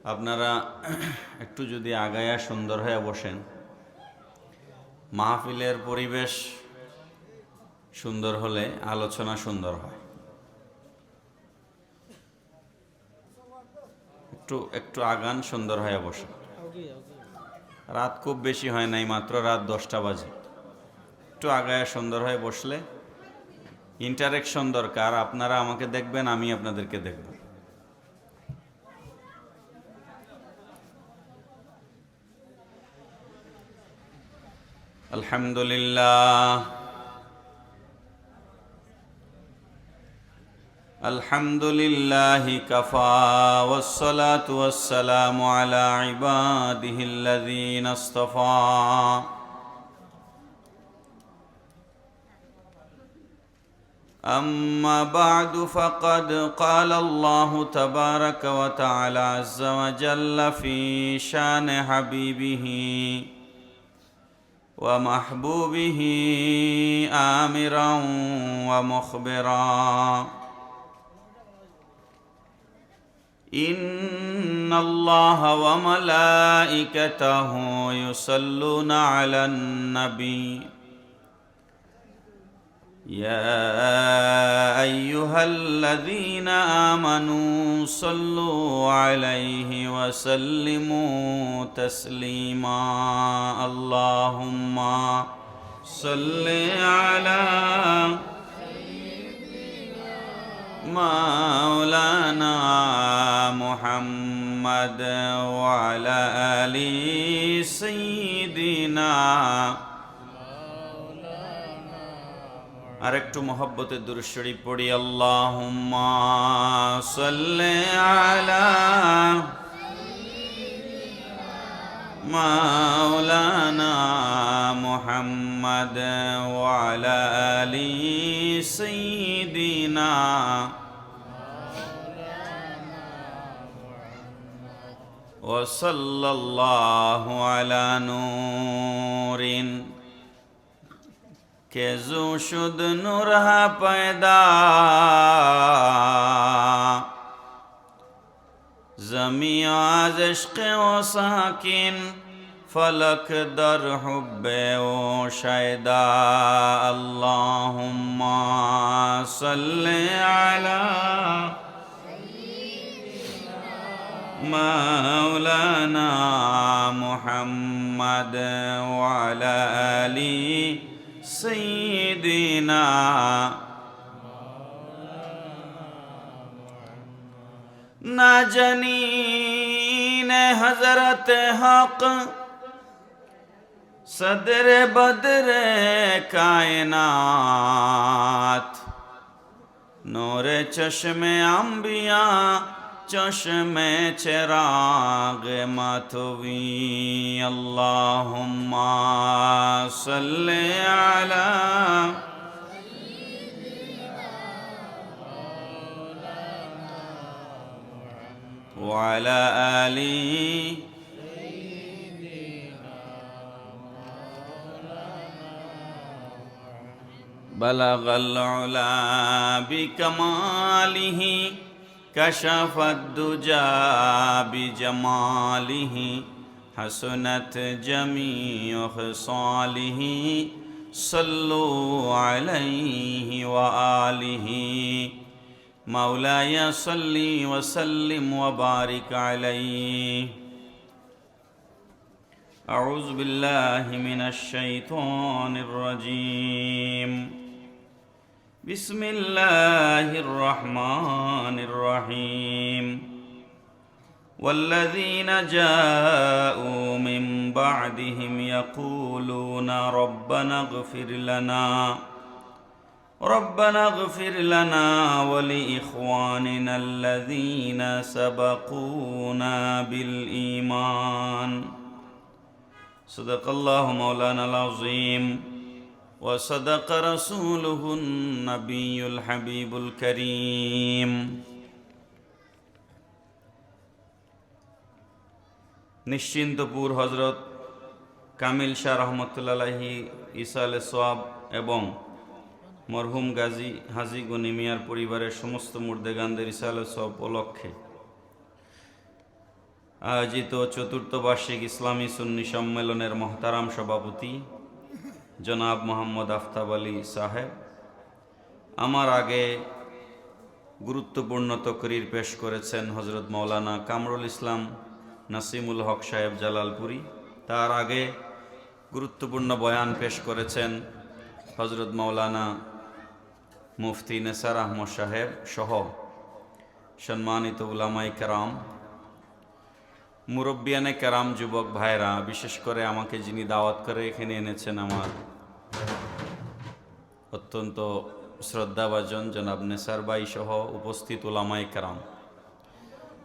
আপনারা একটু যদি আগায়া সুন্দর হয়ে বসেন, মাহফিলের পরিবেশ সুন্দর হলে আলোচনা সুন্দর হয়। একটু একটু আগান, সুন্দর হয়ে বসেন। রাত খুব বেশি হয় নাই, মাত্র রাত 10টা বাজে। একটু আগায়া সুন্দর হয়ে বসলে ইন্টারেকশন দরকার। আপনারা আমাকে দেখবেন, আমি আপনাদেরকে দেখব। আলহামদুলিল্লাহ আলহামদুলিল্লাহি কাফা ওয়াসসালাতু ওয়াসসালামু আলা ইবাদিহিল্লাযীনা ইসতাফা। أما بعد فقد قال الله تبارك وتعالى عز وجل في شان حبيبه ومحبوبه آمرا ومخبرا: إن الله وملائكته يصلون على النبي يا أيها الذين آمنوا صلوا عليه وسلموا تسليما. اللهم صل على مولانا محمد وعلى آل سيدنا। আর একটু মহব্বতের দুরূদ শরীফ পড়ি। আল্লাহুম্মা সাল্লি আলা মাওলানা মুহাম্মাদ ওয়া আলা আলি সাইয়্যিদিনা। ওয়া সাল্লাল্লাহু আলা নূরিন के जो शुद नूर पैदा ज़मी आज इश्क़ व साकिन फलक दर हुब्बे व शायदा। अल्लाहुम्मा सल्ली अला मौलाना मुहम्मद व अला आलि सय्यिदिना। ना जनीन हज़रत हक़ सदर बदर कायनात नूरे चश्मे अंबिया चश्मे चिराग मतवी। अल्लाहुम्मा सल्ली अला व अला आलि बलगल उला बिकमालिही कशफत दुजा बिजमालिही हसनत जमीउ खिसालिही सल्लु अलैहि व आलिहि। मौलाय सल्ली व सल्लिम व बारिक अलैहि। अऊज़ु बिल्लाहि मिनश शैतानिर रजीम। बिस्मिल्लाहिर रहमानिर रहीम। वल्लज़ीन जाऊ मिन बअदिहिम यक़ूलूना रब्बना इग़फ़िर लना व लिइख़वानिना अल्लज़ीना सबक़ूना बिल ईमान। सदक़ल्लाहु मौलानाल अज़ीम व सदक़ रसूलुहुन नबियुल हबीबुल करीम। निश्चिंतपुर हजरत कामिल शाह रहमतुल्लाह अलैहि इसाले सोआब एवं मरहुम गाजी हाजी गनी मियार परिवारेर समस्त मुर्देगानदेर इसाले सोआब उपलक्षे আয়োজিত চতুর্থ বার্ষিক ইসলামী সুন্নি সম্মেলনের মহতারাম সভাপতি জনাব মোহাম্মদ আফতাব আলী সাহেব, আমার আগে গুরুত্বপূর্ণ তকরির পেশ করেছেন হজরত মৌলানা কামরুল ইসলাম নাসিমুল হক সাহেব জালালপুরি। তার আগে গুরুত্বপূর্ণ বয়ান পেশ করেছেন হজরত মৌলানা মুফতি নেসার আহমদ সাহেব সহ সম্মানিত উলামায়ে কেরাম, মুরব্বিয়ানে কেরাম, যুবক ভাইরা, বিশেষ করে আমাকে যিনি দাওয়াত করে এখানে এনেছেন আমার অত্যন্ত শ্রদ্ধাভাজন জনাব নেসার ভাই সহ উপস্থিত উলামায়ে কেরাম,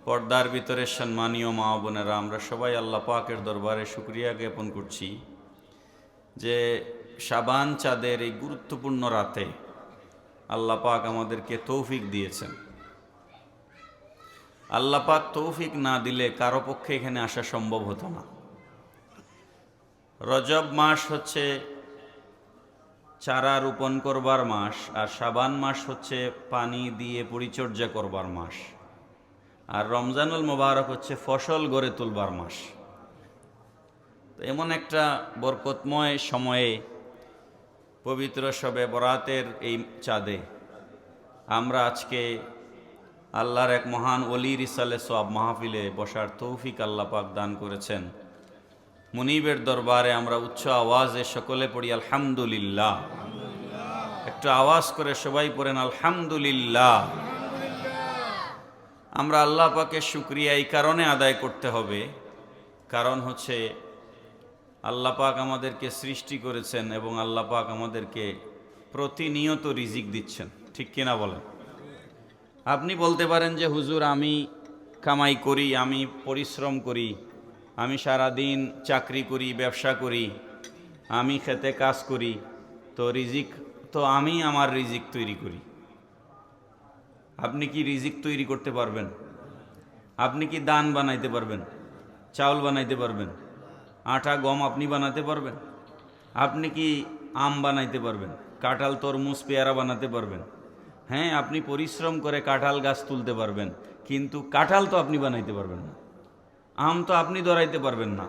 পর্দার ভিতরে সম্মানীয় মা বোনেরা, আমরা সবাই আল্লাহ পাকের দরবারে শুকরিয়া জ্ঞাপন করছি যে শাবান চাঁদের এই গুরুত্বপূর্ণ রাতে আল্লাহ পাক আমাদেরকে তৌফিক দিয়েছেন। আল্লাহ পাক তৌফিক না দিলে কারো পক্ষে এখানে আসা সম্ভব হতো না। রজব মাস হচ্ছে চারা রোপণ করবার মাস, আর শাবান মাস হচ্ছে পানি দিয়ে পরিচর্যা করবার মাস, আর রমজানুল মোবারক হচ্ছে ফসল গড়ে তুলবার মাস। তো এমন একটা বরকতময় সময়ে পবিত্র শবে বরাতের এই চাঁদে আমরা আজকে আল্লাহর এক মহান ওলির ইসালে সওয়াব মাহফিলে বসার তৌফিক আল্লাহ পাক দান করেছেন। মুনিবের দরবারে আমরা উচ্চ আওয়াজে সকলে পড়ি আলহামদুলিল্লাহ। একটু আওয়াজ করে সবাই পড়েন আলহামদুলিল্লাহ। আমরা আল্লাহ পাকের শুকরিয়া এই কারণে আদায় করতে হবে, কারণ হচ্ছে আল্লাহ পাক আমাদেরকে সৃষ্টি করেছেন এবং আল্লাহ পাক আমাদেরকে প্রতিনিয়ত রিজিক দিচ্ছেন, ঠিক কিনা বলেন? আপনি বলতে পারেন যে হুজুর আমি কামাই করি, আমি পরিশ্রম করি, আমি সারাদিন চাকরি করি, ব্যবসা করি, আমি খেতে কাজ করি, তো রিজিক তো আমি আমার রিজিক তৈরি করি। আপনি কি রিজিক তৈরি করতে পারবেন? আপনি কি দান বানাইতে পারবেন? চাউল বানাইতে পারবেন? আটা গম আপনি বানাতে পারবেন? আপনি কি আম বানাইতে পারবেন? কাঁঠাল, তরমুজ, পেয়ারা বানাতে পারবেন? হ্যাঁ, আপনি পরিশ্রম করে কাঁঠাল গাছ তুলতে পারবেন, কিন্তু কাঁঠাল তো আপনি বানাইতে পারবেন না। আম তো আপনি ধরাইতে পারবেন না।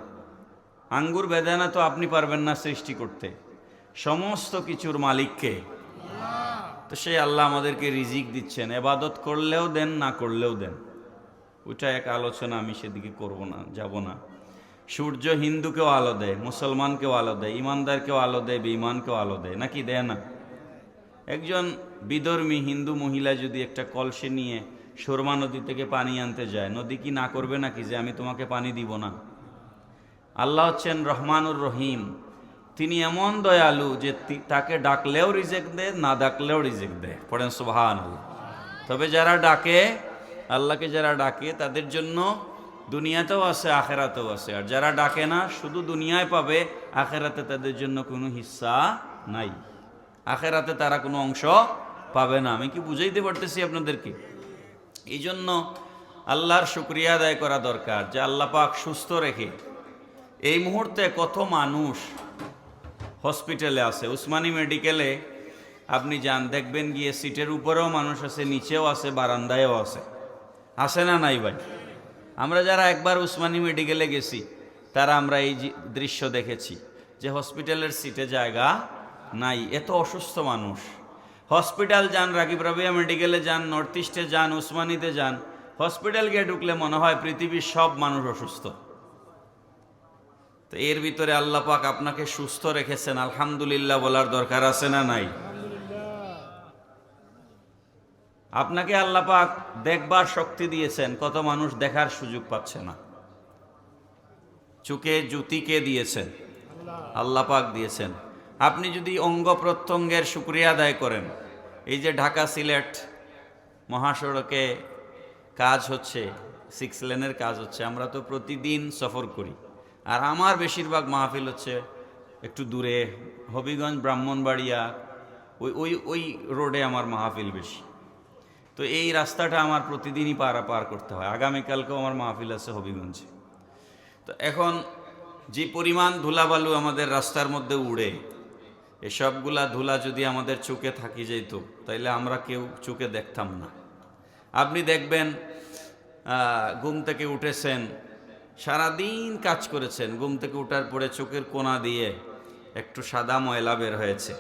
আঙ্গুর, বেদানা তো আপনি পারবেন না সৃষ্টি করতে। সমস্ত কিছুর মালিককে। তো সেই আল্লাহ আমাদেরকে রিজিক দিচ্ছেন, এবাদত করলেও দেন, না করলেও দেন। ওইটা এক আলোচনা, আমি সেদিকে করব না, যাব না। সূর্য হিন্দুকেও আলো দেয়, মুসলমানকেও আলো দেয়, ইমানদারকেও আলো দেয়, বেঈমানকেও আলো দেয়, নাকি দেয় না? একজন বিধর্মী হিন্দু মহিলা যদি একটা কলসি নিয়ে সুরমা নদী থেকে পানি আনতে যায়, নদী কি না করবে নাকি যে আমি তোমাকে পানি দিব না? আল্লাহ হচ্ছেন রহমানুর রহিম। তিনি এমন দয়ালু যে তাকে ডাকলেও রিজেক্ট দেয়, না ডাকলেও রিজেক্ট দেয়। পড়েন সুবহানাল্লাহ। তবে যারা ডাকে, আল্লাহকে যারা ডাকে, তাদের জন্য দুনিয়াতেও আছে, আখেরাতেও আছে। আর যারা ডাকে না, শুধু দুনিয়ায় পাবে, আখেরাতে তাদের জন্য কোনো হিস্সা নাই। আখেরাতে তারা কোনো অংশ পাবে না। আমি কি বুঝাইতে পারতেছি আপনাদেরকে? এই জন্য আল্লাহর শুকরিয়া আদায় করা দরকার যে আল্লাহ পাক সুস্থ রেখে এই মুহূর্তে কত মানুষ হসপিটালে আছে। উসমানী মেডিকেলে আপনি যান, দেখবেন গিয়ে সিটের উপরেও মানুষ আছে, নিচেও আছে, বারান্দায়ও আছে। আছে না নাই ভাই? আমরা যারা একবার উসমানী মেডিকেলে গেছি তারা আমরা এই দৃশ্য দেখেছি যে হসপিটালের সিটে জায়গা নাই, এত অসুস্থ মানুষ। হসপিটাল যান, রাগিব রাবিয়া মেডিকেলে যান, নর্থ ইস্টে যান, উসমানীতে যান, হসপিটাল গিয়ে ঢুকলে মনে হয় পৃথিবীর সব মানুষ অসুস্থ। তো এর ভিতরে আল্লাহ পাক আপনাকে সুস্থ রেখেছেন, আলহামদুলিল্লাহ বলার দরকার আছে না নাই? আপনাকে আল্লাহ পাক দেখবার শক্তি দিয়েছেন, কত মানুষ দেখার সুযোগ পাচ্ছে না। চোখে জ্যোতি কে দিয়েছেন? আল্লাহ পাক দিয়েছেন। আপনি যদি অঙ্গ প্রত্যঙ্গের শুকরিয়া আদায় করেন, এই যে ঢাকা সিলেট মহাসড়কে কাজ হচ্ছে, 6 লেনের কাজ হচ্ছে, আমরা তো প্রতিদিন সফর করি। আর আমার বেশিরভাগ মাহফিল হচ্ছে একটু দূরে, হবিগঞ্জ, ব্রাহ্মণবাড়িয়া, ওই রোডে আমার মাহফিল বেশি। তো এই রাস্তাটা আমার প্রতিদিনই পার করতে হয়। আগামীকালকেও আমার মাহফিল আছে হবিগঞ্জে। তো এখন যে পরিমাণ ধুলাবালু আমাদের রাস্তার মধ্যে উড়ে, এসবগুলা ধুলা যদি আমাদের চোখে থাকি যেত, তাইলে আমরা কেউ চোখে দেখতাম না। আপনি দেখবেন ঘুম থেকে উঠেছেন, সারাদিন কাজ করেছেন, ঘুম থেকে ওঠার পরে চোখের কোনা দিয়ে একটু সাদা ময়লা বের হয়েছে,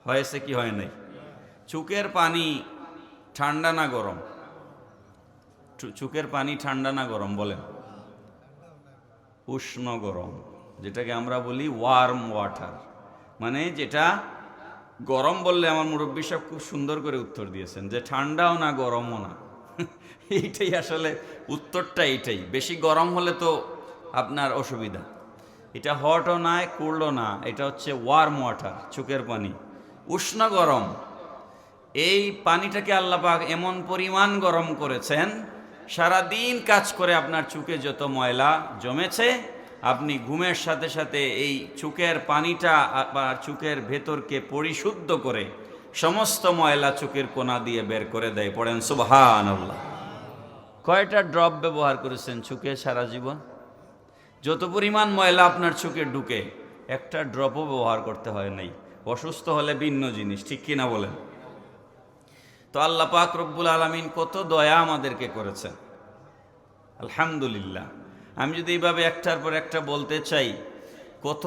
হয়েছে কি হয় নাই? চোখের পানি ঠান্ডা না গরম? চোখের পানি ঠান্ডা না গরম বলেন? উষ্ণ গরম, যেটাকে আমরা বলি ওয়ার্ম ওয়াটার। মানে যেটা গরম বললে আমার মুরব্বী সব খুব সুন্দর করে উত্তর দিয়েছেন যে ঠান্ডাও না গরমও না। এইটাই আসলে উত্তরটা, এইটাই। বেশি গরম হলে তো আপনার অসুবিধা। এটা হটও না, কুলও না, এটা হচ্ছে ওয়ার্ম ওয়াটার, চোখের পানি, উষ্ণ গরম। এই পানিটাকে আল্লাহ পাক এমন পরিমাণ গরম করেছেন, সারাদিন কাজ করে আপনার চোখে যত ময়লা জমেছে, আপনি ঘুমের সাথে সাথে এই চোখের পানিটা আবার চোখের ভেতরকে পরিশুদ্ধ করে সমস্ত ময়লা চোখের কোনা দিয়ে বের করে দেয়। পড়েন সুবহানাল্লাহ। কয়টা ড্রপ ব্যবহার করেছেন চোখে সারা জীবন? যত পরিমাণ ময়লা আপনার চোখে ঢুকে, একটা ড্রপও ব্যবহার করতে হয় নাই। অসুস্থ হলে ভিন্ন জিনিস, ঠিক কিনা বলেন? তো আল্লাহ পাক রব্বুল আলামিন কত দয়া আমাদেরকে করেছেন, আলহামদুলিল্লাহ। আমি যদি এইভাবে একটার পর একটা বলতে চাই, কত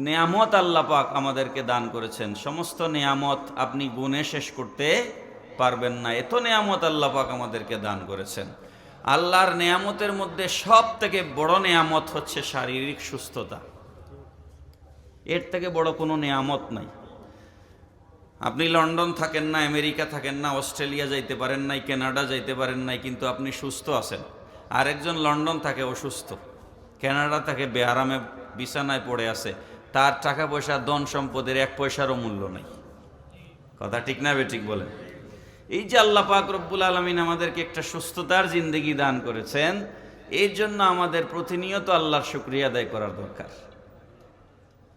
নেয়ামত আল্লাহ পাক আমাদেরকে দান করেছেন, সমস্ত নেয়ামত আপনি গুণে শেষ করতে পারবেন না, এত নেয়ামত আল্লাহ পাক আমাদেরকে দান করেছেন। আল্লাহর নেয়ামতের মধ্যে সব থেকে বড় নেয়ামত হচ্ছে শারীরিক সুস্থতা। এর থেকে বড় কোনো নেয়ামত নাই। আপনি লন্ডন থাকেন না, আমেরিকা থাকেন না, অস্ট্রেলিয়া যাইতে পারেন নাই, কানাডা যাইতে পারেন নাই, কিন্তু আপনি সুস্থ আছেন। আরেকজন লন্ডন থাকে অসুস্থ, কানাডা থাকে বেআরামে বিছানায় পড়ে আছে, তার টাকা পয়সা ধন সম্পদের এক পয়সারও মূল্য নাই। কথা ঠিক না বেঠিক বলেন? এই যে আল্লাহ পাক রব্বুল আলামিন আমাদেরকে একটা সুস্থতার জিন্দেগি দান করেছেন, এর জন্য আমাদের প্রতিনিয়ত আল্লাহর শুকরিয়া আদায় করার দরকার।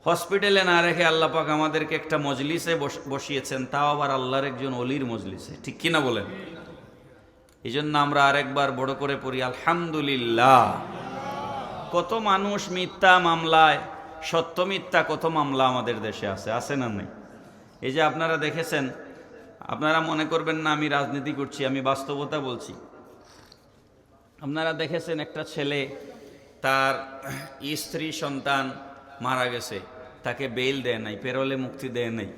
হসপিটালে না রেখে আল্লাহ পাক আমাদেরকে একটা মজলিসে বসিয়েছেন, তাও আবার আল্লাহর একজন অলির মজলিসে, ঠিক কিনা বলেন? এই জন্য আমরা আরেকবার বড় করে পড়ি আলহামদুলিল্লাহ। কত মানুষ মিথ্যা মামলায়, সত্য মিথ্যা কত মামলা আমাদের দেশে আছে, আছে না নেই? এই যে আপনারা দেখেছেন, আপনারা মনে করবেন না আমি রাজনীতি করছি, আমি বাস্তবতা বলছি। আপনারা দেখেছেন একটা ছেলে, তার স্ত্রী সন্তান মারা গেছে, তাকে বেইল দেয় নাই, পেরোলে মুক্তি দেয় নাই,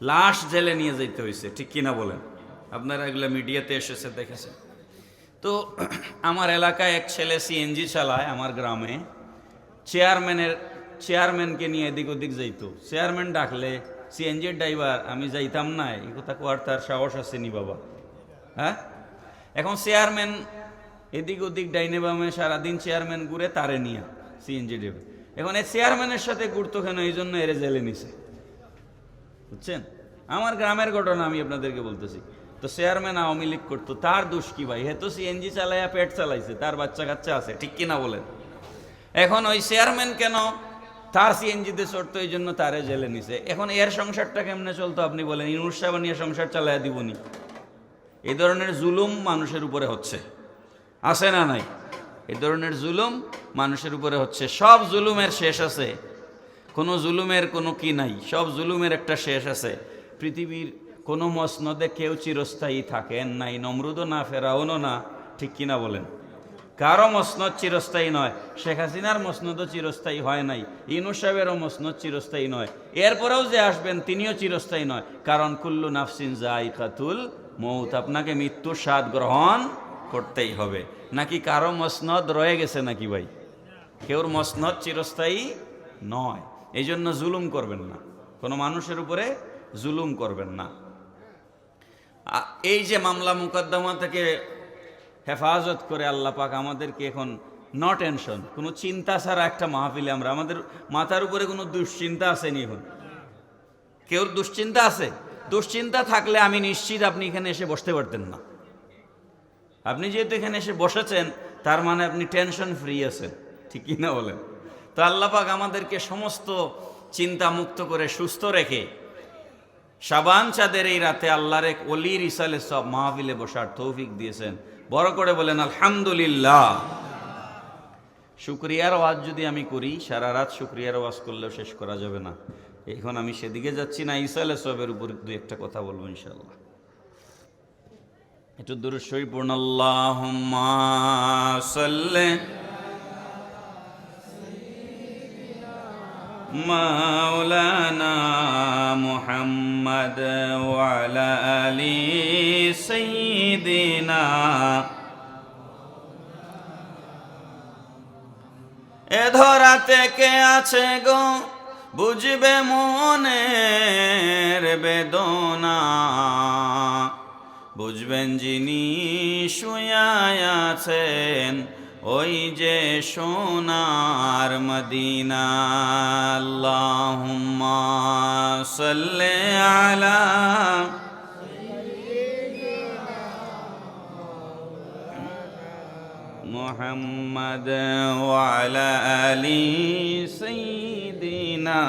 লাশ জেলে নিয়ে যেতে হয়েছে, ঠিক কিনা বলেন? আপনারা এগুলো মিডিয়াতে এসেছে দেখেছেন। তো আমার এলাকায় এক ছেলে সিএনজি চালায়, আমার গ্রামে। চেয়ারম্যানকে নিয়ে এদিক ওদিক যাইতো, চেয়ারম্যান ডাকলে সিএনজির ড্রাইভার আমি যাইতাম না, এই কথা কোয়ার তার সাহস আসেনি বাবা। হ্যাঁ, এখন চেয়ারম্যান এদিক ওদিক ডাইনে বামে সারাদিন চেয়ারম্যান ঘুরে, তারে নিয়ে সিএনজি ড্রাইভার। এখন এই চেয়ারম্যানের সাথে ঘুরতো কেন, এই জন্য এরে জেলে নিছে, বুঝছেন? আমার গ্রামের ঘটনা আমি আপনাদেরকে বলতেছি। তো চেয়ারম্যান আওয়ামী লীগ করতো, তার দোষ কি ভাই? হে তো সিএনজি চালাইয়া পেট চালাইছে, তার বাচ্চা কাচ্চা আছে, ঠিক কিনা বলেন? এখন ওই চেয়ারম্যান কেন তার সিএনজিতে চড়তো, এই জন্য তারে জেলে নিছে। এখন এর সংসারটা কেমনে চলতো আপনি বলেন? ইনুস সাহেব নিয়ে সংসার চালাইয়া দিবনি? এই ধরনের জুলুম মানুষের উপরে হচ্ছে, আছে না নাই? এই ধরনের জুলুম মানুষের উপরে হচ্ছে। সব জুলুমের শেষ আছে, কোনো জুলুমের কোনো কি নাই, সব জুলুমের একটা শেষ আছে। পৃথিবীর কোনো মসনদে কেউ চিরস্থায়ী থাকেন নাই, নমরুদও না, ফেরাউনও না, ঠিক কিনা বলেন? কারো মসনদ চিরস্থায়ী নয়। শেখ হাসিনার মসনদও চিরস্থায়ী হয় নাই, ইউনূস সাহেবেরও মসনদ চিরস্থায়ী নয়, এরপরেও যে আসবেন তিনিও চিরস্থায়ী নয়। কারণ কুল্লু নাফসিন যায়িকাতুল মউত, আপনাকে মৃত্যুর স্বাদ গ্রহণ করতেই হবে। নাকি কারো মসনদ রয়ে গেছে নাকি ভাই? কেউর মসনদ চিরস্থায়ী নয়। এই জন্য জুলুম করবেন না, কোনো মানুষের উপরে জুলুম করবেন না। এই যে মামলা মুকদ্দমা থেকে হেফাজত করে আল্লাহ পাক আমাদেরকে এখন নো টেনশন, কোনো চিন্তা ছাড়া একটা মাহফিলে আমরা, আমাদের মাথার উপরে কোনো দুশ্চিন্তা আসেনি। এখন কেউর দুশ্চিন্তা আছে? দুশ্চিন্তা থাকলে আমি নিশ্চিত আপনি এখানে এসে বসতে পারতেন না। আপনি যেহেতু এখানে এসে বসেছেন, তার মানে আপনি টেনশন ফ্রি আছেন, ঠিক না বলেন? তো আল্লাহ পাক আমাদেরকে সমস্ত চিন্তা মুক্ত করে সুস্থ রেখে শাবান চাঁদের এই রাতে আল্লাহর এক ওলির ইসালে সব মাহফিলে বসার তৌফিক দিয়েছেন। বড় করে বলেন আলহামদুলিল্লাহ। শুকরিয়ার ওয়াজ যদি আমি করি, সারা রাত শুকরিয়ার ওয়াজ করলেও শেষ করা যাবে না। এখন আমি সেদিকে যাচ্ছি না, ইসালে সবের উপর দু একটা কথা বলবো ইনশাআল্লাহ। একটু দুরূদ শরীফ পড়ুন। আল্লাহুম্মা সাল্লি মাওলানা মুহাম্মদ ওয়া আলা আলি সাইয়্যিদিনা। এ ধরাতে কে আছে গো বুঝবে মনের বেদনা, বুঝবেন যিনি শুয়ায় আছেন ওই যে সোনার মদিনা। আল্লাহুম্মা সাল্লি আলা মুহাম্মদ ওয়া আলা আলি সাইয়্যিদিনা।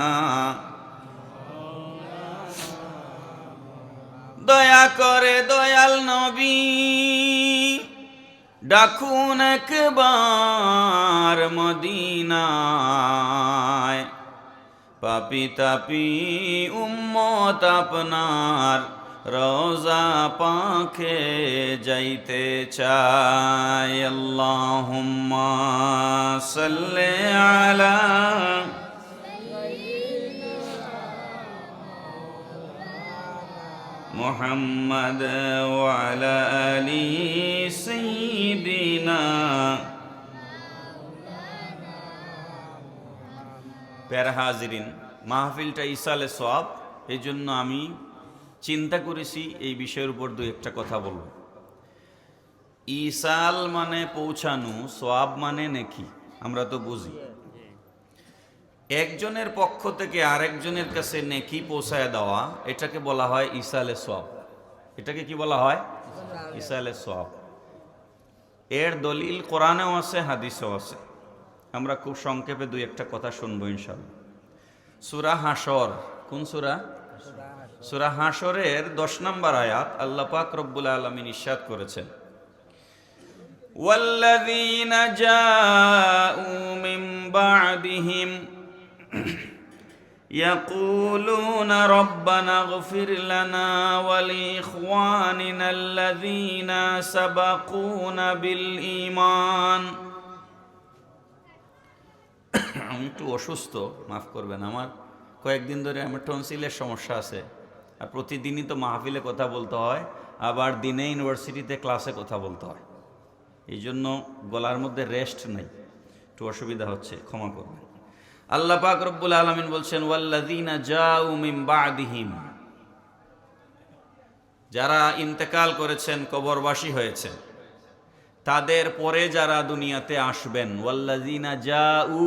দয়া করে দয়াল নবী ডাকুন একবার মদিনায়, পাপি তাপি উম্মত আপনার রোজা পাখে যাইতে চায়। আল্লাহুম্মা সাল্লি আলা মুহাম্মদ ওয়া আলা আলি সাইয়্যিদিনা। প্যারা হাজিরিন, মাহফিলটা ইসালে সওয়াব, এই জন্য আমি চিন্তা করেছি এই বিষয়ের উপর দুই একটা কথা বলব। ইসাল মানে পৌঁছানো, সওয়াব মানে নেকি, আমরা তো বুঝি। একজনের পক্ষ থেকে আরেকজনের কাছে নেকি পৌঁছায় দেওয়া, এটাকে বলা হয় ইসালে সওয়াব। এটাকে কি বলা হয়? ইসালে সওয়াব। এর দলিল কোরআনেও আছে, হাদিসেও আছে। আমরা খুব সংক্ষেপে দুই একটা কথা শুনবো ইনশাআল্লাহ। সূরা হাশর, কোন সূরা? সূরা হাশরের 10 নম্বর আয়াত আল্লাহ পাক রব্বুল আলামিন ইরশাদ করেছেন, ওয়াল্লাযীনা জাউ মিন বা'দিহিম ইয়াকুলুনা রব্বানা ইগফির লানা ওয়া লিইখওয়ানিনা আল্লাযীনা সাবাকুনা বিল ঈমান। আমি একটু অসুস্থ, মাফ করবেন, আমার কয়েকদিন ধরে আমার টনসিলের সমস্যা আছে, আর প্রতিদিনই তো মাহফিলে কথা বলতে হয়, আবার দিনে ইউনিভার্সিটিতে ক্লাসে কথা বলতে হয়, এই জন্য গলার মধ্যে রেস্ট নেই, একটু অসুবিধা হচ্ছে, ক্ষমা করবেন। আল্লাহ পাক রব্বুল আলামিন বলছেন, ওয়াল্লাযীনা জাউ মিন বা'দিহিম, যারা ইন্তেকাল করেছেন, কবরবাসী হয়েছেন, তাদের পরে যারা দুনিয়াতে আসবেন, ওয়াল্লাযীনা জাউ,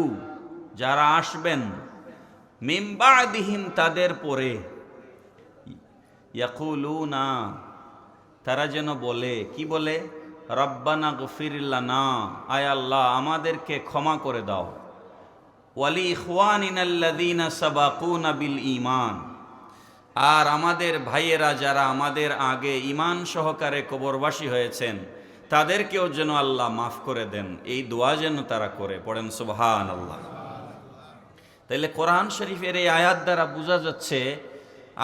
যারা আসবেন, মিন বা'দিহিম, তাদের পরে, ইয়াকুলুনা, তারা যেন বলে, কি বলে? রব্বানা ইগফির লানা, আয় আল্লাহ আমাদেরকে ক্ষমা করে দাও, ওয়া লিইখওয়ানিনা আল্লাযীনা সাবাকুনা বিল ঈমান, আর আমাদের ভাইয়েরা যারা আমাদের আগে ঈমান সহকারে কবরবাসী হয়েছেন তাদেরকেও যেন আল্লাহ মাফ করে দেন, এই দোয়া যেন তারা করে। পড়েন সুবহানাল্লাহ। তাইলে কোরআন শরীফের এই আয়াত দ্বারা বোঝা যাচ্ছে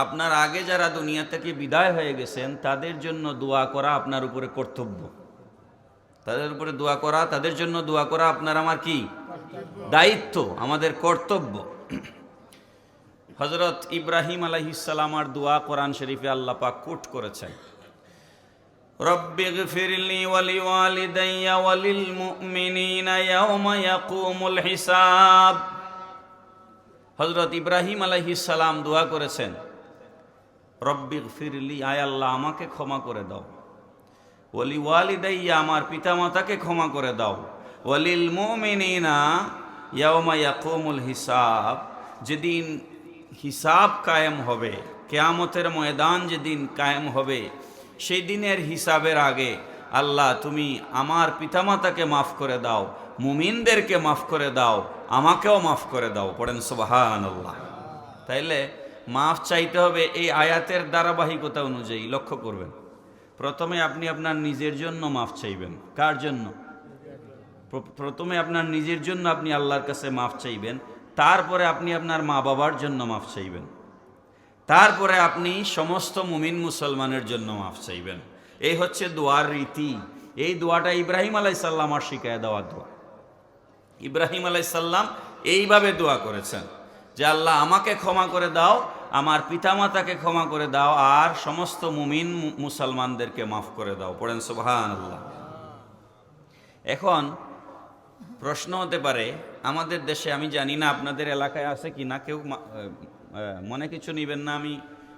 আপনার আগে যারা দুনিয়া থেকে বিদায় হয়ে গেছেন তাদের জন্য দোয়া করা আপনার উপরে কর্তব্য, তাদের উপরে দোয়া করা, তাদের জন্য দোয়া করা আপনার আমার কি দায়িত্ব, আমাদের কর্তব্য। হযরত ইব্রাহিম আলাইহিস সালামের দোয়া কোরআন শরীফে আল্লাহ পাক কোট করেছেন, রব্বিগফিরলি ওয়া লিওয়ালিদাইয়া ওয়া লিল মুমিনিনা ইয়াওমা ইয়াকুমুল হিসাব। হযরত ইব্রাহিম আলাইহিস সালাম দোয়া করেছেন, রব্বিগফিরলি, আয় আল্লাহ আমাকে ক্ষমা করে দাও, ওয়া লিওয়ালিদাইয়া, আমার পিতামাতাকে ক্ষমা করে দাও, ওয়া লিল মুমিনিনা ইয়াওমা ইয়াকুমুল হিসাব, যেদিন হিসাব কায়েম হবে, কিয়ামতের ময়দান যেদিন কায়েম হবে, সেই দিনের হিসাবের আগে আল্লাহ তুমি আমার পিতামাতাকে মাফ করে দাও, মুমিনদেরকে মাফ করে দাও, আমাকেও মাফ করে দাও। পড়েন সুবহানাল্লাহ। তাইলে মাফ চাইতে হবে এই আয়াতের ধারাবাহিকতা অনুযায়ী। লক্ষ্য করবেন, প্রথমে আপনি আপনার নিজের জন্য মাফ চাইবেন। কার জন্য? প্রথমে আপনার নিজের জন্য আপনি আল্লাহর কাছে মাফ চাইবেন, তারপরে আপনি আপনার মা বাবার জন্য মাফ চাইবেন, তারপরে আপনি সমস্ত মুমিন মুসলমানের জন্য মাফ চাইবেন। এই হচ্ছে দোয়ার রীতি। এই দোয়াটা ইব্রাহিম আলাইসাল্লাম আর শিখায় দেওয়ার দোয়া। ইব্রাহিম আলাইসাল্লাম এইভাবে দোয়া করেছেন যে আল্লাহ আমাকে ক্ষমা করে দাও, আমার পিতামাতাকে ক্ষমা করে দাও, আর সমস্ত মুমিন মুসলমানদেরকে মাফ করে দাও। পড়েন সুবহানাল্লাহ। এখন প্রশ্ন হতে পারে আমাদের দেশে, আমি জানি না আপনাদের এলাকায় আছে কি না, কেউ মনে কিছু নিবেন না, আমি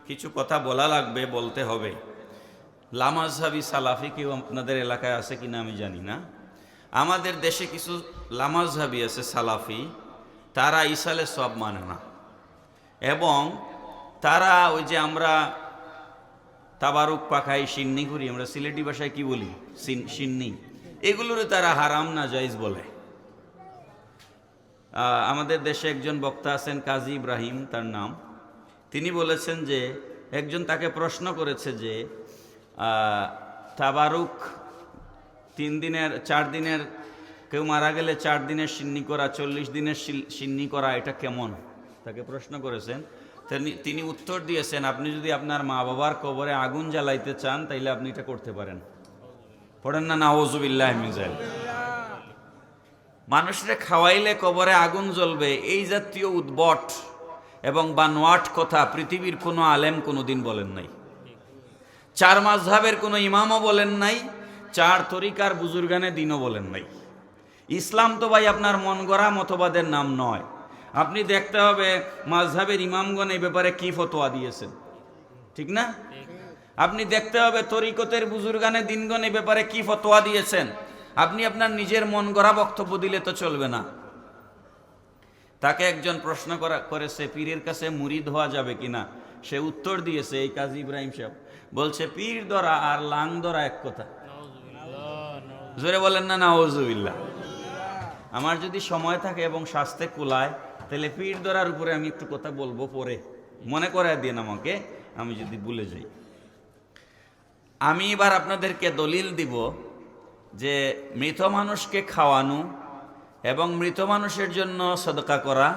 কিছু কথা বলা লাগবে, বলতে হবে। লামাজহাবি সালাফি কেউ আপনাদের এলাকায় আছে কি না আমি জানি না। আমাদের দেশে কিছু লামাজহাবি আছে সালাফি, তারা ইসালে সব মানে না, এবং তারা ওই যে আমরা তাবারুক পাখাই, সিন্নি করি, আমরা সিলেটি ভাষায় কি বলি, সিন্নি, এগুলোর তারা হারাম না জায়েজ বলে। আমাদের দেশে একজন বক্তা আছেন কাজী ইব্রাহিম তার নাম, তিনি বলেছেন যে একজন তাকে প্রশ্ন করেছে যে তাবারুক 3 দিনের 4 দিনের, কেউ মারা গেলে 4 দিনের সিন্নি করা, 40 দিনের সিন্নি করা, এটা কেমন, তাকে প্রশ্ন করেছেন। তিনি উত্তর দিয়েছেন, আপনি যদি আপনার মা বাবার কবরে আগুন জ্বালাইতে চান তাইলে আপনি এটা করতে পারেন। পড়েন না নাউযুবিল্লাহ মিন যালিক। মানুষরে খাওয়াইলে কবরে আগুন জ্বলবে, এই জাতীয় উদ্ভট এবং বানোয়াট কথা পৃথিবীর কোনো আলেম কোনোদিন বলেন নাই, 4 মাযহাবের কোনো ইমামও বলেন নাই, 4 তরিকার বুজুর্গানে দিনও বলেন নাই। ইসলাম তো ভাই আপনার মন গড়া মতবাদের নাম নয়। আপনি দেখতে হবে মাযহাবের ইমামগণ এই ব্যাপারে কি ফতোয়া দিয়েছেন, ঠিক না? আপনি দেখতে হবে তরিকতের বুজুর্গানে দিনগণ এই ব্যাপারে কি ফতোয়া দিয়েছেন। আপনি আপনার নিজের মন গড়া বক্তব্য দিলে তো চলবে না। তাকে একজন প্রশ্ন করেছে পীরের কাছে মুরিদ হওয়া যাবে কিনা, সে উত্তর দিয়েছে, এই কাজী ইব্রাহিম সাহেব বলছে, পীর ধরা আর লাং ধরা এক কথা। জোরে বলেন না নাউযুবিল্লাহ। আমার যদি সময় থাকে এবং স্বাস্থ্যে কুলায়, তাহলে পীর ধরার উপরে আমি একটু কথা বলবো, পরে মনে করায় দিন আমাকে, আমি যদি ভুলে যাই। আমি এবার আপনাদেরকে দলিল দিব যে মৃত মানুষকে খাওয়ানো এবং মৃত মানুষের জন্য সদকা করা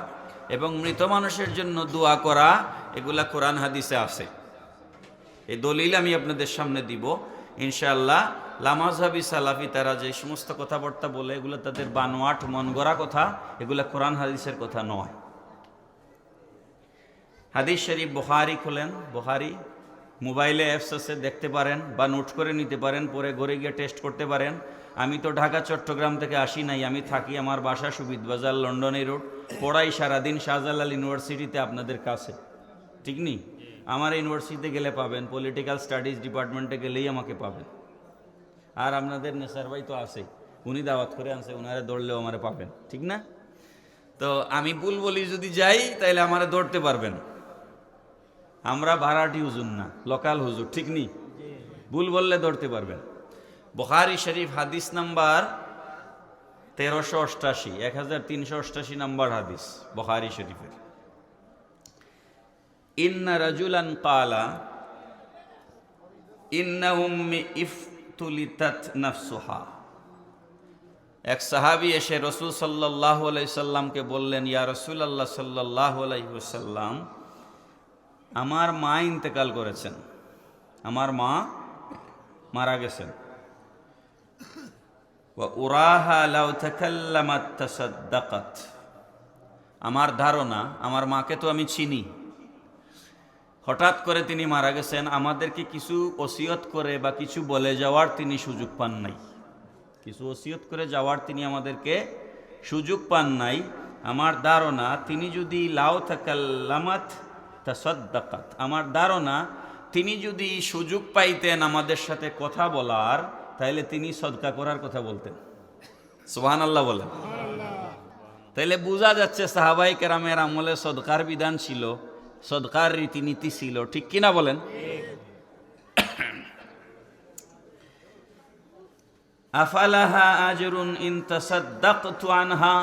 এবং মৃত মানুষের জন্য দোয়া করা, এগুলা কোরআন হাদিসে আছে। এই দলিল আমি আপনাদের সামনে দিব ইনশাআল্লাহ। লামাজহাবি সালাফি তারা যে সমস্ত কথাবার্তা বলে, এগুলো তাদের বানোয়াট মন গড়া কথা, এগুলা কোরআন হাদিসের কথা নয়। হাদিস শরীফ বুখারী খুলেন, বুখারী মোবাইলে অ্যাপস আছে, দেখতে পারেন বা নোট করে নিতে পারেন, পরে ঘরে গিয়ে টেস্ট করতে পারেন। আমি তো ঢাকা চট্টগ্রাম থেকে আসি নাই, আমি থাকি, আমার বাসা সুবিধ বাজার, লন্ডনে রোড, পড়াই সারাদিন শাহজালাল ইউনিভার্সিটিতে আপনাদের কাছে, ঠিক নি? আমার ইউনিভার্সিটিতে গেলে পাবেন, পলিটিক্যাল স্টাডিজ ডিপার্টমেন্টে গেলেই আমাকে পাবেন। আর আপনাদের নেসার ভাই তো আছে, উনি দাওয়াত করে আনছে, ওনারে দৌড়লেও আমারে পাবেন, ঠিক না? তো আমি ভুল বলি যদি যাই, তাইলে আমারে দৌড়তে পারবেন। আমরা ভাড়াটি হুজুর না, লোকাল হুজুর, ঠিক নি? ভুল বললে ধরতে পারবেন। বুখারী শরীফ হাদিস নাম্বার 1388, 1388 নাম্বার হাদিস বুখারী শরীফের। ইন্না রাজুলান ক্বালা ইন্না উম্মি ইফতুলিতাত নাফসুহা। এক সাহাবী এসে রাসূল সাল্লাল্লাহু আলাইহি সাল্লামকে বললেন, ইয়া রাসূলুল্লাহ সাল্লাল্লাহু আলাইহি ওয়াসাল্লাম, আমার মা ইন্তেকাল করেছেন, আমার মা মারা গেছেন। ওয়া উরাহা লাউ তাকাল্লামাত তাসাদ্দাকাত। আমার ধারণা, আমার মাকে তো আমি চিনি, হঠাৎ করে তিনি মারা গেছেন, আমাদেরকে কিছু ওসিয়ত করে বা কিছু বলে যাওয়ার তিনি সুযোগ পান নাই, কিছু ওসিয়ত করে যাওয়ার তিনি আমাদেরকে সুযোগ পান নাই। আমার ধারণা তিনি যদি লাউ তাকাল্লামাত তাসাদ্দাকাত, আমার ধারণা তিনি যদি সুযোগ পাইতেন আমাদের সাথে কথা বলার, তাইলে তিনি সদকা করার কথা বলতেন। সুবহানাল্লাহ বলেন। তাইলে বোঝা যাচ্ছে সাহাবায়ে কেরামের আমলে সদকার বিধান ছিল, সদকার রীতিনীতি ছিল, ঠিক কিনা বলেন? আফালাহা আজরুন ইন তাসাদ্দাকতু আনহা।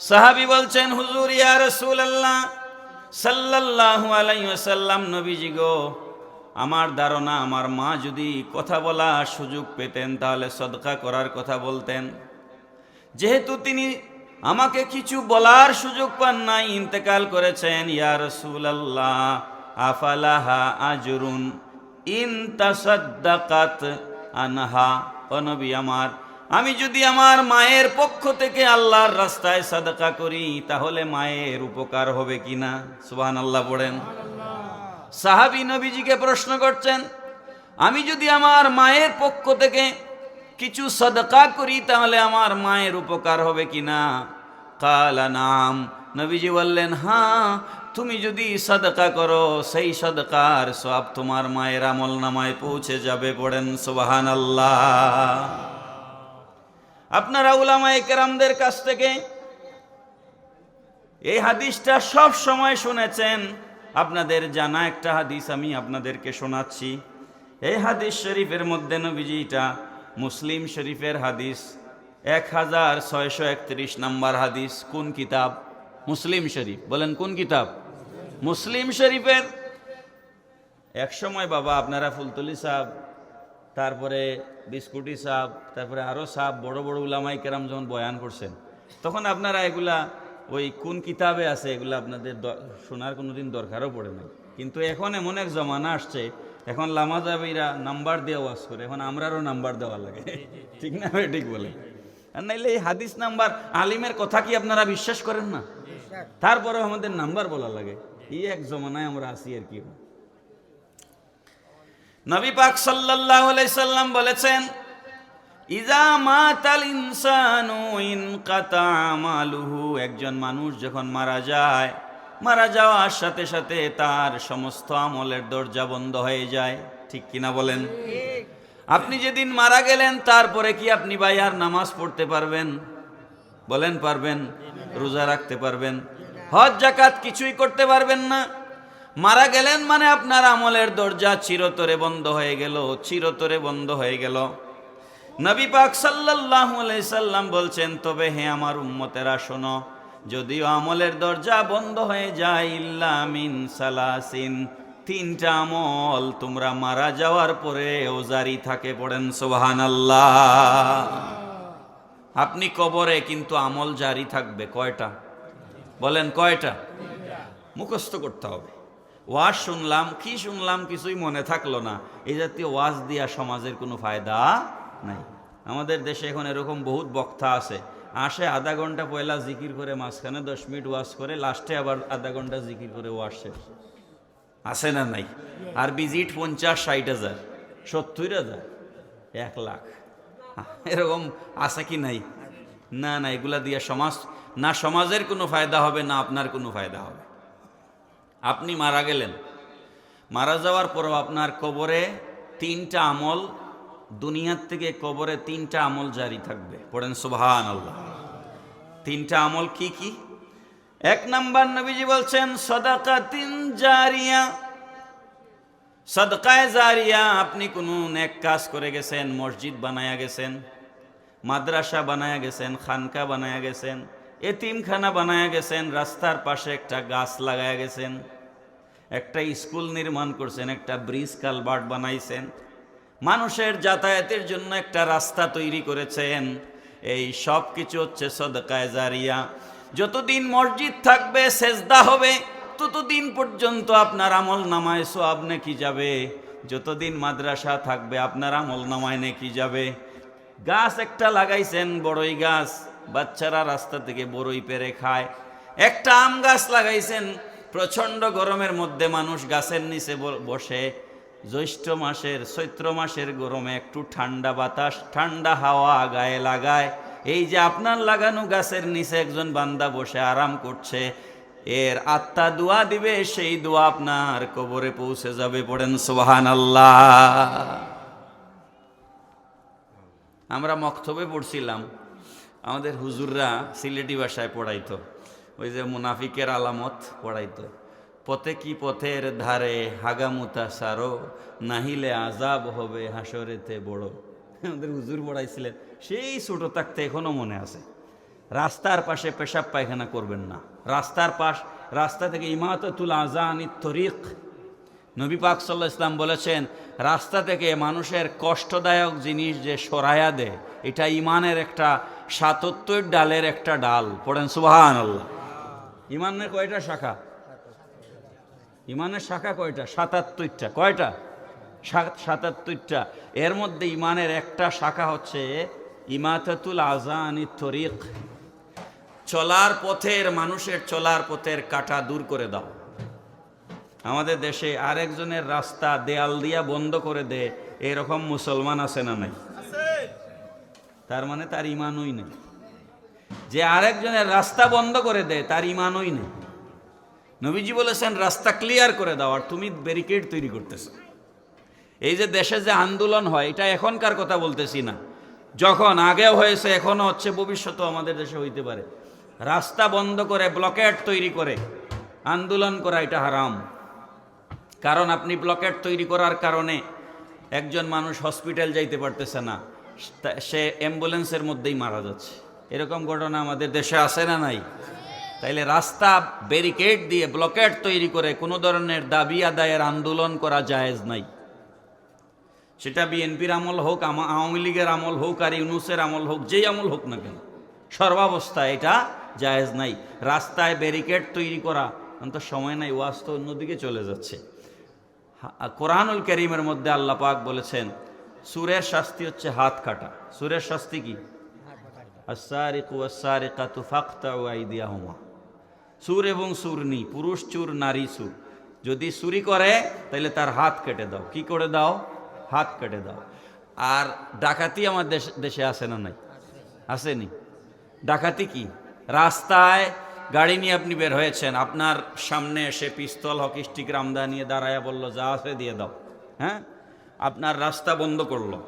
সাহাবী বলছেন, হুজুর ইয়া রাসূলুল্লাহ সাল্লাল্লাহু আলাইহি ওয়াসাল্লাম, নবীজি গো, আমার ধারণা আমার মা যদি কথা বলার সুযোগ পেতেন তাহলে সদকা করার কথা বলতেন। যেহেতু তিনি আমাকে কিছু বলার সুযোগ পান নাই, ইন্তেকাল করেছেন, ইয়া রাসূলুল্লাহ আফালাহা আজরুন ইন তাসাদ্দাকাত আনহা, ও নবী আমার, আমি যদি আমার মায়ের পক্ষ থেকে আল্লাহর রাস্তায় সাদকা করি তাহলে মায়ের উপকার হবে কিনা? সুবহানাল্লাহ পড়েন। সাহাবী নবীজিকে প্রশ্ন করছেন, আমি যদি আমার মায়ের পক্ষ থেকে কিছু সাদকা করি তাহলে আমার মায়ের উপকার হবে কিনা? কালা নাম, নবীজি বললেন, হ্যাঁ, তুমি যদি সাদকা করো সেই সাদকার সওয়াব তোমার মায়ের আমল নামায় পৌঁছে যাবে। পড়েন সুবহানাল্লাহ। আপনারা উলামায়ে কেরামদের কাছ থেকে এই হাদিসটা সব সময় শুনেছেন। আপনাদের জানা একটা হাদিস আমি আপনাদেরকে শোনাচ্ছি। এই হাদিস শরীফের মধ্যে নবীজিটা মুসলিম শরীফের হাদিস, 1631 নম্বর হাদিস। কোন কিতাব? মুসলিম শরীফ। বলেন কোন কিতাব? মুসলিম শরীফের। এক সময় বাবা আপনারা ফুলতলি সাহেব, তারপরে বিস্কুটি সাহেব, তারপরে আরও সাহেব, বড় বড় উলামায়ে কেরাম যখন বয়ান করছেন তখন আপনারা এগুলা ওই কোন কিতাবে আছে এগুলো আপনাদের শোনার কোনোদিন দরকারও পড়ে না। কিন্তু এখন এমন এক জমানা আসছে, এখন লামাজাবিরা নাম্বার দিয়ে ওয়াজ করে, এখন আমরারও নাম্বার দেওয়া লাগে। ঠিক না? ঠিক বলে। আর নাইলে এই হাদিস নাম্বার, আলিমের কথা কি আপনারা বিশ্বাস করেন না? তারপরেও আমাদের নাম্বার বলা লাগে। এই এক জমানায় আমরা আছি আর কি। নবী পাক সাল্লাল্লাহু আলাইহি সাল্লাম বলেছেন, ইজা মাতাল ইনসানু ইনকাতা আমালুহু, একজন মানুষ যখন মারা যায়, মারা যাওয়ার সাথে সাথে তার সমস্ত আমলের দরজা বন্ধ হয়ে যায়। ঠিক কিনা বলেন? আপনি যেদিন মারা গেলেন তারপরে কি আপনি ভাই আর নামাজ পড়তে পারবেন? বলেন পারবেন? রোজা রাখতে পারবেন? হজ যাকাত কিছুই করতে পারবেন না। মারা গেলেন মানে আপনার আমলের দরজা চিরতরে বন্ধ হয়ে গেল, চিরতরে বন্ধ হয়ে গেল। নবী পাক সাল্লাল্লাহু আলাইহি সাল্লাম বলছেন, তবে হে আমার উম্মতেরা শোনো, যদিও আমলের দরজা বন্ধ হয়ে যায়, ইল্লা মিন সালাসিন, তিনটা আমল তোমরা মারা যাওয়ার পরেও জারি থাকে। পড়েন সুবহানাল্লাহ। আপনি কবরে কিন্তু আমল জারি থাকবে। কয়টা? বলেন কয়টা? মুখস্থ করতে হবে। ওয়াজ শুনলাম, কি শুনলাম কিছুই মনে থাকলো না, এই জাতীয় ওয়াজ দিয়া সমাজের কোনো ফায়দা নাই। আমাদের দেশে এখন এরকম বহুত বক্তা আছে, আসে আধা ঘন্টা পয়লা জিকির করে, মাঝখানে 10 মিনিট ওয়াজ করে, লাস্টে আবার আধা ঘন্টা জিকির করে ওয়াজ শেষ। আছে না নাই? আর ভিজিট 50-60 হাজার, 70 হাজার, 1 লাখ, এরকম আছে কি নাই? না না, এগুলা দিয়ে সমাজ না, সমাজের কোনো ফায়দা হবে না, আপনার কোনো ফায়দা হবে। আপনি মারা গেলেন, মারা যাওয়ার পরও আপনার কবরে তিনটা আমল, দুনিয়ার থেকে কবরে তিনটা আমল জারি থাকবে। পড়েন সুবহানাল্লাহ। তিনটা আমল কি কি? 1 নাম্বার নবীজি বলছেন সাদাকাতিন জারিয়া। সাদকায়ে জারিয়া, আপনি কোনো নেক কাজ করে গেছেন, মসজিদ বানায়া গেছেন, মাদ্রাসা বানায়া গেছেন, খানকা বানায়া গেছেন, এতিমখানা বানায়া গেছেন, রাস্তার পাশে একটা গাছ লাগায়া গেছেন, একটা স্কুল নির্মাণ করছেন, একটা ব্রিজ কালভার্ট বানাইছেন, মানুষের যাতায়াতের জন্য একটা রাস্তা তৈরি করেছেন। এই সব কিছু হচ্ছে সাদকায়ে জারিয়া। যতদিন মসজিদ থাকবে, সেজদা হবে, ততদিন পর্যন্ত আপনার আমল নামায় সওয়াব নেকি যাবে। যতদিন মাদ্রাসা থাকবে আপনার আমল নামায় নেকি যাবে। গাছ একটা লাগাইছেন, বড়ই গাছ, বাচ্চারা রাস্তা থেকে বড়ই পেরে খায়। একটা আম গাছ লাগাইছেন, প্রচণ্ড গরমের মধ্যে মানুষ গাছের নিচে বসে, জ্যৈষ্ঠ মাসের, চৈত্র মাসের গরমে একটু ঠান্ডা বাতাস, ঠান্ডা হাওয়া গায়ে লাগায়। এই যে আপনার লাগানো গাছের নিচে একজন বান্দা বসে আরাম করছে, এর আত্মা দোয়া দিবে, সেই দোয়া আপনার কবরে পৌঁছে যাবে। পড়েন সুবহানাল্লাহ। আমরা মক্তবে পড়ছিলাম, আমাদের হুজুররা সিলেটি ভাষায় পড়াইতো, ওই যে মুনাফিকের আলামত পড়াইতো। পথে কি পথের ধারে হাগামুতা সারো, নাহিলে আজাব হবে হাসরেতে বড়। আমাদের হুজুর পড়াইছিলেন, সেই ছোট থাকতে এখনো মনে আছে। রাস্তার পাশে পেশাব পায়খানা করবেন না। রাস্তা থেকে ইমাতাতুল আযানিত তরিক, নবী পাক সাল্লাল্লাহু আলাইহি ওয়াসাল্লাম বলেছেন, রাস্তা থেকে মানুষের কষ্টদায়ক জিনিস যে সরায়া দেয়, এটা ইমানের একটা 77 ডালের একটা ডাল। পড়েন সুবহানাল্লাহ। ইমানের কয়টা শাখা? ইমানের শাখা কয়টা? 77টা। কয়টা? 77টা। এর মধ্যে ইমানের একটা শাখা হচ্ছে ইমাতাতুল আযানি তরিক, চলার পথের, মানুষের চলার পথের কাঁটা দূর করে দাও। আমাদের দেশে আরেকজনের রাস্তা দেয়াল দিয়া বন্ধ করে দে, এরকম মুসলমান আছে না নাই? তার মানে তার ইমানই নেই। যে আরেকজনের রাস্তা বন্ধ করে দেয় তার ইমানই নেই। নবীজি বলেছেন রাস্তা ক্লিয়ার করে দাও, আর তুমি ব্যারিকেড তৈরি করতেছো। এই যে দেশে যে আন্দোলন হয়, এটা এখনকার কথা বলতেছি না, যখন আগেও হয়েছে, এখনো হচ্ছে, ভবিষ্যতেও আমাদের দেশে হইতে পারে। রাস্তা বন্ধ করে ব্লকেট তৈরি করে আন্দোলন করা এটা হারাম। কারণ আপনি ব্লকেট তৈরি করার কারণে একজন মানুষ হসপিটাল যাইতে পারতেছে না, সে অ্যাম্বুলেন্সের মধ্যেই মারা যাচ্ছে। এরকম ঘটনা আমাদের দেশে আছে না নাই? তাইলে রাস্তা ব্যারিকেড দিয়ে ব্লকেট তৈরি করে কোনো ধরনের দাবি আদায়ের আন্দোলন করা জায়েজ নাই। সেটা বিএনপির আমল হোক, আওয়ামী লীগের আমল হোক, আর ইউনূসের আমল হোক, যেই আমল হোক না কেন, সর্বাবস্থায় এটা জায়েজ নাই। রাস্তায় ব্যারিকেড তৈরি করা, অন্তত সময় নাই, ওয়াজ তো অন্যদিকে চলে যাচ্ছে। কোরআনুল কারীমের মধ্যে আল্লাহ পাক বলেছেন সুরের শাস্তি হচ্ছে হাত কাটা। সুরের শাস্তি কি? আস-সারিকু ওয়াস-সারিকাতু ফাকতাউ আইদিয়াহুমা। সুর এবং সুরনি, পুরুষ চুর নারী চুর, যদি চুরি করে তাহলে তার হাত কেটে দাও। কি করে দাও? হাত কেটে দাও। আর ডাকাতি আমার দেশে আছে না নাই? আসেনি? ডাকাতি কি? রাস্তায় গাড়ি নিয়ে আপনি বের হয়েছেন, আপনার সামনে এসে পিস্তল, হকি স্টিক, রামদা নিয়ে দাঁড়ায়া বলল যা আছে দিয়ে দাও। হ্যাঁ, আপনার রাস্তা বন্ধ করলো,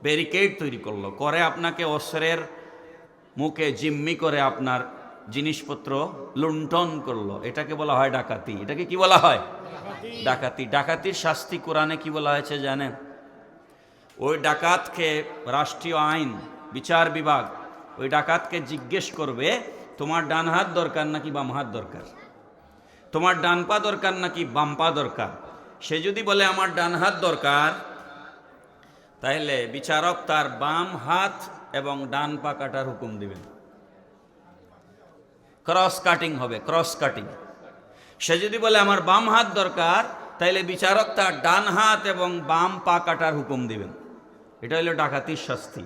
ব্যারিকেড তৈরি করলো, করে আপনাকে অস্ত্রের মুখে জিম্মি করে আপনার জিনিসপত্র লুণ্ঠন করলো। এটাকে বলা হয় ডাকাতি। এটাকে কি বলা হয়? ডাকাতি। ডাকাতির শাস্তি কোরআনে কি বলা হয়েছে জানেন? ওই ডাকাতকে রাষ্ট্রীয় আইন বিচার বিভাগ ওই ডাকাতকে জিজ্ঞেস করবে তোমার ডান হাত দরকার নাকি বাম হাত দরকার, তোমার ডান পা দরকার নাকি বাম পা দরকার। সে যদি বলে আমার ডান হাত দরকার, তাহলে বিচারক তার বাম হাত এবং ডান পা কাটার হুকুম দিবেন। ক্রস কাটিং হবে, ক্রস কাটিং। সে যদি বলে আমার বাম হাত দরকার, তাহলে বিচারক তার ডান হাত এবং বাম পা কাটার হুকুম দিবেন। এটা হলো ডাকাতির শাস্তি।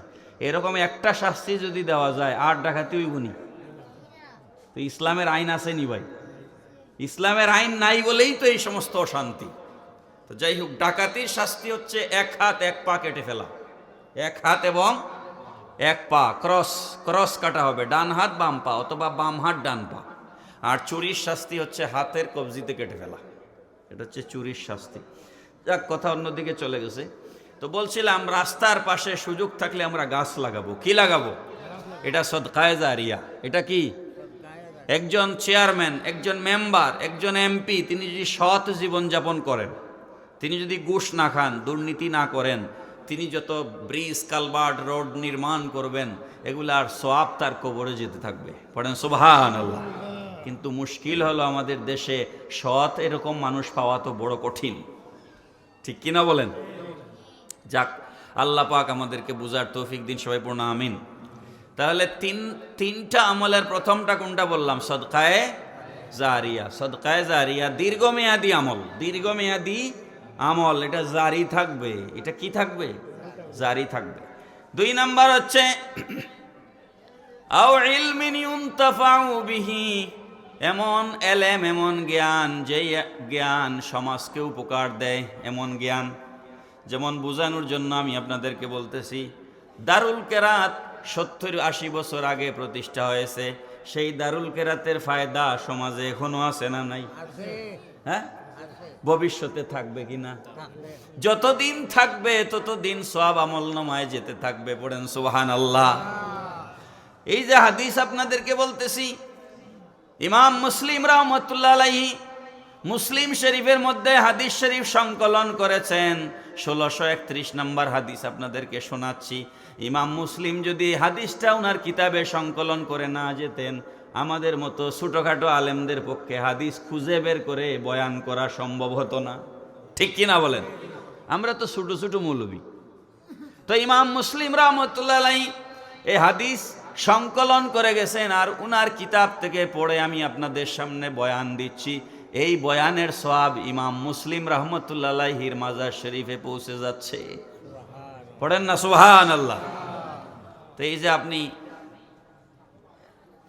এরকম একটা শাস্তি যদি দেওয়া যায়, আর ডাকাতি হইব নি? তো ইসলামের আইন আসেনি ভাই? ইসলামের আইন নাই বলেই তো এই সমস্ত অশান্তি। তো যাই হোক, ডাকাতির শাস্তি হচ্ছে এক হাত এক পা কেটে ফেলা। এক হাত এবং এক পা ক্রস, ক্রস কাটা হবে, ডান হাত বাম পা অথবা বাম হাত ডান পা। আর চুরির শাস্তি হচ্ছে হাতের কবজিতে কেটে ফেলা। এটা হচ্ছে চুরির শাস্তি। যাক, কথা অন্যদিকে চলে গেছে। তো বলছিলাম রাস্তার পাশে সুযোগ থাকলে আমরা গাছ লাগাবো। কি লাগাবো? এটা সদকায়ে জারিয়া। এটা কি? একজন চেয়ারম্যান, একজন মেম্বার, একজন এমপি, তিনি যদি সৎ জীবনযাপন করেন, তিনি যদি ঘুষ না খান, দুর্নীতি না করেন, তিনি যত ব্রিজ, কালভার্ট, রোড নির্মাণ করবেন, এগুলার সওয়াব তার কবরে যেতে থাকবে। পড়েন সুবহানাল্লাহ। কিন্তু মুশকিল হলো আমাদের দেশে সৎ এরকম মানুষ পাওয়া তো বড় কঠিন, ঠিক কিনা বলেন? যাক, আল্লাহ পাক আমাদেরকে বুঝার তৌফিক দিন, সবাই পূর্ণ আমিন। তাহলে তিনটা আমলের প্রথমটা কোনটা বললাম? সদকায়ে জারিয়া। সদকায়ে জারিয়া দীর্ঘমেয়াদী আমল, দীর্ঘমেয়াদী আমল, এটা জারি থাকবে। এটা কি থাকবে? জারি থাকবে। 2 নাম্বার হচ্ছে আও ইলমিন ইউনতাফাউ বিহি, এমন এলেম, এমন জ্ঞান, যেই জ্ঞান সমাজকে উপকার দেয়, এমন জ্ঞান। যেমন বোঝানোর জন্য আমি আপনাদেরকে বলতেছি, দারুল কেরাত 70-80 বছর আগে প্রতিষ্ঠা হয়েছে। সেই দারুল কেরাতের ফায়দা সমাজে এখনো আছে না নাই? হ্যাঁ, ভবিষ্যতে থাকবে কিনা? যতদিন থাকবে ততদিন সওয়াব আমল নামায় যেতে থাকবে। পড়েন সুবহানাল্লাহ। এই যে হাদিস আপনাদেরকে বলতেছি, ইমাম মুসলিম রাহমাতুল্লাহ আলাইহি মুসলিম শরীফের মধ্যে হাদিস শরীফ সংকলন করেছেন। 1631 নম্বর হাদিস আপনাদেরকে শোনাচ্ছি। ইমাম মুসলিম যদি হাদিসটা ওনার কিতাবে সংকলন করে না যেতেন, আমাদের মতো ছোটোখাটো আলেমদের পক্ষে হাদিস খুঁজে বের করে বয়ান করা সম্ভব হতো না, ঠিক কিনা বলেন? আমরা তো ছোটো ছোটো মৌলবী। তো ইমাম মুসলিম রাহমাতুল্লাহ আলাইহি এই হাদিস সংকলন করে গেছেন, আর উনার কিতাব থেকে পড়ে আমি আপনাদের সামনে বয়ান দিচ্ছি। এই বয়ানের সওয়াব ইমাম মুসলিম রাহমাতুল্লাহ আলাইহির মাজার শরীফে পৌঁছে যাচ্ছে। পড়েন না সুবহানাল্লাহ। তো এই যে আপনি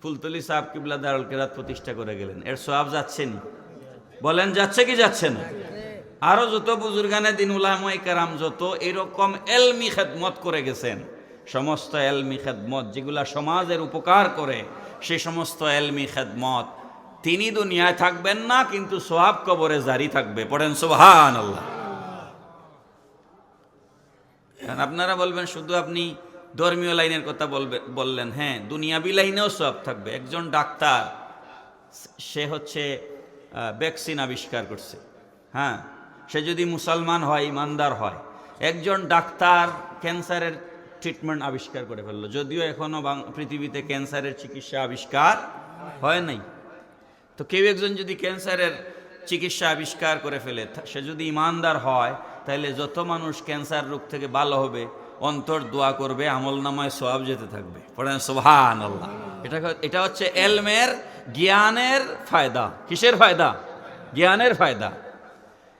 ফুলতলি সাহেব কিবলা দারুল কিরাত প্রতিষ্ঠা করে গেলেন, এর সওয়াব যাচ্ছে নি? বলেন যাচ্ছে কি যাচ্ছে না? আরো যত বুজুর্গানে দিন উলামায়ে কেরাম যত এরকম এলমি খেদমত করে গেছেন, সমস্ত এলমি খেদমত যেগুলা সমাজের উপকার করে, সে সমস্ত এলমি খেদমত তিনি দুনিয়ায় থাকবেন না, কিন্তু সওয়াব কবরে জারি থাকবে। পড়েন সুবহানাল্লাহ। আপনারা বলবেন শুধু আপনি ধর্মীয় লাইনের কথা বললেন, হ্যাঁ দুনিয়াবি লাইনেও সওয়াব থাকবে। একজন ডাক্তার, সে হচ্ছে ভ্যাকসিন আবিষ্কার করছে, হ্যাঁ, সে যদি মুসলমান হয়, ইমানদার হয়, একজন ডাক্তার ক্যান্সারের ট্রিটমেন্ট আবিষ্কার করে ফেললো, যদিও এখনো পৃথিবীতে ক্যান্সারের চিকিৎসা আবিষ্কার হয় নাই। তো কেউ একজন যদি ক্যান্সারের চিকিৎসা আবিষ্কার করে ফেলে, সে যদি ইমানদার হয়, তাহলে যত মানুষ ক্যান্সার রোগ থেকে ভালো হবে, অন্তর দোয়া করবে, আমল নামায় সওয়াব যেতে থাকবে। পড়েন সুবহানাল্লাহ। এটা হচ্ছে এলমের, জ্ঞানের ফায়দা। কিসের ফায়দা? জ্ঞানের ফায়দা।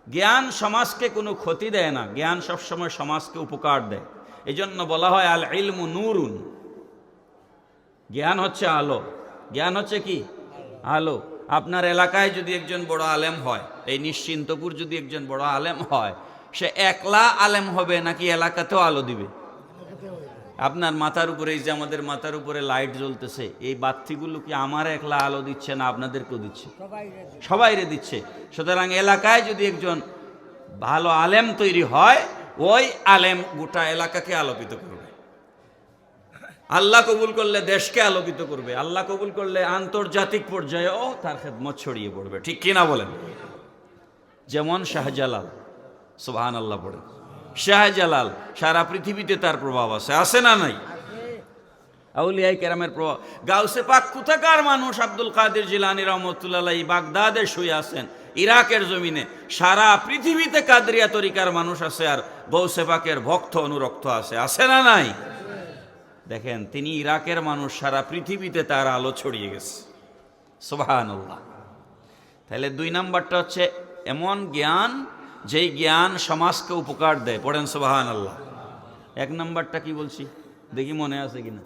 জ্ঞান সমাজকে কোনো ক্ষতি দেয় না, জ্ঞান সবসময় সমাজকে উপকার দেয়। এই জন্য বলা হয় আল ইলমু নূরুন, জ্ঞান হচ্ছে আলো। জ্ঞান হচ্ছে কি? আলো। আপনার এলাকায় যদি একজন বড় আলেম হয়, এই নিশ্চিন্তপুর যদি একজন বড় আলেম হয়, সে একলা আলেম হবে নাকি এলাকাতেও আলো দিবে? আপনার মাথার উপরে, এই যে আমাদের মাথার উপরে লাইট জ্বলতেছে, এই বাতিগুলো কি আমার একলা আলো দিচ্ছে না আপনাদেরকেও দিচ্ছে? সবাইরে দিচ্ছে। সুতরাং এলাকায় যদি একজন ভালো আলেম তৈরি হয়, ওই আলেম গোটা এলাকাকে আলোকিত করবে। আল্লাহ কবুল করলে দেশকে আলোকিত করবে, আল্লাহ কবুল করলে আন্তর্জাতিক পর্যায়েও তার খেদমত ছড়িয়ে পড়বে। ঠিক কিনা বলেন? যেমন শাহজালাল, সুবহানাল্লাহ পড়ে, শাহজালাল সারা পৃথিবীতে তার প্রভাব আছে না নাই? আউলিয়ায়ে কেরামের প্রভাব। গাউসে পাক কোথাকার মানুষ? আব্দুল কাদের জিলানী রাহমাতুল্লাহ আলাইহি বাগদাদে শুয়ে আছেন, ইরাকের জমিনে। সারা পৃথিবীতে কাদরিয়া তরিকার মানুষ আছে, আর গৌসে পাকের ভক্ত অনুরক্ত আছে না নাই? দেখেন, তিনি ইরাকের মানুষ, সারা পৃথিবীতে তার আলো ছড়িয়ে গেছে। সুবহানাল্লাহ। তাহলে 2 নাম্বারটা হচ্ছে এমন জ্ঞান, যেই জ্ঞান সমাজকে উপকার দেয়। পড়েন সুবহানাল্লাহ। 1 নাম্বারটা কি বলছি দেখি মনে আছে কিনা?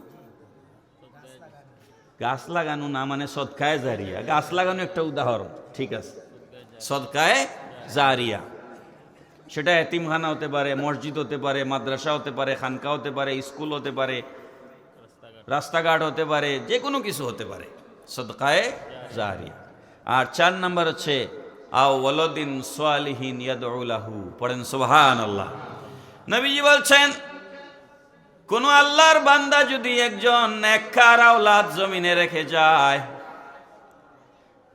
গাছ লাগানো না, মানে সদকায়ে জারিয়া। গাছ লাগানো একটা উদাহরণ, ঠিক আছে। সদকায়ে জারিয়া, সেটা এতিমখানা হতে পারে, মসজিদ হতে পারে, মাদ্রাসা হতে পারে, খানকা হতে পারে, স্কুল হতে পারে, রাস্তাঘাট হতে পারে, যে কোনো কিছু হতে পারে, সদকায়ে জারিয়া। আর 4 নাম্বার হচ্ছে আও ওয়ালাদিন সালিহিন ইয়াদউ লাহু। পড়েন সুবহানাল্লাহ। নবীজি বলছেন, কোন আল্লাহর বান্দা যদি একজন নেককার আওলাদ জমিনে রেখে যায়,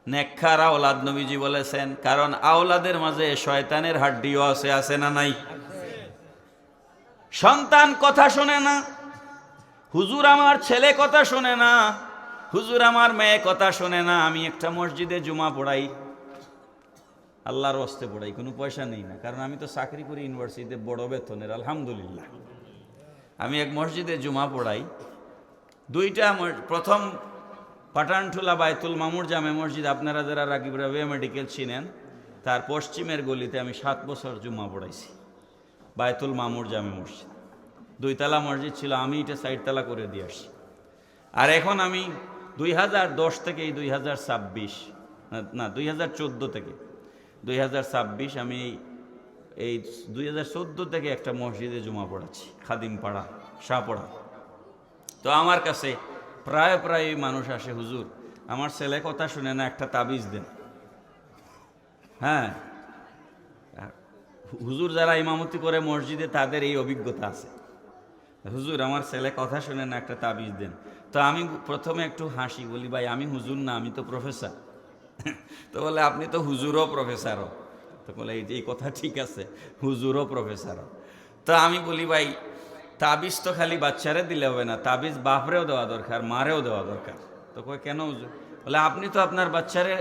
নেককার আওলাদ নবীজি বলেছেন, কারণ আওলাদের মাঝে শয়তানের হাড্ডিও আছে না নাই? সন্তান কথা শোনে না, হুজুর আমার ছেলে কথা শোনে না, হুজুর আমার মেয়ে কথা শোনে না। আমি একটা মসজিদে জুমা পড়াই, আল্লাহর ওয়াস্তে পড়াই, কোনো পয়সা নেই না, কারণ আমি তো চাকরি করি ইউনিভার্সিটিতে, বড় বেতনের, আলহামদুলিল্লাহ। আমি এক মসজিদে জুমা পড়াই, 2টা। প্রথম পাঠানটুলা বায়তুল মামুর জামে মসজিদ, আপনারা যারা রাকিব রাবিয়া মেডিকেল চিনেন, তার পশ্চিমের গলিতে আমি 7 বছর জুমা পড়াইছি। বায়তুল মামুর জামে মসজিদ 2 তলা মসজিদ ছিল, আমি এটা 4 তলা করে দিয়ে আসি। আর এখন আমি 2010 থেকে এই 2026, না 2014 থেকে 2026, আমি এই 2014 থেকে একটা মসজিদে জুমা পড়াচ্ছি, খাদিমপাড়া, শাহপাড়া। তো আমার কাছে প্রায় মানুষ আসে, হুজুর আমার ছেলে কথা শুনে না, একটা তাবিজ দেন। হ্যাঁ, হুজুর যারা ইমামতি করে মসজিদে, তাদের এই অভিজ্ঞতা আছে, হুজুর আমার ছেলে কথা শুনে না, একটা তাবিজ দেন। তো আমি প্রথমে একটু হাসি, বলি ভাই আমি হুজুর না, আমি তো প্রফেসর। তো বলে আপনি তো হুজুরও প্রফেসরও। তো বলে এই কথা ঠিক আছে, হুজুরও প্রফেসরও। তো আমি বলি ভাই তাবিজ তো খালি বাচ্চারে দিলে হবে না, তাবিজ বাপরেও দেওয়া দরকার, মারেও দেওয়া দরকার। তো কই কেন হুজুর? বলে আপনি তো আপনার বাচ্চারে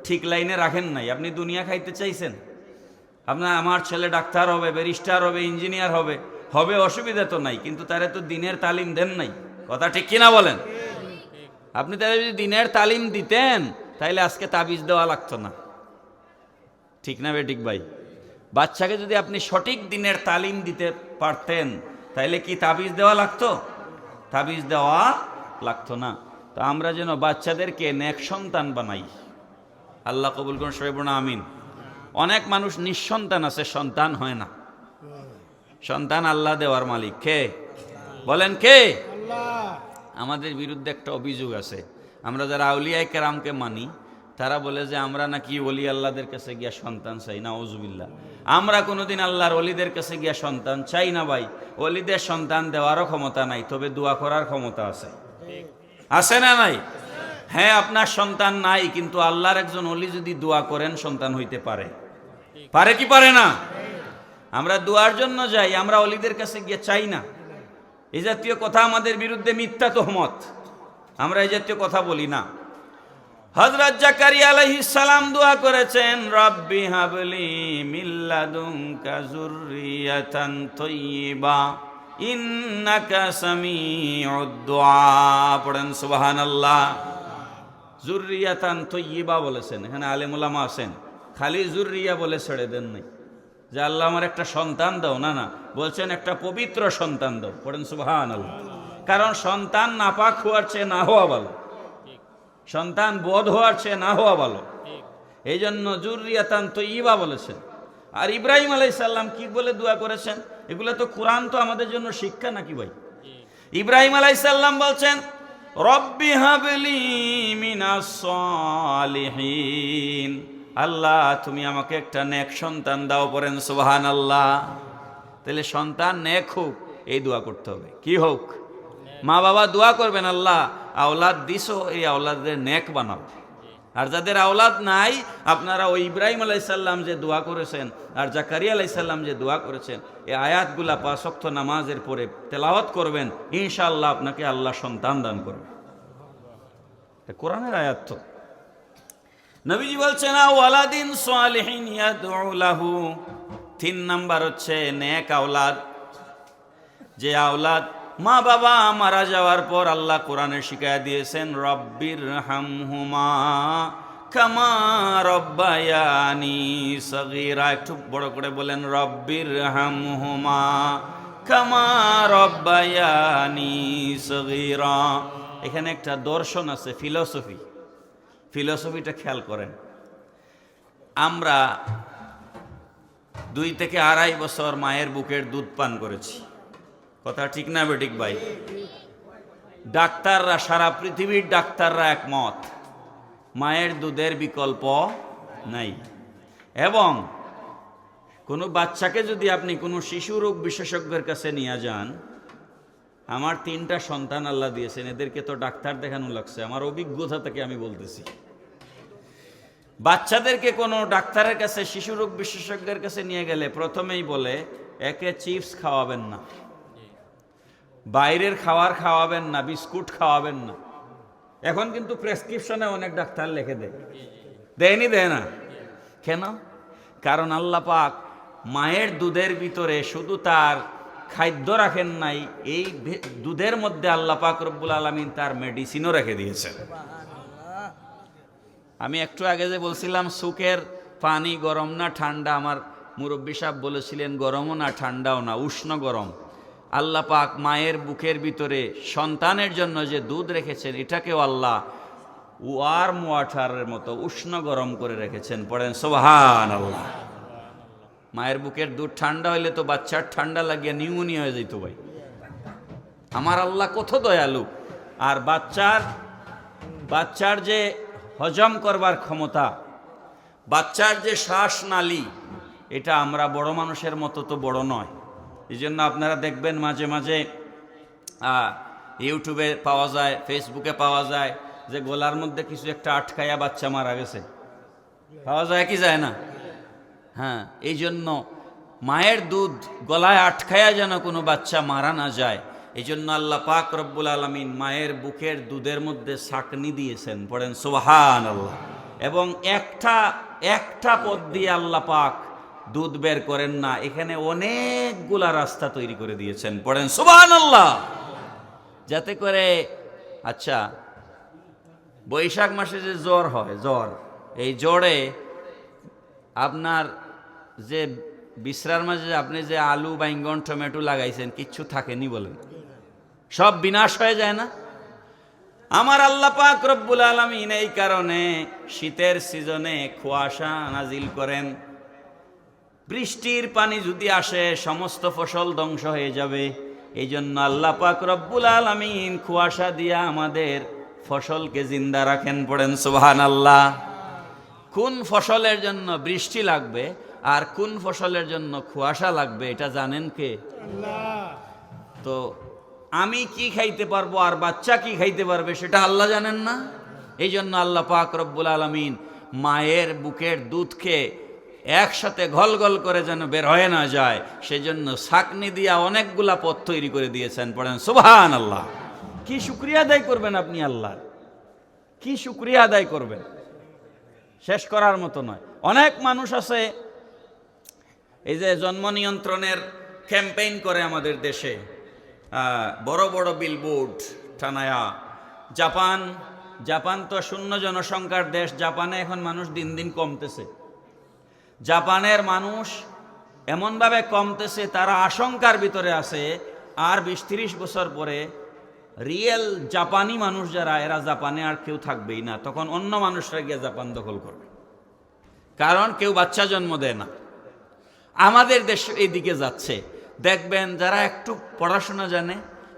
ঠিক লাইনে রাখেন নাই, আপনি দুনিয়া খাইতে চাইছেন। আমার ছেলে ডাক্তার হবে, ব্যারিস্টার হবে, ইঞ্জিনিয়ার হবে, অসুবিধা তো নাই, কিন্তু তারে তো দিনের তালিম দেন নাই। কথা ঠিক কিনা বলেন? আপনি তারা যদি দিনের তালিম দিতেন, তাইলে আজকে তাবিজ দেওয়া লাগতো না। ঠিক না বেঠিক ভাই? বাচ্চাকে যদি আপনি সঠিক দিনের তালিম দিতে পারতেন তাইলে কি তাবিজ দেওয়া লাগতো? তাবিজ দেওয়া লাগতো না। তো আমরা যেন বাচ্চাদেরকে নেক সন্তান বানাই। আল্লাহ কবুল করুন, সবাই বলুন আমিন। অনেক মানুষ নিঃসন্তান আছে, সন্তান হয় না। সন্তান আল্লাহ দেওয়ার মালিক কে? বলেন কে? আমাদের বিরুদ্ধে একটা অভিযোগ আছে, আমরা যারা আউলিয়ায়ে কেরামকে মানি তারা বলে যে আমরা নাকি ওলি আল্লাহদের কাছে গিয়া সন্তান চাই। নাউজুবিল্লাহ। আমরা কোনোদিন আল্লাহর ওলিদের কাছে গিয়া সন্তান চাই না ভাই। ওলিদের সন্তান দেওয়ারও ক্ষমতা নাই, তবে দোয়া করার ক্ষমতা আছে। আছে না নাই? হ্যাঁ, আপনার সন্তান নাই, কিন্তু আল্লাহর একজন ওলি যদি দোয়া করেন সন্তান হইতে পারে। পারে কি পারে না? আমরা দোয়ার জন্য যাই, আমরা ওলিদের কাছে গিয়ে চাই না। এই জাতীয় কথা আমাদের বিরুদ্ধে মিথ্যা তহমত, আমরা এই জাতীয় কথা বলি না। হযরত জাকারিয়া আলাইহিস সালাম দোয়া করেছেন, রব্বি হাবলি মিন লাদুনকা যুররিয়াতান তাইয়্যিবা ইন্নাকা সামিউদ দুআ। পড়েন সুবহানাল্লাহ। যুররিয়াতান তাইয়্যিবা বলেছেন, এখানে আলেম ওলামা আছেন, খালি যুররিয়া বলে ছেড়ে দেন নাই যে আল্লাহ আমার একটা সন্তান দাও, না না, বলছেন একটা পবিত্র সন্তান দাও। পড়েন সুবহানাল্লাহ। কারণ সন্তান নাপাক হওয়ার চেয়ে না হওয়া ভালো, সন্তান বোধ হওয়ার চেয়ে না হওয়া ভালো। এই জন্য যুররিয়াতান তাইয়্যিবা বলেছেন। আর ইব্রাহিম আলাইহিস সালাম কি বলে দোয়া করেছেন? এগুলো তো কোরআন, তো আমাদের জন্য শিক্ষা নাকি ভাই? ইব্রাহিম আলাইহিস সালাম বলছেন, রব্বি হাবলি মিনাস সালিহিন, আল্লাহ তুমি আমাকে একটা নেক সন্তান দাও। পড়েন সুবহানাল্লাহ। তাহলে সন্তান নেক হোক এই দোয়া করতে হবে। কি হোক? মা বাবা দোয়া করবেন, আল্লাহ আওলাদ দিছো, এই আওলাদের নেক বানাও। আর যাদের আওলাদ নাই, আপনারা ওই ইব্রাহিম আলাইহিস সালাম যে দোয়া করেছেন আর জাকারিয়া আলাইহিস সালাম যে দোয়া করেছেন, এই আয়াতগুলা 5 ওয়াক্ত নামাজের পরে তেলাওয়াত করবেন, ইনশাআল্লাহ আপনাকে আল্লাহ সন্তান দান করবে। কোরআনের আয়াত তো। নবীজি বলছেন ওয়ালাদিন সালিহিন ইয়াদউ লাহু। 3 নাম্বার হচ্ছে নেক আওলাদ। যে আওলাদ মা বাবা মারা যাওয়ার পর আল্লাহ কোরআনে শিখায়া দিয়েছেন, রব্বির হামহুমা কামা রব্বায়ানি সগীরা। একটু বড় করে বলেন, রব্বির হামহুমা কামা রব্বায়ানি সগীরা। এখানে একটা দর্শন আছে, ফিলোসফিটা খেয়াল করেন। আমরা 2 থেকে 2.5 বছর মায়ের বুকের দুধ পান করেছি, কথা ঠিক না বেঠিক ভাই? ডাক্তাররা, সারা পৃথিবীর ডাক্তাররা একমত, মায়ের দুধের বিকল্প নাই। এবং কোনো বাচ্চাকে যদি আপনি কোনো শিশু রোগ বিশেষজ্ঞের কাছে নিয়ে যান, আমার 3টা সন্তান আল্লাহ দিয়েছেন, এদেরকে তো ডাক্তার দেখানো লাগছে, আমার অভিজ্ঞতা থেকে আমি বলতেছি। বাচ্চাদেরকে কোনো ডাক্তারের কাছে, শিশু রোগ বিশেষজ্ঞের কাছে নিয়ে গেলে প্রথমেই বলে, একে চিপস খাওয়াবেন না, বাইরের খাবার খাওয়াবেন না, বিস্কুট খাওয়াবেন না। এখন কিন্তু প্রেসক্রিপশনে অনেক ডাক্তার লিখে দেয়নি, দেয় না কেন? কারণ আল্লাহ পাক মায়ের দুধের ভিতরে শুধু তার খাদ্য রাখেন নাই, এই দুধের মধ্যে আল্লাহ পাক রব্বুল আলামিন তার মেডিসিনও রেখে দিয়েছেন। আমি একটু আগে যে বলছিলাম সুকের পানি গরম না ঠান্ডা, আমার মুরব্বী সাহেব বলেছিলেন গরমও না ঠান্ডাও না, উষ্ণ গরম। আল্লাহ পাক মায়ের বুকের ভিতরে সন্তানের জন্য যে দুধ রেখেছেন, এটাকেও আল্লাহ ওয়ার্ম ওয়াটারের মতো উষ্ণ গরম করে রেখেছেন। পড়েন সুবহানাল্লাহ। মায়ের বুকের দুধ ঠান্ডা হইলে তো বাচ্চার ঠান্ডা লাগিয়ে নিউমোনিয়া হয়ে যেত ভাই। আমার আল্লাহ কত দয়ালু। আর বাচ্চার যে হজম করবার ক্ষমতা, বাচ্চার যে শ্বাসনালী, এটা আমরা বড় মানুষের মতো তো বড় নয়। এই জন্য আপনারা দেখবেন মাঝে মাঝে ইউটিউবে পাওয়া যায়, ফেসবুকে পাওয়া যায় যে গলার মধ্যে কিছু একটা আটকায়া বাচ্চা মারা গেছে, পাওয়া যায় কি যায় না? হ্যাঁ, এই জন্য মায়ের দুধ গলায় আটকায়া যেন কোনো বাচ্চা মারা না যায়, এই জন্য আল্লাহ পাক রব্বুল আলামিন মায়ের বুকের দুধের মধ্যে ছাঁকনি দিয়েছেন। পড়েন সুবহানাল্লাহ। এবং একটা পথ দিয়ে আল্লাহ পাক দুধ বের করেন না, এখানে অনেকগুলা রাস্তা তৈরি করে দিয়েছেন। পড়েন সুবহানাল্লাহ। যাতে করে, আচ্ছা বৈশাখ মাসে যে জ্বর হয়, এই জ্বরে আপনার যে বিছরার মাঝে আপনি যে আলু বাইঙ্গন টমেটো লাগাইছেন কিচ্ছু থাকেনি বলেন, সব বিনাশ হয়ে যায় না? আমার আল্লাহ পাক রব্বুল আলামিন এই কারণে শীতের সিজনে কুয়াশা নাজিল করেন। বৃষ্টির পানি যদি আসে সমস্ত ফসল ধ্বংস হয়ে যাবে, এই জন্য আল্লাহ পাক রব্বুল আলামিন কুয়াশা দিয়া আমাদের ফসলকে জিন্দা রাখেন। পড়েন সুবহানাল্লাহ। কোন ফসলের জন্য বৃষ্টি লাগবে আর কোন ফসলের জন্য কুয়াশা লাগবে এটা জানেন কে? আল্লাহ। তো আমি কি খাইতে পারবো আর বাচ্চা কি খাইতে পারবে সেটা আল্লাহ জানেন না? এই জন্য আল্লাহ পাক রব্বুল আলামিন মায়ের বুকের দুধকে একসাথে গল গল করে যেন বের হয়ে না যায় সেজন্য ছাকনি দিয়া অনেকগুলা পথ তৈরি করে দিয়েছেন। পড়েন সুবহানাল্লাহ। কি শুকরিয়া আদায় করবেন আপনি আল্লাহর, কি শুকরিয়া আদায় করবেন, শেষ করার মতো নয়। অনেক মানুষ আছে এই যে জন্ম নিয়ন্ত্রণের ক্যাম্পেইন করে আমাদের দেশে, বড় বড় বিলবোর্ড টানায়া। জাপান তো শূন্য জনসংখ্যার দেশ, জাপানে এখন মানুষ দিন দিন কমতেছে। জাপানের মানুষ এমনভাবে কমতেছে তারা আশঙ্কার ভিতরে আছে আর 20-30 বছর পরে রিয়েল জাপানি মানুষ যারা এরা জাপানে আর কেউ থাকবেই না, তখন অন্য মানুষরা গিয়ে জাপান দখল করবে, কারণ কেউ বাচ্চা জন্ম দেয় না। আমাদের দেশ এইদিকে যাচ্ছে। দেখবেন যারা একটু পড়াশোনা জানে,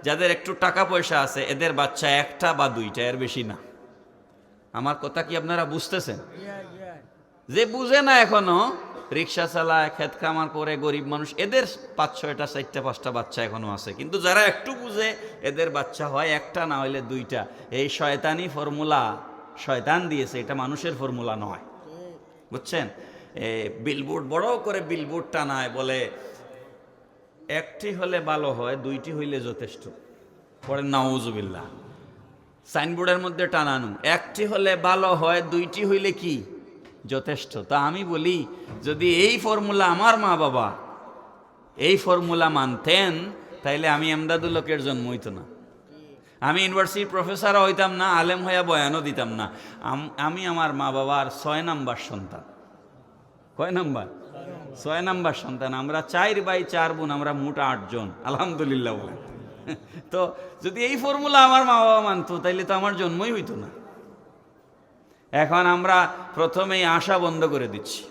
যাদের একটু টাকা পয়সা আছে, এদের বাচ্চা একটা বা দুইটা, এর বেশি না। আমার কথা কি আপনারা বুঝতেছেন? যে বুঝে না এখনো, রিক্সা চালায়, খেত খামার করে, গরিব মানুষ, এদের 5-6টা 4টা-5টা বাচ্চা এখনো আছে। কিন্তু যারা একটু বুঝে এদের বাচ্চা হয় একটা, না হইলে দুইটা। এই শয়তানি ফর্মুলা শয়তান দিয়েছে, এটা মানুষের ফর্মুলা নয়, বুঝছেন? বিলবোর্ড বড় করে বিলবোর্ড টানায়, বলে একটি হলে ভালো হয়, দুইটি হইলে যথেষ্ট। পরে নাউজুবিল্লাহ। সাইনবোর্ডের মধ্যে টানানো একটি হলে ভালো হয়, দুইটি হইলে কি যথেষ্ট। তা আমি বলি, যদি এই ফর্মুলা আমার মা বাবা এই ফর্মুলা মানতেন, তাইলে আমি এমদাদুল হকের জন্ম হইতো না, আমি ইউনিভার্সিটির প্রফেসরও হইতাম না, আলেম হইয়া বয়ানও দিতাম না। আমি আমার মা বাবার 6 নাম্বার সন্তান। কয় নাম্বার? 6 নাম্বার সন্তান। আমরা 4 ভাই 4 বোন, আমরা মোট 8 জন, আলহামদুলিল্লাহ বলে। তো যদি এই ফর্মুলা আমার মা বাবা মানতো, তাইলে তো আমার জন্মই হইতো না। এখন আমরা প্রথমেই আশা বন্ধ করে দিচ্ছি।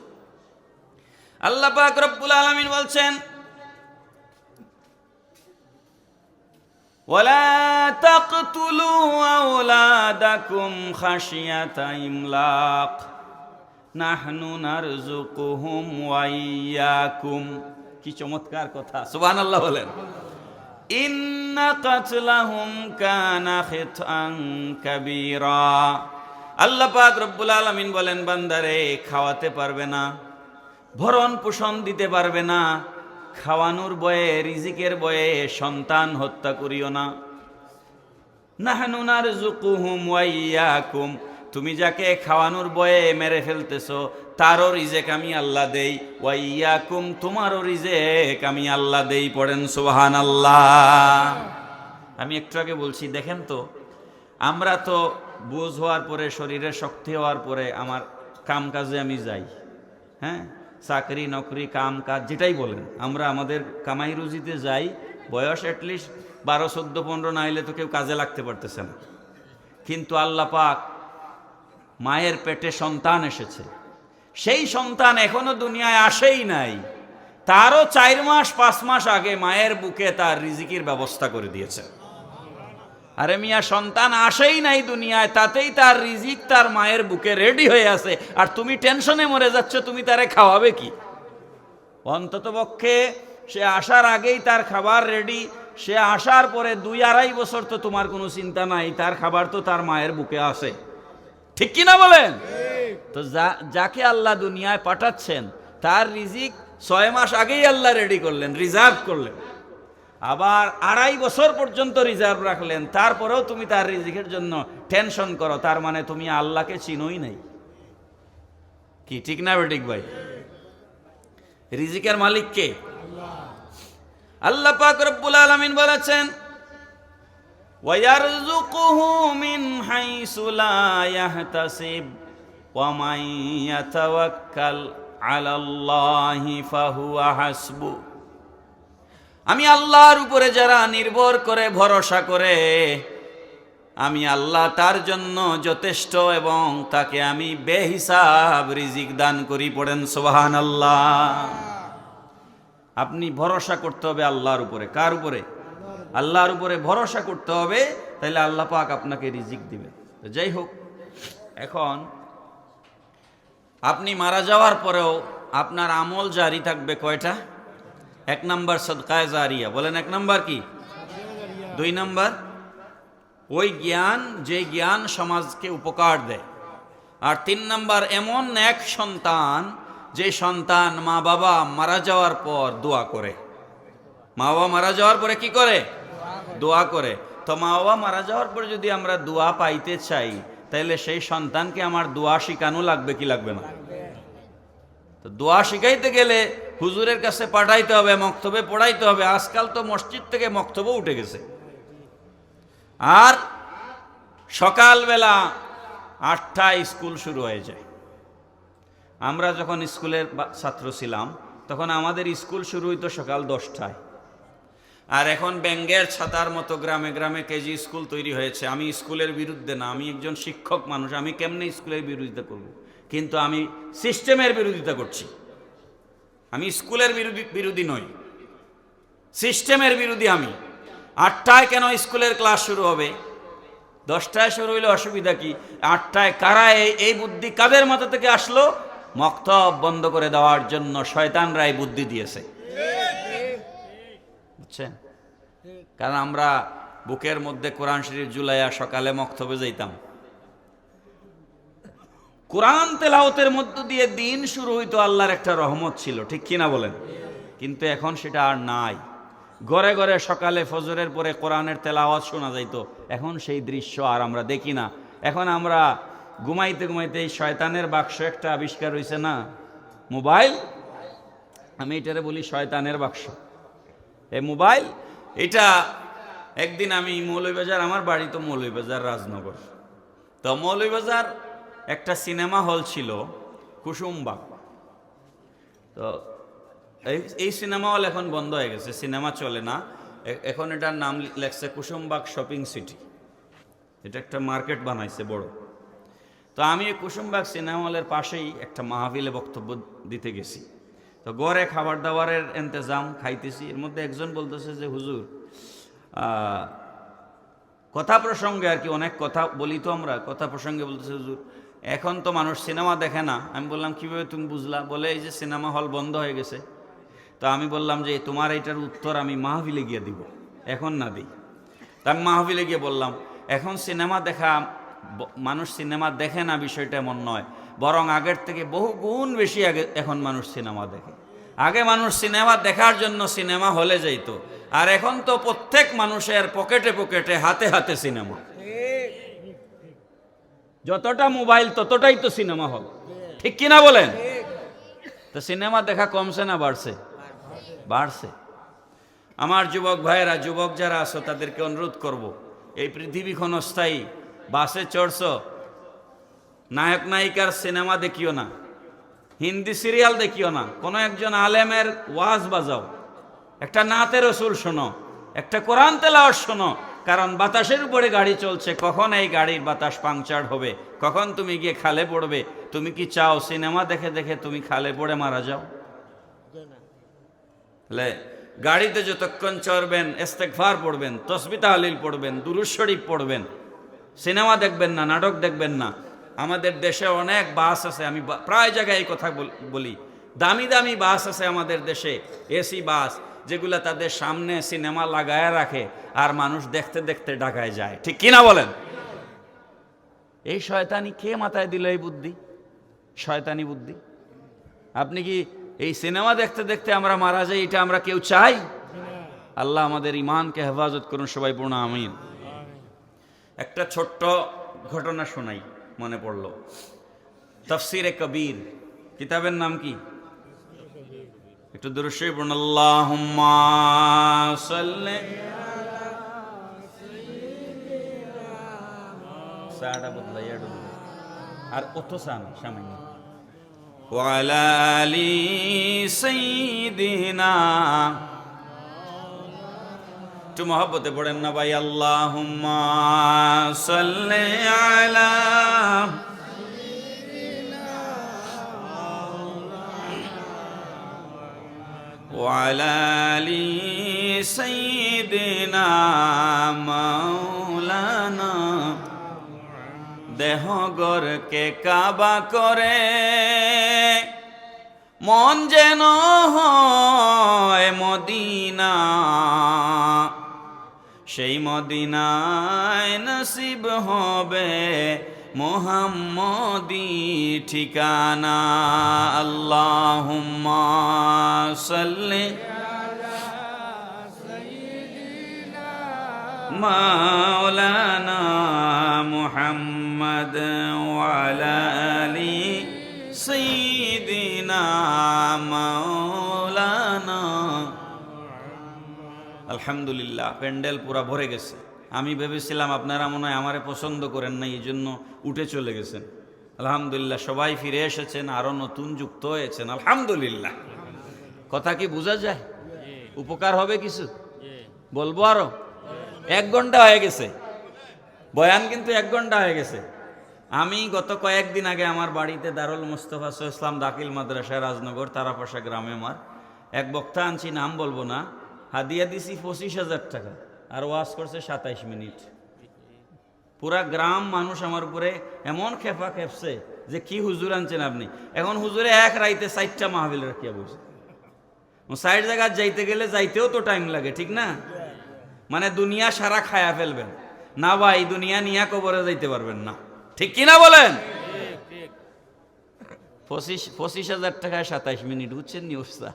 আল্লাহ পাক রব্বুল আলামিন বলছেন, ওয়ালা তাকতুলু আওলাদাকুম খাশিয়াতা ইমলাক নাহনু নারযুকুহুম ওয়া ইয়্যাকুম। কি চমৎকার কথা, সুবহানাল্লাহ বলেন। ইন্না কাতলাহুম কানা খিতআন কাবীরা। আল্লাহ পাক রব্বুল আলামিন বলেন, বান্দারে খাওয়াতে পারবে না, ভরণ পোষণ দিতে পারবে না, খাওয়ানোর বয়ে, রিজিকের বয়ে সন্তান হত্যা করিও না। নাহনু নারযুকুহুম ওয়া ইয়্যাকুম, তুমি যাকে খাওয়ানোর বয়ে মেরে ফেলতেছো তারও রিজেক আমি আল্লাহ দেই, ওয়া ইয়্যাকুম, তোমারও রিজেক আমি আল্লাহ দেই। পড়েন সুবহানাল্লাহ। আমি একটু আগে বলছি, দেখেন তো, আমরা তো বুঝ হওয়ার পরে, শরীরের শক্তি হওয়ার পরে আমার কাম কাজে আমি যাই, হ্যাঁ, চাকরি নকরি কাম কাজ যেটাই বলেন, আমরা আমাদের কামাই রুজিতে যাই। বয়স অ্যাটলিস্ট 12, 14, 15 না হইলে তো কেউ কাজে লাগতে পারতেছে না। কিন্তু আল্লাহ পাক মায়ের পেটে সন্তান এসেছে, সেই সন্তান এখনো দুনিয়ায় আসেই নাই, তারও 4 মাস 5 মাস আগে মায়ের বুকে তার রিজিকের ব্যবস্থা করে দিয়েছে। আরে মিয়া, সন্তান আসেই নাই দুনিয়ায়, তাতেই তার রিজিক তার মায়ের বুকে রেডি হয়ে আছে, আর তুমি টেনশনে মরে যাচ্ছ, তুমি তারে খাওয়াবে কি? অন্তত পক্ষে সে আসার আগেই তার খাবার রেডি, সে আসার পরে 2-2.5 বছর তো তোমার কোনো চিন্তা নাই, তার খাবার তো তার মায়ের বুকে আছে, ঠিক কিনা বলেন? তো যাকে আল্লাহ দুনিয়ায় পাঠাচ্ছেন তার রিজিক 6 মাস আগেই আল্লাহ রেডি করলেন, রিজার্ভ করলেন, আবার 2.5 বছর পর্যন্ত রিজার্ভ রাখলেন। তারপরেও তুমি তার রিজিকের জন্য টেনশন করো, তার মানে তুমি আল্লাহকে চিনোই নাই। কি ঠিক না বেঠিক ভাই? রিজিকের মালিক কে? আল্লাহ পাক রব্বুল আলামিন বলেছেন, ওয়া ইয়ারযুকুহু মিন হাইসু লা ইয়াহতাসিব ওয়া মান ইয়াতাওয়াক্কাল আলাল্লাহি ফাহুয়া হাসবু, আমি আল্লাহর উপরে যারা নির্ভর করে ভরসা করে আমি আল্লাহ তার জন্য যথেষ্ট এবং তাকে আমি বেহিসাব রিজিক দান করি। পড়েন সুবহানাল্লাহ। আপনি ভরসা করতে হবে আল্লাহর উপরে। কার উপরে? আল্লাহর উপরে ভরসা করতে হবে, তাহলে আল্লাহ পাক আপনাকে রিজিক দিবে। তো যাই হোক, এখন আপনি মারা যাওয়ার পরেও আপনার আমল জারি থাকবে কয়টা? 1 নাম্বার সদকায়ে জারিয়া। বলেন 1 নাম্বার কি? 2 নাম্বার ওই জ্ঞান, যে জ্ঞান সমাজকে উপকার দেয়। আর 3 নাম্বার এমন এক সন্তান, যে সন্তান মা বাবা মারা যাওয়ার পর দোয়া করে। মা বাবা মারা যাওয়ার পরে কি করে? দোয়া করে। তো মা বাবা মারা যাওয়ার পরে যদি আমরা দোয়া পাইতে চাই, তাহলে সেই সন্তানকে আমার দোয়া শিখানো লাগবে কি লাগবে না? তো দোয়া শিখাইতে গেলে হুজুরের কাছে পাঠাইতে হবে, মক্তবে পড়াইতে হবে। আজকাল তো মসজিদ থেকে মক্তবও উঠে গেছে। আর সকালবেলা 8টায় স্কুল শুরু হয়ে যায়। আমরা যখন স্কুলের ছাত্র ছিলাম তখন আমাদের স্কুল শুরু হইতো সকাল 10টায়। আর এখন ব্যাঙ্গের ছাতার মতো গ্রামে গ্রামে কেজি স্কুল তৈরি হয়েছে। আমি স্কুলের বিরুদ্ধে না, আমি একজন শিক্ষক মানুষ, আমি কেমনে স্কুলের বিরোধিতা করব? কিন্তু আমি সিস্টেমের বিরোধিতা করছি। আমি স্কুলের বিরোধী নই, সিস্টেমের বিরোধী আমি। 8টায় কেন স্কুলের ক্লাস শুরু হবে? 10টায় শুরু হইলে অসুবিধা কি? 8টায় কারা এই বুদ্ধি কাদের মাথা থেকে আসলো? মক্তব বন্ধ করে দেওয়ার জন্য শয়তানরা এই বুদ্ধি দিয়েছে, বুঝছেন? কারণ আমরা বুকের মধ্যে কোরআন শরীফ ঝুলাইয়া সকালে মক্তবে যাইতাম। কোরআন তেলাওয়াতের মধ্য দিয়ে দিন শুরু হইতো, আল্লাহর একটা রহমত ছিল, ঠিক কিনা বলেন? কিন্তু এখন সেটা আর নাই। ঘরে ঘরে সকালে ফজরের পরে কোরআনের তেলাওয়াত শোনা যাইতো, এখন সেই দৃশ্য আর আমরা দেখি না। এখন আমরা ঘুমাইতে ঘুমাইতে এই শয়তানের বাক্স একটা আবিষ্কার হয়েছে না, মোবাইল। আমি এটারে বলি শয়তানের বাক্স। এই মোবাইল, এটা একদিন আমি মৌলভীবাজার, আমার বাড়ি তো মৌলভীবাজার রাজনগর, তো মৌলভীবাজার একটা সিনেমা হল ছিল কুসুমবাগ। তো এই সিনেমা হল এখন বন্ধ হয়ে গেছে, সিনেমা চলে না। এখন এটার নাম লেখছে কুসুমবাগ শপিং সিটি। এটা একটা মার্কেট বানাইছে বড়। তো আমি কুসুমবাগ সিনেমা হলের পাশেই একটা মাহফিলে বক্তব্য দিতে গেছি। তো গড়ে খাবার দাবারের ইন্তজাম, খাইতেছি। এর মধ্যে একজন বলতেছে যে হুজুর, কথা প্রসঙ্গে আর কি, অনেক কথা বলি তো আমরা, কথা প্রসঙ্গে বলতেছে হুজুর এখন তো মানুষ সিনেমা দেখে না। আমি বললাম কিভাবে তুমি বুঝলা? বলে এই যে সিনেমা হল বন্ধ হয়ে গেছে। তো আমি বললাম যে তোমার এইটার উত্তর আমি মাহফিলে গিয়ে দিব, এখন না দিই। তা আমি মাহফিলে গিয়ে বললাম এখন সিনেমা দেখা, মানুষ সিনেমা দেখে না বিষয়টা এমন নয়, বরং আগের থেকে বহু গুণ বেশি আগে এখন মানুষ সিনেমা দেখে। আগে মানুষ সিনেমা দেখার জন্য সিনেমা হলে যাইতো, আর এখন তো প্রত্যেক মানুষের পকেটে পকেটে হাতে হাতে সিনেমা। যতটা মোবাইল ততটাই তো সিনেমা হল, ঠিক কিনা বলেন? তো সিনেমা দেখা কমছে না বাড়ছে? বাড়ছে। আমার যুবক ভাইয়েরা, যুবক যারা আছো তাদেরকে অনুরোধ করব, এই পৃথিবী ক্ষণস্থায়ী। বাসে চড়ছ, নায়ক নায়িকার সিনেমা দেখিও না, হিন্দি সিরিয়াল দেখিও না, কোনো একজন আলেমের ওয়াজ বাজাও, একটা নাতে রসুল শোনো, একটা কোরআন তেলাওয়াত শোনো। কারণ বাতাসের উপরে গাড়ি চলছে, কখন এই গাড়ির বাতাস পাংচার হবে, কখন তুমি গিয়ে খালে পড়বে। তুমি কি চাও সিনেমা দেখে দেখে তুমি খালে পড়ে মারা যাও? গাড়িতে যতক্ষণ চড়বেন ইস্তেগফার পড়বেন, তসবিহ তাহলিল পড়বেন, দুরূদ শরীফ পড়বেন, সিনেমা দেখবেন না, নাটক দেখবেন না। আমাদের দেশে অনেক বাস আছে, আমি প্রায় জায়গায় এই কথা বলি, দামি দামি বাস আছে আমাদের দেশে, এসি বাস, যেগুলা তাদের সামনে সিনেমা লাগায় রাখে, আর মানুষ দেখতে দেখতে ঢাকায় যায়, ঠিক কিনা বলেন? এই শয়তানি কে মাথায় দিল এই বুদ্ধি? শয়তানি বুদ্ধি। আপনি কি এই সিনেমা দেখতে দেখতে আমরা মারা যাই, এটা আমরা কেউ চাই? আল্লাহ আমাদের ইমানকে হেফাজত করুন, সবাই পূর্ণ আমিন। একটা ছোট্ট ঘটনা শোনাই, মনে পড়লো। তাফসিরে কবির কিতাবের নাম কি? একটু দুরূদ শরীফ পড়ুন। আল্লাহুম্মা সাল্লি সাড়া বদলাইয়া আর অত সান সামান্য ওয়ালা আলি সাইয়্যিদিনা। একটু মহব্বতে পড়েন না ভাই, আল্লাহুম্মা সাল্লি আলা ওয়ালা আলি সাইয়্যিদিনা মাওলানা। দেহ গরকে কাবা করে মন যেন হয় মদিনা, সেই মদিনায় নসিব হবে মুহাম্মদি ঠিকানা। আল্লাহুম্মা সাল্লি মাওলানা মুহাম্মদ ওয়ালা আলি সাইয়্যিদিনা মাওলানা। আলহামদুলিল্লাহ, প্যান্ডেল পুরা ভরে গেছে। আমি ভেবেছিলাম আপনারা মনে হয় আমারে পছন্দ করেন না, এই জন্য উঠে চলে গেছেন। আলহামদুলিল্লাহ, সবাই ফিরে এসেছেন, আরো নতুন যুক্ত হয়েছেন। আলহামদুলিল্লাহ। কথা কি বোঝা যায়? উপকার হবে কিছু? বলবো আরো? 1 ঘন্টা হয়ে গেছে বয়ান, কিন্তু 1 ঘন্টা হয়ে গেছে। আমি গত কয়েকদিন আগে আমার বাড়িতে দারুল মুস্তাফা ইসলাম দাখিল মাদ্রাসা রাজনগর তারাপাশা গ্রামে আমার এক বক্তা আনছি, নাম বলবো না, হাদিয়া দিছি 25,000 টাকা, আর ওয়াজ করছে 27 মিনিট। পুরা গ্রাম মানুষ আমার উপরে এমন খেপা খেপছে যে কি হুজুর আনছেন আপনি। এখন হুজুরে এক রাইতে 4টা মাহফিল রাখিয়া বসে। 4 জায়গায় যাইতে গেলে যাইতেও তো টাইম লাগে, ঠিক না? মানে দুনিয়া সারা খায়া ফেলবেন না ভাই, দুনিয়া নিয়া কবরে যাইতে পারবেন না, ঠিক কিনা বলেন? 25,000 টাকায় 27 মিনিট, বুঝছেন নি অবস্থা?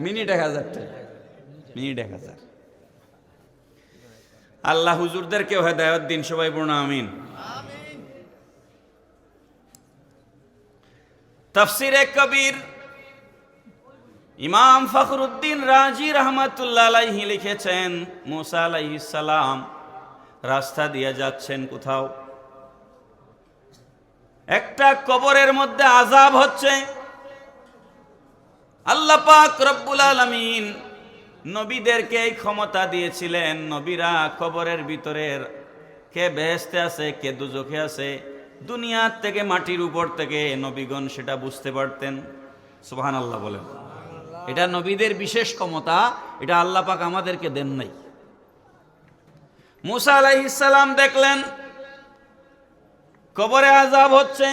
মিনিট 1000 টাকা, মিনিট 1000। আল্লাহ হুজুরদেরকেও হেদায়েত দিন, সবাই পড়ুন আমিন। তাফসিরে কবির ইমাম ফখরুদ্দিন রাজি রহমাতুল্লাহ আলাইহি লিখেছেন, মুসা আলাইহিস সালাম রাস্তা দিয়ে যাচ্ছেন, কোথাও একটা কবরের মধ্যে আযাব হচ্ছে। আল্লাহ পাক রব্বুল আলামিন নবীদেরকে এই ক্ষমতা দিয়েছিলেন, নবীরা কবরের ভিতরের কে বেহেশতে আছে কে দুজখে আছে, দুনিয়ার থেকে মাটির উপর থেকে নবীগণ সেটা বুঝতে পারতেন। সুবহানাল্লাহ বলেন। এটা নবীদের বিশেষ ক্ষমতা, এটা আল্লাহ পাক আমাদেরকে দেন নাই। মুসা আলাইহিস সালাম দেখলেন কবরে আযাব হচ্ছে।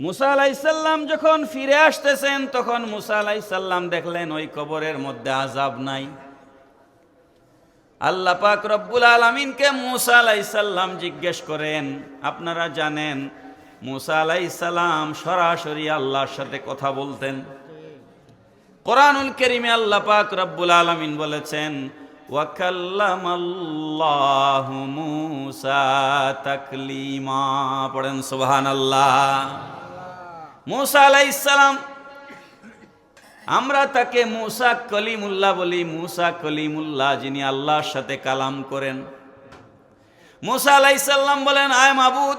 মুসা আলাইহিস সালাম যখন ফিরে আসতেছেন, তখন মুসা আলাইহিস সালাম দেখলেন ওই কবরের মধ্যে আযাব নাই। আল্লাহ পাক রব্বুল আলামিনকে মুসা আলাইহিস সালাম জিজ্ঞেস করেন, আপনারা জানেন মুসা আলাইহিস সালাম সরাসরি আল্লাহর সাথে কথা বলতেন। কোরআনুল কারীমে আল্লাহ পাক রব্বুল আলামিন বলেছেন, ওয়া কাল্লামাল্লাহু মুসা তাকলিমা। পড়েন সুবহানাল্লাহ। মুসা আলাইহিস সালাম, আমরা তাকে মুসা কলিমুল্লাহ বলি, মুসা কলিমুল্লাহ, যিনি আল্লাহর সাথে কালাম করেন। মুসা আলাইহিস সালাম বলেন, আয় মাবুদ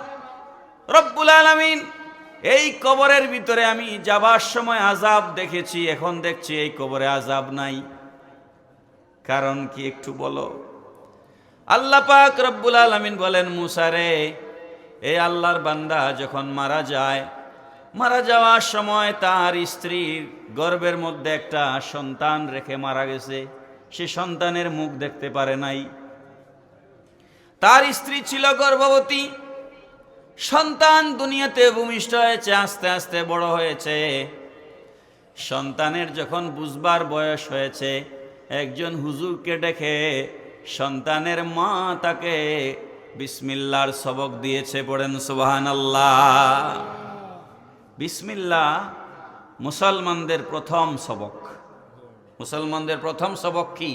রব্বুল আলামিন, এই কবরের ভিতরে আমি যাবার সময় আযাব দেখেছি, এখন দেখছি এই কবরে আযাব নাই, কারণ কি একটু বলো। আল্লাহ পাক রব্বুল আলামিন বলেন, মুসা রে, এই আল্লাহর বান্দা যখন মারা যায়, মারা যাওয়ার সময় তার স্ত্রীর গর্ভের মধ্যে একটা সন্তান রেখে মারা গেছে, সে সন্তানের মুখ দেখতে পারে নাই। তার স্ত্রী ছিল গর্ভবতী, সন্তান দুনিয়াতে ভূমিষ্ঠ হয়েছে, আস্তে আস্তে বড় হয়েছে। সন্তানের যখন বুঝবার বয়স হয়েছে, একজন হুজুরকে ডেকে সন্তানের মা তাকে বিসমিল্লাহর সবক দিয়েছে। পড়েন সুবহানাল্লাহ। বিসমিল্লাহ মুসলমানদের প্রথম সবক। মুসলমানদের প্রথম সবক কি?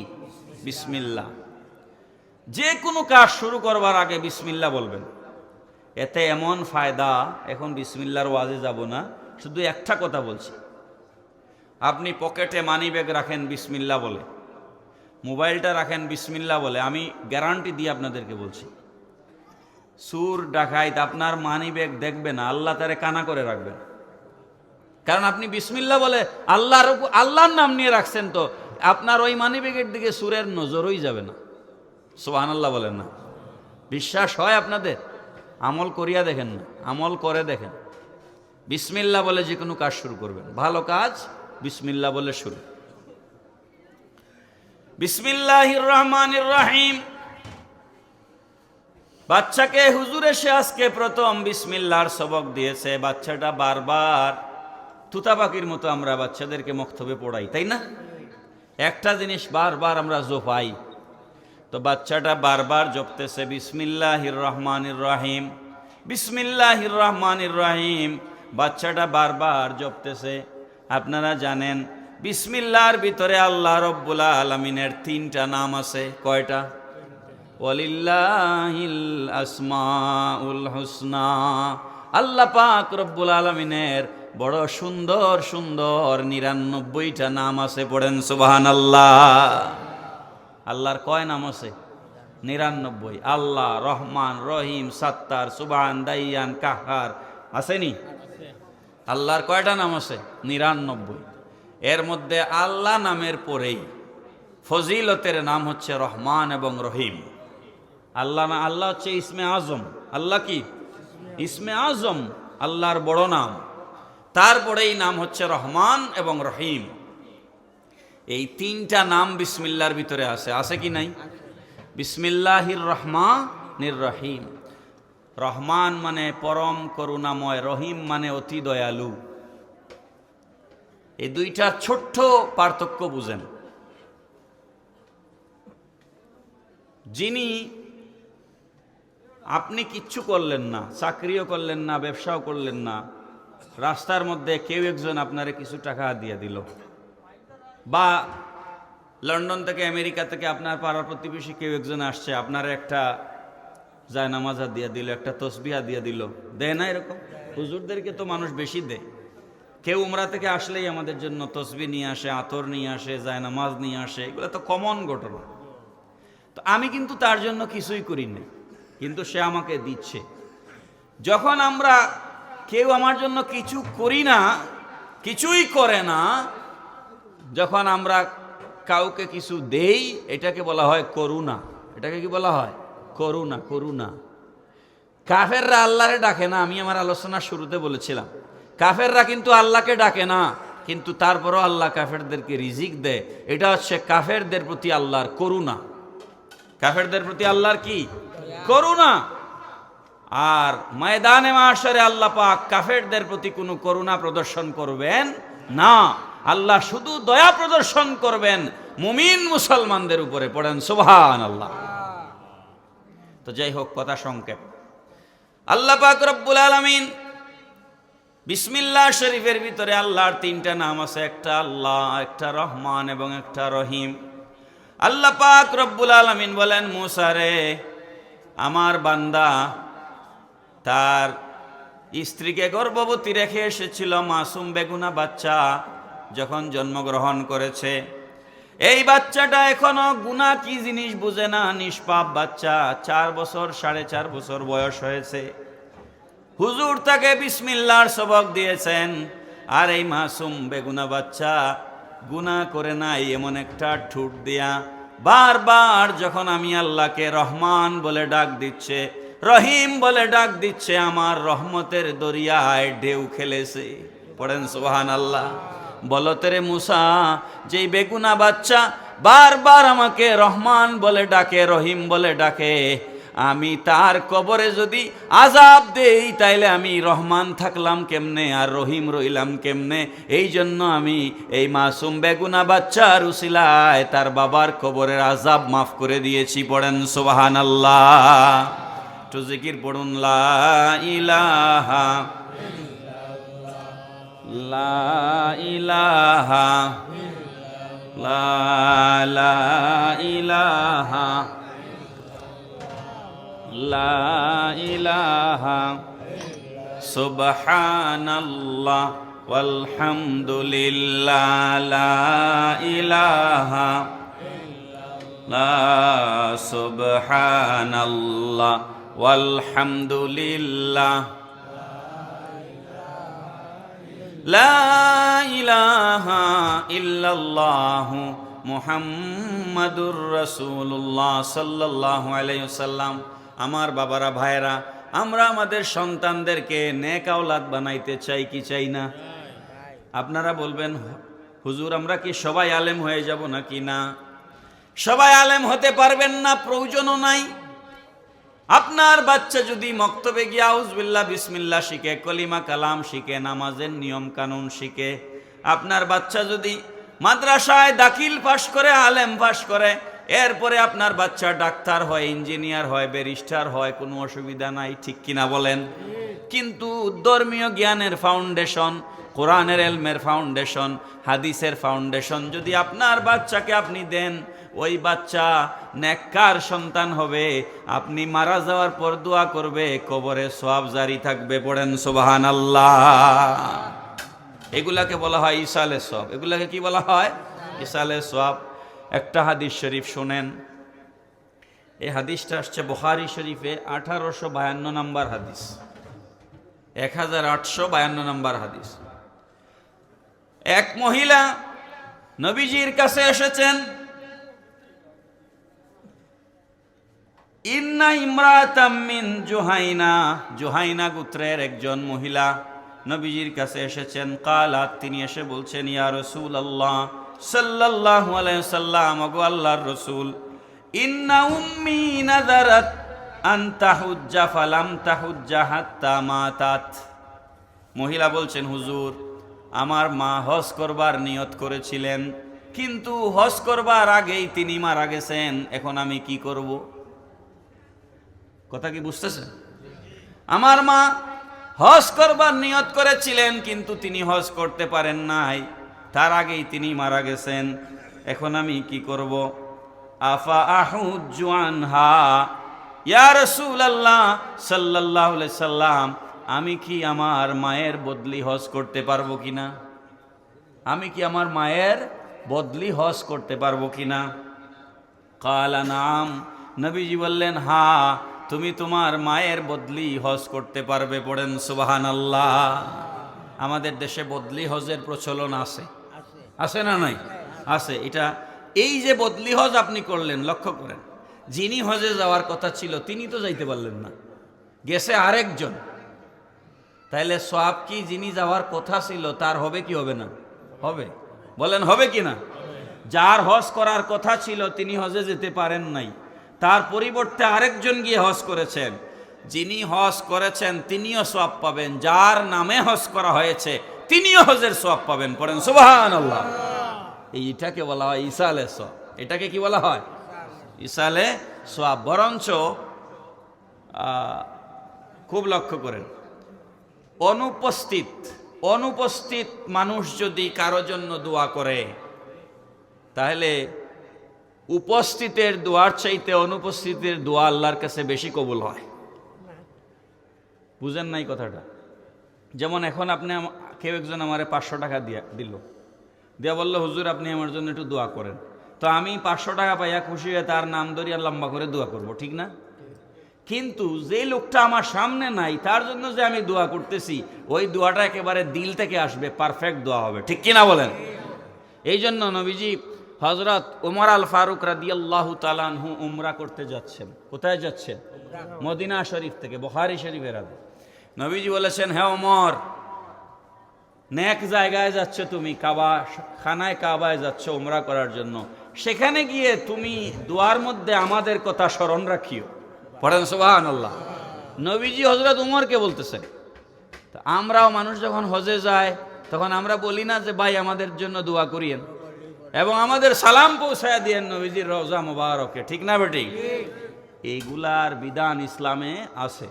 বিসমিল্লাহ। যে কোনো কাজ শুরু করবার আগে বিসমিল্লাহ বলবেন। এতে এমন ফায়দা, এখন বিসমিল্লাহর ওয়াজে যাব না, শুধু একটা কথা বলছি। আপনি পকেটে মানি ব্যাগ রাখেন বিসমিল্লাহ বলে, মোবাইলটা রাখেন বিসমিল্লাহ বলে, আমি গ্যারান্টি দিয়ে আপনাদেরকে বলছি, সুর ডাকাইত আপনার মানি ব্যাগ দেখবে না, আল্লাহ তারে কানা করে রাখবেন। কারণ আপনি বিসমিল্লাহ বলে আল্লাহর নাম নিয়ে রাখছেন, তো আপনার ওই মানি ব্যাগের দিকে সুরের নজরই যাবে না। সুবহানাল্লাহ বলেন না? বিশ্বাস হয় আপনাদের? আমল করিয়া দেখেন না, আমল করে দেখেন। বিসমিল্লাহ বলে যে কোনো কাজ শুরু করবেন, ভালো কাজ বিসমিল্লাহ বলে শুরু। বিসমিল্লাহির রহমানির রহিম। বাচ্চাকে হুজুর এসে আজকে প্রথম বিসমিল্লাহর সবক দিয়েছে। বাচ্চাটা বারবার তুতা পাখির মতো আমরা বাচ্চাদেরকে মক্তবে পড়াই, তাই না? একটা জিনিস বারবার আমরা জপাই, তো বাচ্চাটা বারবার জপতেছে বিসমিল্লাহির রহমানির রহিম, বিসমিল্লাহির রহমানির রহিম। বাচ্চাটা বারবার জপতেছে। আপনারা জানেন বিসমিল্লাহর ভিতরে আল্লাহ রব্বুল আলামিনের 3টা নাম আছে। কয়টা? ওয়ালিল্লাহিল আসমাউল হুসনা। আল্লাহ পাক রব্বুল আলামিনের বড় সুন্দর সুন্দর 99টা নাম আছে। পড়েন সুবহানাল্লাহ। আল্লাহর কয় নাম আছে? 99। আল্লাহ রহমান, রহিম, সাত্তার, সুবহান, দাইয়ান, কাহার আসেনি? আল্লাহর কয়টা নাম আছে? 99। এর মধ্যে আল্লাহ নামের পরেই ফজিলতের নাম হচ্ছে রহমান এবং রহিম। আল্লাহ হচ্ছে ইসমে আজম। আল্লাহ কি? ইসমে আজম, আল্লাহর বড় নাম। তারপরেই নাম হচ্ছে রহমান এবং রহিম। এই 3টা নাম বিসমিল্লাহর ভিতরে আছে। আছে কি নাই? বিসমিল্লাহির রহমানির রহিম। রহমান মানে পরম করুণাময়, রহিম মানে অতি দয়ালু। এই 2টা ছোট্ট পার্থক্য বুঝেন। যিনি আপনি কিচ্ছু করলেন না, চাকরিও করলেন না, ব্যবসাও করলেন না, রাস্তার মধ্যে কেউ একজন আপনারে কিছু টাকা দিয়ে দিল, বা লন্ডন থেকে আমেরিকা থেকে আপনার পাড়ার প্রতিবেশী কেউ একজন আসছে, আপনার একটা জায়নামাজা দিয়ে দিল, একটা তসবিহা দিয়ে দিল, দেয় না? এরকম হুজুরদেরকে তো মানুষ বেশি দেয়। কেউ উমরা থেকে আসলেই আমাদের জন্য তসবি নিয়ে আসে, আতর নিয়ে আসে, জায়নামাজ নিয়ে আসে। এগুলো তো কমন ঘটনা। তো আমি কিন্তু তার জন্য কিছুই করি না, কিন্তু সে আমাকে দিচ্ছে। যখন আমরা কেউ আমার জন্য কিছু করি না, কিছুই করে না, যখন আমরা কাউকে কিছু দেই, এটাকে বলা হয় করুণা। এটাকে কি বলা হয়? করুণা। করুণা। কাফেররা আল্লাহরে ডাকে না। আমি আমার আলোচনার শুরুতে বলেছিলাম, কাফেররা কিন্তু আল্লাহকে ডাকে না, কিন্তু তারপরও আল্লাহ কাফেরদেরকে রিজিক দেয়। এটা হচ্ছে কাফেরদের প্রতি আল্লাহর করুণা। কাফেরদের প্রতি আল্লাহর কি? করুণা। আর ময়দানে মাশরে আল্লাহ পাক কাফেরদের প্রতি কোনো করুণা প্রদর্শন করবেন না। আল্লাহ শুধু দয়া প্রদর্শন করবেন মুমিন মুসলমানদের উপরে। পড়েন সুবহানাল্লাহ। তো যাই হোক, কথা সংক্ষেপ। আল্লাহ পাক রব্বুল আলামিন বিসমিল্লাহ শরীফের ভিতরে আল্লাহর 3টা নাম আছে। একটা আল্লাহ, একটা রহমান এবং একটা রহিম। আল্লাহ পাক রব্বুল আলামিন বলেন, মুসা রে, আমার বান্দা তার স্ত্রীকে গর্ভবতী রেখে এসেছিল। মাসুম বেগুনা বাচ্চা যখন জন্মগ্রহণ করেছে, এই বাচ্চাটা এখনো গুনাহ কি জিনিস বুঝে না, নিষ্পাপ বাচ্চা। 4 বছর 4.5 বছর বয়স হয়েছে। হুজুর তাকে বিসমিল্লাহর সবক দিয়েছেন, আর এই মাসুম বেগুনা বাচ্চা গুনাহ করে নাই এমন একটা ঠুট দিয়া বারবার যখন আমি আল্লাহকে রহমান বলে ডাক দিচ্ছে, রহিম বলে ডাক দিচ্ছে, আমার রহমতের দরিয়ায় ঢেউ খেলেছে। পড়েন সুবহানাল্লাহ। বলো তেরে মুসা, যেই বেগুনা বাচ্চা বারবার আমাকে রহমান বলে ডাকে, রহিম বলে ডাকে, আমি তার কবরে যদি আযাব দেই, তাইলে আমি রহমান থাকলাম কেমনে আর রহিম রইলাম কেমনে? এই জন্য আমি এই মাসুম বেগুনা বাচ্চার উসিলায় তার বাবার কবরের আযাব মাফ করে দিয়েছি। পড়েন সুবহানাল্লাহ। তো জিকির পড়ুন, লা ইলাহা লা ইলাহা লা লা ইলাহা লা ইলাহা সুবহানাল্লাহ ওয়ালহামদুলিল্লাহ লা ইলাহা লা সুবহানাল্লাহ ওয়ালহামদুলিল্লাহ লা ইলাহা ইল্লাল্লাহু মুহাম্মাদুর রাসূলুল্লাহ সাল্লাল্লাহু আলাইহি ওয়াসাল্লাম। আমার বাবারা, ভাইরা, আমরা আমাদের সন্তানদেরকে নেক আওলাদ বানাইতে চাই কি চাই না? আপনারা বলবেন, হুজুর আমরা কি সবাই আলেম হয়ে যাব নাকি? না, সবাই আলেম হতে পারবেন না, প্রয়োজনও নাই। আপনার বাচ্চা যদি মক্তবে গিয়ে আউযুবিল্লাহ বিসমিল্লাহ শিখে, কলিমা কালাম শিখে, নামাজের নিয়ম কানুন শিখে, আপনার বাচ্চা যদি মাদ্রাসায় দাখিল পাশ করে, আলেম পাশ করে, এরপরে আপনার বাচ্চা ডাক্তার হয়, ইঞ্জিনিয়ার হয়, ব্যারিস্টার হয়, কোনো অসুবিধা নাই, ঠিক কিনা বলেন? কিন্তু ধর্মীয় জ্ঞানের ফাউন্ডেশন, কোরআনের এলমের ফাউন্ডেশন, হাদিসের ফাউন্ডেশন যদি আপনার বাচ্চাকে আপনি দেন, ওই বাচ্চা নেককার সন্তান হবে। আপনি মারা যাওয়ার পর দোয়া করবে, কবরে সওয়াব জারি থাকবে। পড়েন সুবহানাল্লাহ। এগুলাকে বলা হয় ইসালে সওয়াব। এগুলাকে কি বলা হয়? ইসালে সওয়াব। একটা হাদিস শরীফ শোনেন। এই হাদিসটা আসছে বুখারী শরীফে 1852 নম্বর হাদিস, 1852 নম্বর হাদিস। এক মহিলা নবীজির কাছে এসেছেন। ইন্না ইমরাতাম মিন জুহাইনা, জুহাইনা গোত্রের একজন মহিলা নবীজির কাছে এসেছেন। কালাত, তিনি এসে বলছেন, ইয়া রাসূলুল্লাহ সাল্লাল্লাহু আলাইহি ওয়াসাল্লাম, ওগো আল্লাহর রাসূল, ইন্না উম্মি নাযারাত আন তাহুজ্জা ফালাম তাহুজ্জা হাত্তা মাতাত। মহিলা বলছেন, হুজুর আমার মা হজ করবার নিয়ত করেছিলেন, কিন্তু হজ করবার আগেই তিনি মারা গেছেন, এখন আমি কি করব? কথা কি বুঝতেছেন? আমার মা হজ করবার নিয়ত করেছিলেন, কিন্তু তিনি হজ করতে পারেন নাই, তার আগেই তিনি মারা গেছেন, এখন আমি কি করব? আফা আহুজ্জু আনহা, ইয়া রাসূলুল্লাহ সাল্লাল্লাহু আলাইহি সাল্লাম, আমি কি আমার মায়ের বদলি হজ করতে পারবো কিনা? আমি কি আমার মায়ের বদলি হজ করতে পারবো কিনা? কালা নাম, নবীজি বললেন, হ্যাঁ, তুমি তোমার মায়ের বদলি হজ করতে পারবে। পড়েন সুবহানাল্লাহ। আমাদের দেশে বদলি হজের প্রচলন আছে, আছে না নাই? আছে। এটা এই যে বদলি হজ আপনি করলেন, লক্ষ্য করেন, যিনি হজে যাওয়ার কথা ছিল তিনি তো যাইতে পারলেন না, গেছে আরেকজন। তাইলে সওয়াব কি যিনি যাওয়ার কথা ছিল তার হবে কি হবে না? হবে। বলেন হবে কি না? যার হজ করার কথা ছিল তিনি হজে যেতে পারেন নাই, তার পরিবর্তে আরেকজন গিয়ে হজ করেছেন। যিনি হজ করেছেন তিনিও সওয়াব পাবেন, যার নামে হজ করা হয়েছে তিনিও হজের সওয়াব পাবেন। পড়েন সুবহানাল্লাহ। এইটাকে বলা হয় ইসালে সওয়াব। এটাকে কি বলা হয়? ইসালে সওয়াব। বরঞ্চ খুব লক্ষ্য করেন, অনুপস্থিত মানুষ যদি কারো জন্য দোয়া করে, তাহলে উপস্থিতের দোয়ার চাইতে অনুপস্থিতের দোয়া আল্লাহর কাছে বেশি কবুল হয়। বুঝেন নাই কথাটা? যেমন এখন আপনি, কেউ একজন আমারে 500 টাকা দিল, দিয়া বললো, হুজুর আপনি আমার জন্য একটু দোয়া করেন। তো আমি 500 টাকা পাইয়া খুশি হয়ে তার নাম ধরিয়া লম্বা করে দোয়া করব, ঠিক না? কিন্তু যে লোকটা আমার সামনে নাই, তার জন্য যে আমি দোয়া করতেছি, ওই দোয়াটা একেবারে দিল থেকে আসবে, পারফেক্ট দোয়া হবে, ঠিক কিনা বলেন? এই জন্য নবীজি হযরত ওমর আল ফারুক রাদিয়াল্লাহু তাআলা আনহু উমরা করতে যাচ্ছেন। কোথায় যাচ্ছেন? মদিনা শরীফ থেকে, বুখারী শরীফের আগে। নবীজি বলেছেন, হ্যাঁ ওমর, নেক জায়গায় যাচ্ছ তুমি, কাবা, খানায় কাবায় যাচ্ছ উমরা করার জন্য, সেখানে গিয়ে তুমি দোয়ার মধ্যে আমাদের কথা স্মরণ রাখিও। পড়েন সুবহানাল্লাহ। নবীজি হযরত উমরকে বলতেছেন। তো আমরাও মানুষ যখন হজে যায় তখন আমরা বলি না যে ভাই আমাদের জন্য দোয়া করিয়েন এবং আমাদের সালাম পৌঁছায় দিয়েন নবীজির রওজা মুবারকে, ঠিক না বেটি? এইগুলার বিধান ইসলামে আছে।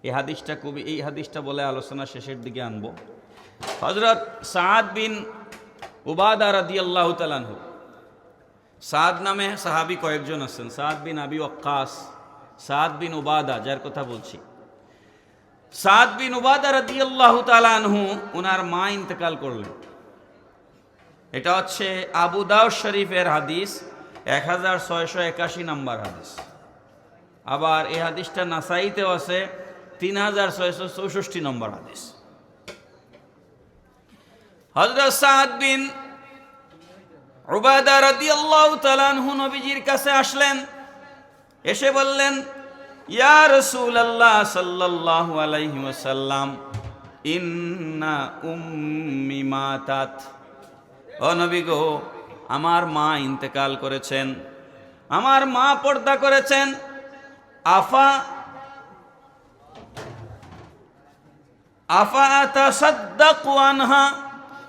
এই হাদিসটা বলে আলোচনা শেষের দিকে আনবো। হযরত সাদ বিন উবাদা রাদিয়াল্লাহু তাআলা আনহু, সাদ নামে সাহাবী কয়েকজন আছেন, সাদ বিন আবি ওয়াক্কাস, সাদ বিন উবাদা, যার কথা বলছি। সাদ বিন উবাদা রাদিয়াল্লাহু তাআলা আনহু, ওনার মা ইন্তেকাল করলেন। এটা হচ্ছে আবু দাউদ শরীফের হাদিস, 1681 নম্বর হাদিস। আবার এই হাদিসটা নাসাইতেও আছে, 3664 নম্বর হাদিস। হযরত সাদ বিন উবাদা রাদিয়াল্লাহু তাআলা আনহু নবীজির কাছে আসলেন, এসে বললেন, ইয়া রাসূলুল্লাহ সাল্লাল্লাহু আলাইহি ওয়াসাল্লাম, ইন্না উম্মি মাতাত। ও নবী গো, আমার মা ইন্তেকাল করেছেন, আমার মা পর্দা করেছেন। আফা আতাসাদ্দাকু আনহা,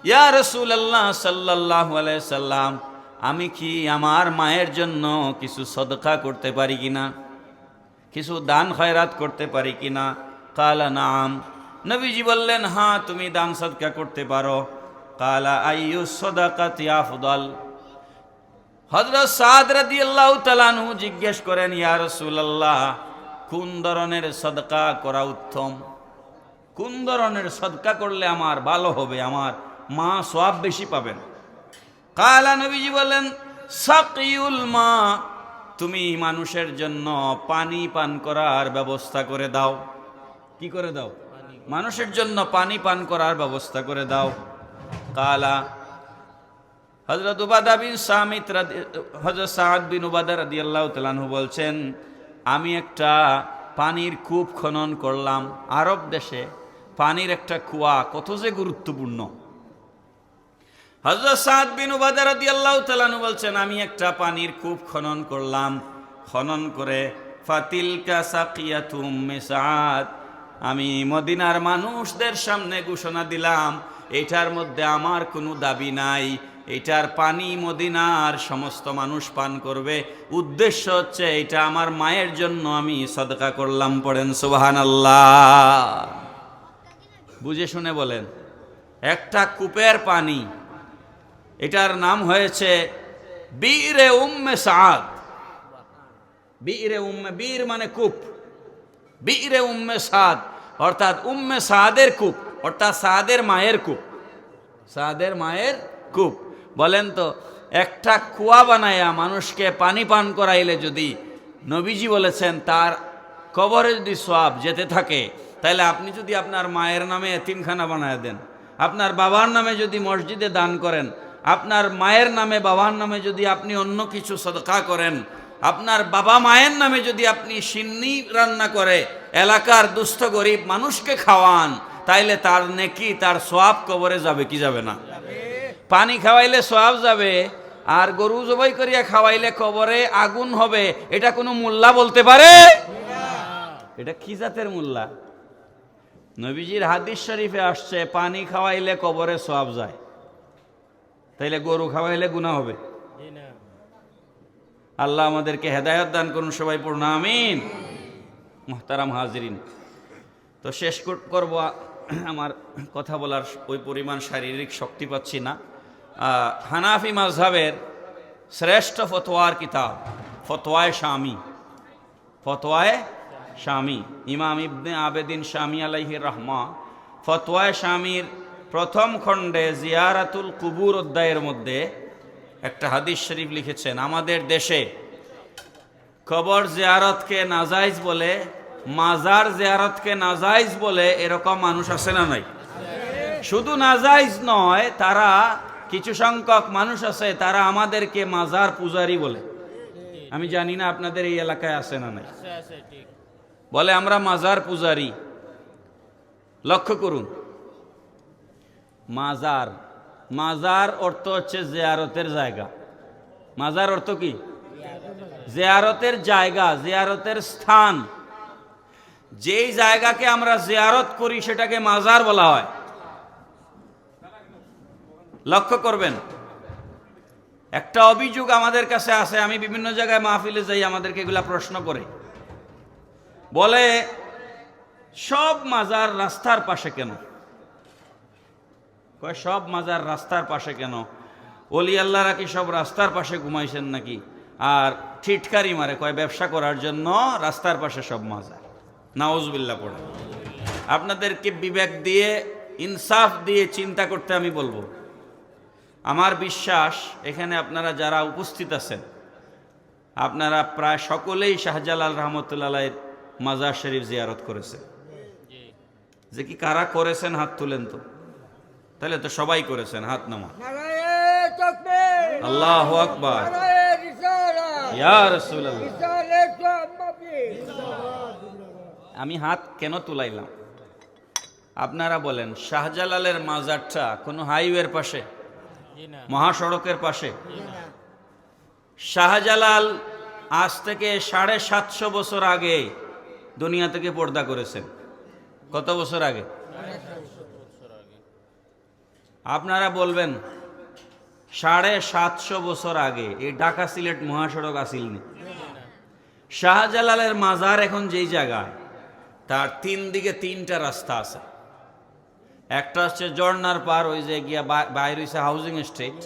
ইয়া রাসূলুল্লাহ সাল্লাল্লাহু আলাইহি সাল্লাম, আমি কি আমার মায়ের জন্য কিছু সদকা করতে পারি কিনা, কিছু দান খয়রাত করতে পারি কিনা? কালা নাম, নবীজি বললেন, হ্যাঁ তুমি দান সদকা করতে পারো। কালা আইয়ু সাদাকাতি আফদাল। হযরত সাদ রাদিয়াল্লাহু তাআলা আনহু জিজ্ঞেস করেন, ইয়া রাসূলুল্লাহ, কোন ধরনের সদকা করা উত্তম, কোন ধরনের সদকা করলে আমার ভালো হবে, আমার মা সওয়াব বেশি পাবেন? কালা, নবীজি বলেন, সাকিউল মা, তুমি মানুষের জন্য পানি পান করার ব্যবস্থা করে দাও। কি করে দাও? মানুষের জন্য পানি পান করার ব্যবস্থা করে দাও। কালা, হযরত উবাদা বিন সামিত হযরত সাদ বিন উবাদা রাদিয়াল্লাহু তাআলা আনহু বলছেন, আমি একটা পানির কূপ খনন করলাম। আরব দেশে পানির একটা কুয়া কত যে গুরুত্বপূর্ণ। হযরত সাদ বিন উবাদা রাদিয়াল্লাহু তাআলা আনহু বলছেন, আমি একটা পানির কূপ খনন করলাম। খনন করে ফাতিলকা সাকিয়াতুম মিসাদ, আমি মদিনার মানুষদের সামনে ঘোষণা দিলাম, এটার মধ্যে আমার কোনো দাবি নাই, এটার পানি মদিনার সমস্ত মানুষ পান করবে। উদ্দেশ্য হচ্ছে এটা আমার মায়ের জন্য আমি সদকা করলাম। পড়েন সুবহানাল্লাহ। বুঝে শুনে বলেন, একটা কূপের পানি, এটার নাম হয়েছে বীরে উম্মে সাদ। বীরে উম্মে, বীর মানে কূপ, বীরে উম্মে সাদ অর্থাৎ উম্মে সাদের কূপ, অর্থাৎ সাদের মায়ের কূপ, সাদের মায়ের কূপ। বলেন তো, একটা কুয়া বানায়া মানুষকে পানি পান করাইলে যদি নবীজি বলেছেন তার কবরে যদি সওয়াব যেতে থাকে, তাহলে আপনি যদি আপনার মায়ের নামে এতিমখানা বানায় দেন, আপনার বাবার নামে যদি মসজিদে দান করেন, আপনার মায়ের নামে বাবার নামে যদি আপনি অন্য কিছু সদকা করেন, আপনার বাবা মায়ের নামে যদি আপনি সিন্নি রান্না করে এলাকার দুস্থ গরিব মানুষকে খাওয়ান, তাইলে তার নেকি, তার সওয়াব কবরে যাবে কি যাবে না? পানি খাওয়াইলে সওয়াব যাবে, আর গরু জবাই করিয়া খাওয়াইলে কবরে আগুন হবে। এটা কোনো মোল্লা বলতে পারে? এটা কি জাতের মোল্লা? নবীজির হাদিস শরীফে আসছে, পানি খাওয়াইলে কবরে সওয়াব যায়, তাইলে গরু খাওয়াইলে গুনাহ হবে? আল্লাহ আমাদেরকে হেদায়েত দান করুন, সবাই পড়ুন আমিন। মুহতারাম হাজিরিন, তো শেষ করব, আমার কথা বলার ওই পরিমাণ শারীরিক শক্তি পাচ্ছি না। হানাফি মাযহাবের শ্রেষ্ঠ ফতোয়ার কিতাব ফতোয়ায়ে শামী, ফতোয়ায়ে শামী, ইমাম ইবনে আবেদিন শামী আলাইহির রাহমা ফতোয়ায়ে শামীর প্রথম খণ্ডে জিয়ারাতুল কুবুর অধ্যায়ের মধ্যে একটা হাদিস শরীফ লিখেছেন। আমাদের দেশে কবর জিয়ারতকে নাজাইজ বলে, মাজার জিয়ারতকে নাজাইজ বলে এরকম মানুষ আছে না নাই? শুধু নাজাইজ নয়, তারা কিছু সংখ্যক মানুষ আছে, তারা আমাদেরকে মাজার পূজারি বলে। আমি জানি না আপনাদের এই এলাকায় আছে না নাই, বলে আমরা মাজার পূজারি। লক্ষ্য করুন, মাজার, মাজার অর্থ হচ্ছে জিয়ারতের জায়গা। মাজার অর্থ কি? জিয়ারতের জায়গা, জিয়ারতের স্থান। যেই জায়গাকে আমরা জিয়ারত করি সেটাকে মাজার বলা হয়। লক্ষ্য করবেন, একটা অভিযোগ আমাদের কাছে আছে, আমি বিভিন্ন জায়গায় মাহফিলে যাই, আমাদেরকে এগুলা প্রশ্ন করে, বলে সব মাজার রাস্তার পাশে কেন? কয় সব মাজার রাস্তার পাশে কেন? ওলি আল্লাহরা কি সব রাস্তার পাশে ঘুমাইছেন নাকি? আর ঠিটকারি মারে, কয় ব্যবসা করার জন্য রাস্তার পাশে সব মাজার। নাউজুবিল্লাহ পড়ে। আপনাদেরকে বিবেক দিয়ে, ইনসাফ দিয়ে চিন্তা করতে আমি বলবো। আমার বিশ্বাস এখানে আপনারা যারা উপস্থিত আছেন, আপনারা প্রায় সকলেই শাহজালাল রহমতুল্লাহ আলাইহির মাজার শরীফ জিয়ারত করেছে। যে কি কারা করেছেন হাত তুলেন তো, তাহলে তো সবাই করেছেন, হাত নামা। আল্লাহু আকবার, ইয়া রাসূলুল্লাহ। আমি হাত কেন তুলাইলাম আপনারা বলেন? শাহজালালের মাজারটা কোনো হাইওয়ের পাশে, মহাসড়কের পাশে? শাহজালাল আজ থেকে 750 বছর আগে দুনিয়া থেকে পর্দা করেছেন। কত বছর আগে? আপনারা বলবেন 750 বছর আগে এই ঢাকা সিলেট মহাসড়ক আসিলনি। শাহজালালের মাজার এখন যেই জায়গায়, তার 3 দিকে 3টা রাস্তা আছে। একটা হচ্ছে জর্নার পার, ওই যে গিয়া বাইর হইছে হাউজিং এস্টেট।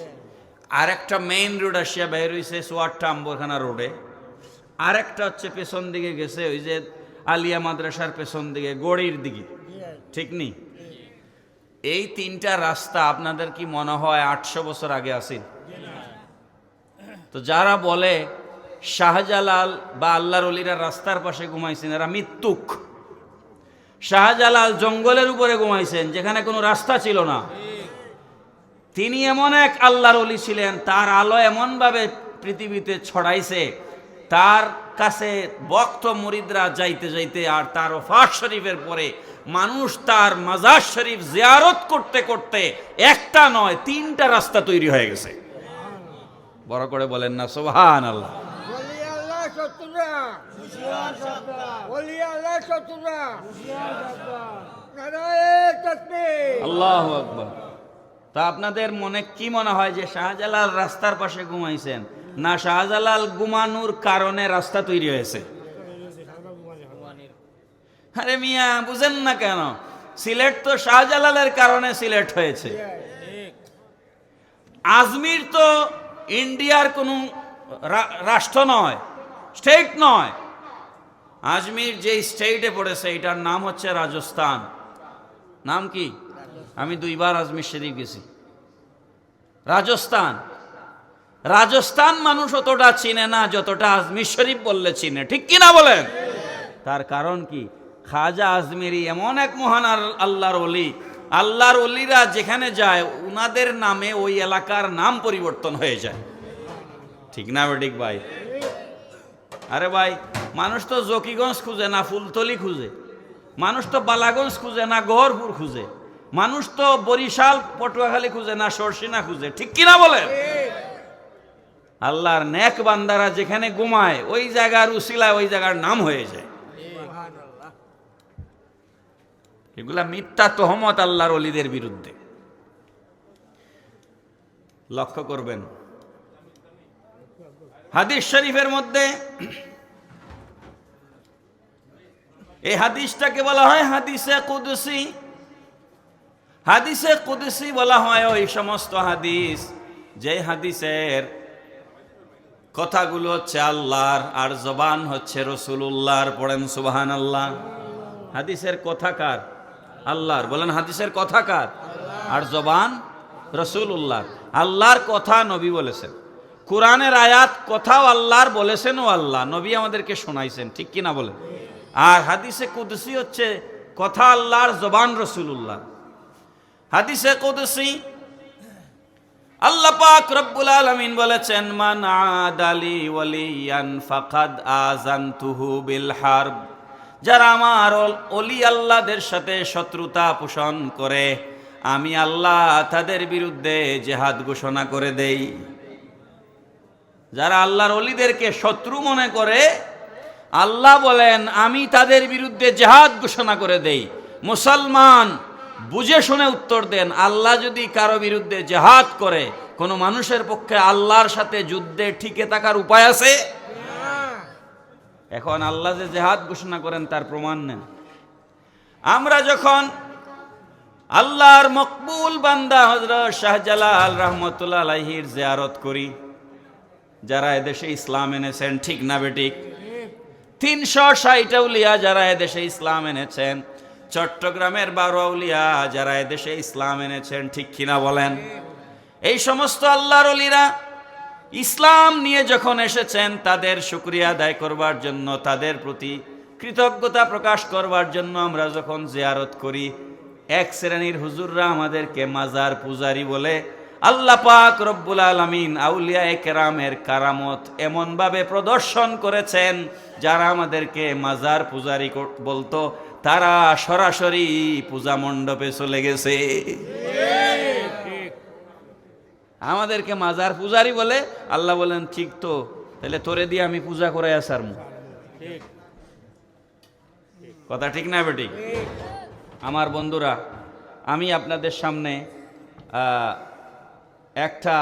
আর একটা মেইন রোড আসিয়া বাইর হইছে সোয়াট্টা আম্বরখানা রোডে। আর একটা হচ্ছে পেছন দিকে গেছে ওই যে আলিয়া মাদ্রাসার পেছন দিকে, গড়ির দিকে, ঠিক নেই? এই 3টা রাস্তা আপনাদের কি মনে হয় 800 বছর আগে আসিল? তো যারা বলে শাহজালাল বা আল্লাহর ওলিরা রাস্তার পাশে ঘুমাইছেন, এরা মিথ্যুক। শাহজালাল জঙ্গলের উপরে ঘুমাইছেন, যেখানে কোনো রাস্তা ছিল না। তিনি এমন এক আল্লাহর ওলি ছিলেন, তার আলো এমনভাবে পৃথিবীতে ছড়াইছে, তার কাছে ভক্ত মুরিদরা যাইতে যাইতে, আর তার ওফাত শরীফের পরে মানুষ তার মাজার শরীফ জিয়ারত করতে করতে একটা নয় 3টা রাস্তা তৈরি হয়ে গেছে। বড় করে বলেন না সুবহানাল্লাহ। আল্লাহু আকবার। তা আপনাদের মনে কি মনে হয় যে শাহজালাল রাস্তার পাশে ঘুমাইছেন, না শাহজালাল ঘুমানোর কারণে রাস্তা তৈরি হয়েছে? আরে মিয়া, বুঝেন না কেন? সিলেট তো শাহজালালের কারণে সিলেট হয়েছে। আজমির তো ইন্ডিয়ার কোনো রাষ্ট্র নয়, স্টেট নয়। আজমির যে স্টেটে পড়েছে এটার নাম হচ্ছে রাজস্থান। নাম কি? আমি 2 বার আজমির শরীফ গেছি। রাজস্থান, রাজস্থান মানুষ অতটা চিনে না যতটা আজমির শরীফ বললে চিনে, ঠিক কিনা বলেন? তার কারণ কি? খাজা আজমিরি এমন এক মহান আল্লাহর ওলি, আল্লাহর ওলিরা যেখানে যায় উনাদের নামে ওই এলাকার নাম পরিবর্তন হয়ে যায়, ঠিক না বেঠিক ভাই? আরে ভাই, মানুষ তো জকিগঞ্জ খুঁজে না ফুলতলি খুঁজে, মানুষ তো বালাগঞ্জ খুঁজে না গহরপুর খুঁজে, মানুষ তো বরিশাল পটুয়াখালী খুঁজে না সরসিনা খুঁজে, ঠিক কিনা বলেন? আল্লাহর নেক বান্দারা যেখানে ঘুমায় ওই জায়গার উসিলায় ওই জায়গার নাম হয়ে যায়। এগুলা মিথ্যা তহমত আল্লাহর ওলিদের বিরুদ্ধে। লক্ষ্য করবেন হাদিস শরীফের মধ্যে, এই হাদিসটাকে বলা হয় হাদিসে কুদসি। হাদিসে কুদসি বলা হয় ওই সমস্ত হাদিস যে হাদিসের কথাগুলো হচ্ছে আল্লাহর আর জবান হচ্ছে রাসূলুল্লাহর। পড়েন সুবহানাল্লাহ। হাদিসের কথা কার? আল্লাহর। বলেন হাদিসের কথা কার? আর জবান রাসূলুল্লাহর। আল্লাহর কথা নবী বলেছেন, কোরআনের আয়াত কথাও আল্লাহর বলেছেন, ও আল্লাহ নবী আমাদেরকে শোনাইছেন, ঠিক কিনা বলেন? আর হাদিসে কুদসি হচ্ছে কথা আল্লাহর, জবান রাসূলুল্লাহ। হাদিসে কুদসি আল্লাহ পাক রব্বুল আলামিন বলেছেন, মান আদালি ওয়ালিয়ান ফাকাদ আযানতুহু বিল হারব। যারা আমার ওলি আল্লাহদের সাথে শত্রুতা পোষণ করে, আমি আল্লাহ তাদের বিরুদ্ধে জিহাদ ঘোষণা করে দেই। যারা আল্লাহর ওলিদেরকে শত্রু মনে করে, আল্লাহ বলেন আমি তাদের বিরুদ্ধে জিহাদ ঘোষণা করে দেই। মুসলমান বুঝে শুনে উত্তর দেন, আল্লাহ যদি কারো বিরুদ্ধে জিহাদ করে, কোনো মানুষের পক্ষে আল্লাহর সাথে যুদ্ধে টিকে থাকার উপায় আছে? এখন আল্লাহ যে জিহাদ ঘোষণা করেন তার প্রমাণ নেন। আমরা যখন আল্লাহর মকবুল বান্দা হযরত শাহজালাল রাহমাতুল্লাহ আলাইহির জিয়ারত করি, যারা এদেশে ইসলাম এনেছেন, ঠিক না বেঠিক? 360 আউলিয়া যারা এদেশে ইসলাম এনেছেন, চট্টগ্রামের 12 আউলিয়া যারা এদেশে ইসলাম এনেছেন, ঠিক কিনা বলেন? এই সমস্ত আল্লাহর ওলিরা ইসলাম নিয়ে যখন এসেছেন তাদের শুকরিয়া আদায় করবার জন্য, তাদের প্রতি কৃতজ্ঞতা প্রকাশ করবার জন্য আমরা যখন জিয়ারত করি, এক শ্রেণীর হুজুররা আমাদেরকে মাজার পূজারি বলে। আল্লাহ পাক রব্বুল আলামিন আউলিয়ায়ে কেরামের কারামত এমনভাবে প্রদর্শন করেছেন, যারা আমাদেরকে মাজার পূজারি বলতো তারা সরাসরি পূজা মণ্ডপে চলে গেছে। আমাদেরকে মাজার পূজারি বলে, আল্লাহ বলেন ঠিক তো, তাহলে তোরে দিয়ে আমি পূজা করে আসার কথা ঠিক না বেটি? আমার বন্ধুরা, আমি আপনাদের সামনে একটা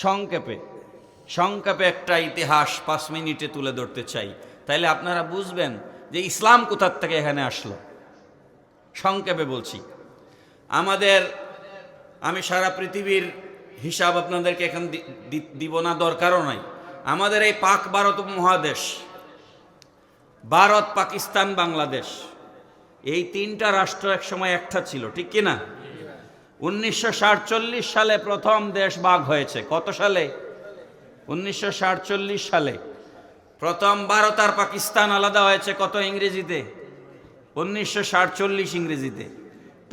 সংক্ষেপে একটা ইতিহাস 5 মিনিটে তুলে ধরতে চাই, তাইলে আপনারা বুঝবেন যে ইসলাম কোথার থেকে এখানে আসলো। সংক্ষেপে বলছি। আমি সারা পৃথিবীর হিসাব আপনাদেরকে এখন দিব না, দরকারও নাই। আমাদের এই পাক ভারত উপমহাদেশ, ভারত, পাকিস্তান, বাংলাদেশ, এই 3টা রাষ্ট্র এক সময় একটা ছিল, ঠিক কিনা? 1947 সালে প্রথম দেশ ভাগ হয়েছে। কত সালে? 1947 সালে প্রথম ভারত আর পাকিস্তান আলাদা হয়েছে। কত ইংরেজিতে? 1947 ইংরেজিতে।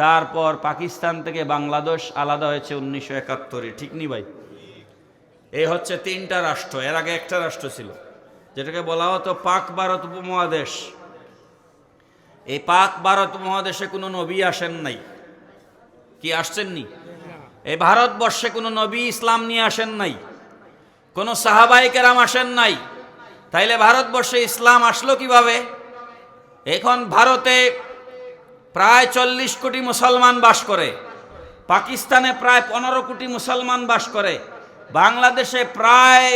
তারপর পাকিস্তান থেকে বাংলাদেশ আলাদা হয়েছে 1971-এ, ঠিক নি ভাই? এই হচ্ছে 3টা রাষ্ট্র। এর আগে একটা রাষ্ট্র ছিল, যেটাকে বলা হতো পাক ভারত উপমহাদেশ। এই পাক ভারত উপমহাদেশে কোনো নবী আসেন নাই। কি আসছেননি? এই ভারতবর্ষে কোনো নবী ইসলাম নিয়ে আসেন নাই, কোনো সাহাবায়ে কেরাম আসেন নাই। তাইলে ভারতবর্ষে ইসলাম আসলো কিভাবে? এখন ভারতে প্রায় 40 কোটি মুসলমান বাস করে, পাকিস্তানে প্রায় 15 কোটি মুসলমান বাস করে, বাংলাদেশে প্রায়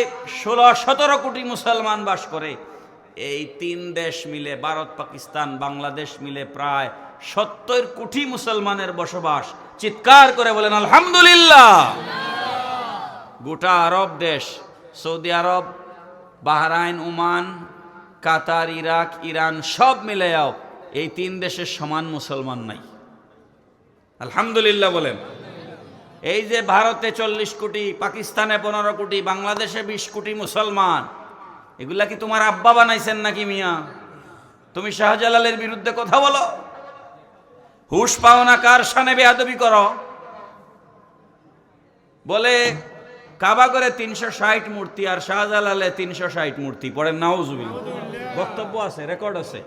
16-17 কোটি মুসলমান বাস করে। এই 3 দেশ মিলে, ভারত, পাকিস্তান, বাংলাদেশ মিলে প্রায় 70 কোটি মুসলমানের বসবাস। চিৎকার করে বলেন আলহামদুলিল্লাহ। গোটা আরব দেশ, সৌদি আরব, বাহরাইন, ওমান, কাতার, ইরাক, ইরান সব মিলে যাও, এই 3 দেশের সমান মুসলমান নাই। আলহামদুলিল্লাহ বলেন। এই যে ভারতে 40 কোটি, পাকিস্তানে 15 কোটি, বাংলাদেশে 20 কোটি মুসলমান, এগুলা কি তোমার আব্বা বানাইছেন নাকি মিয়া? তুমি শাহজালালের বিরুদ্ধে কথা বলো, হুশ পাও না, কার শানে বেয়াদবি করো। বলে কাবা করে 360 মূর্তি আর শাহজালালে 360 মূর্তি, পড়েন নাউজুবিল্লাহ। বক্তব্য আছে, রেকর্ড আছে,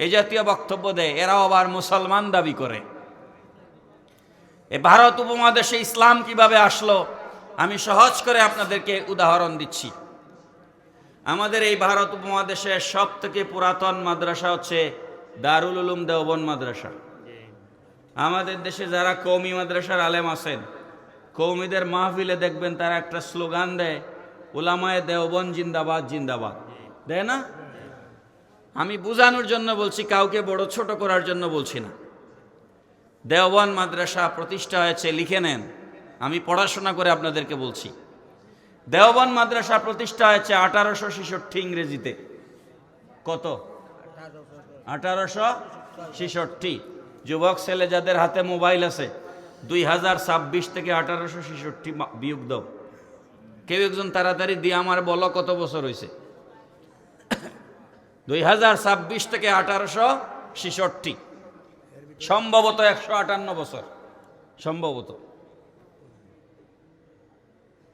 এই জাতীয় বক্তব্য দেয়। এরাও আবার মুসলমান দাবি করে। এ ভারত উপমহাদেশে ইসলাম কিভাবে আসলো আমি সহজ করে আপনাদেরকে উদাহরণ দিচ্ছি। আমাদের এই ভারত উপমহাদেশের সব থেকে পুরাতন মাদ্রাসা হচ্ছে দারুল উলুম দেওবন্দ মাদ্রাসা। আমাদের দেশে যারা কওমি মাদ্রাসার আলেম আছেন, কওমিদের মাহফিলে দেখবেন তারা একটা স্লোগান দেয়, উলামায়ে দেওবন্দ জিন্দাবাদ, জিন্দাবাদ, দেয় না? আমি বোঝানোর জন্য বলছি, কাউকে বড় ছোট করার জন্য বলছি না। দেওবন্দ মাদ্রাসা প্রতিষ্ঠা হয়েছে, লিখে নেন, আমি পড়াশোনা করে আপনাদেরকে বলছি। দেওবন্দ মাদ্রাসা প্রতিষ্ঠা হয়েছে 1866 ইংরেজিতে। কত? 1866। যুবক ছেলে যাদের হাতে মোবাইল আছে, 2026 থেকে 1866 বিয়োগ দাও। কেউ একজন তাড়াতাড়ি দিয়ে আমার বলো কত বছর হয়েছে? 2026 থেকে 1866, সম্ভবত 158 বছর, সম্ভবত।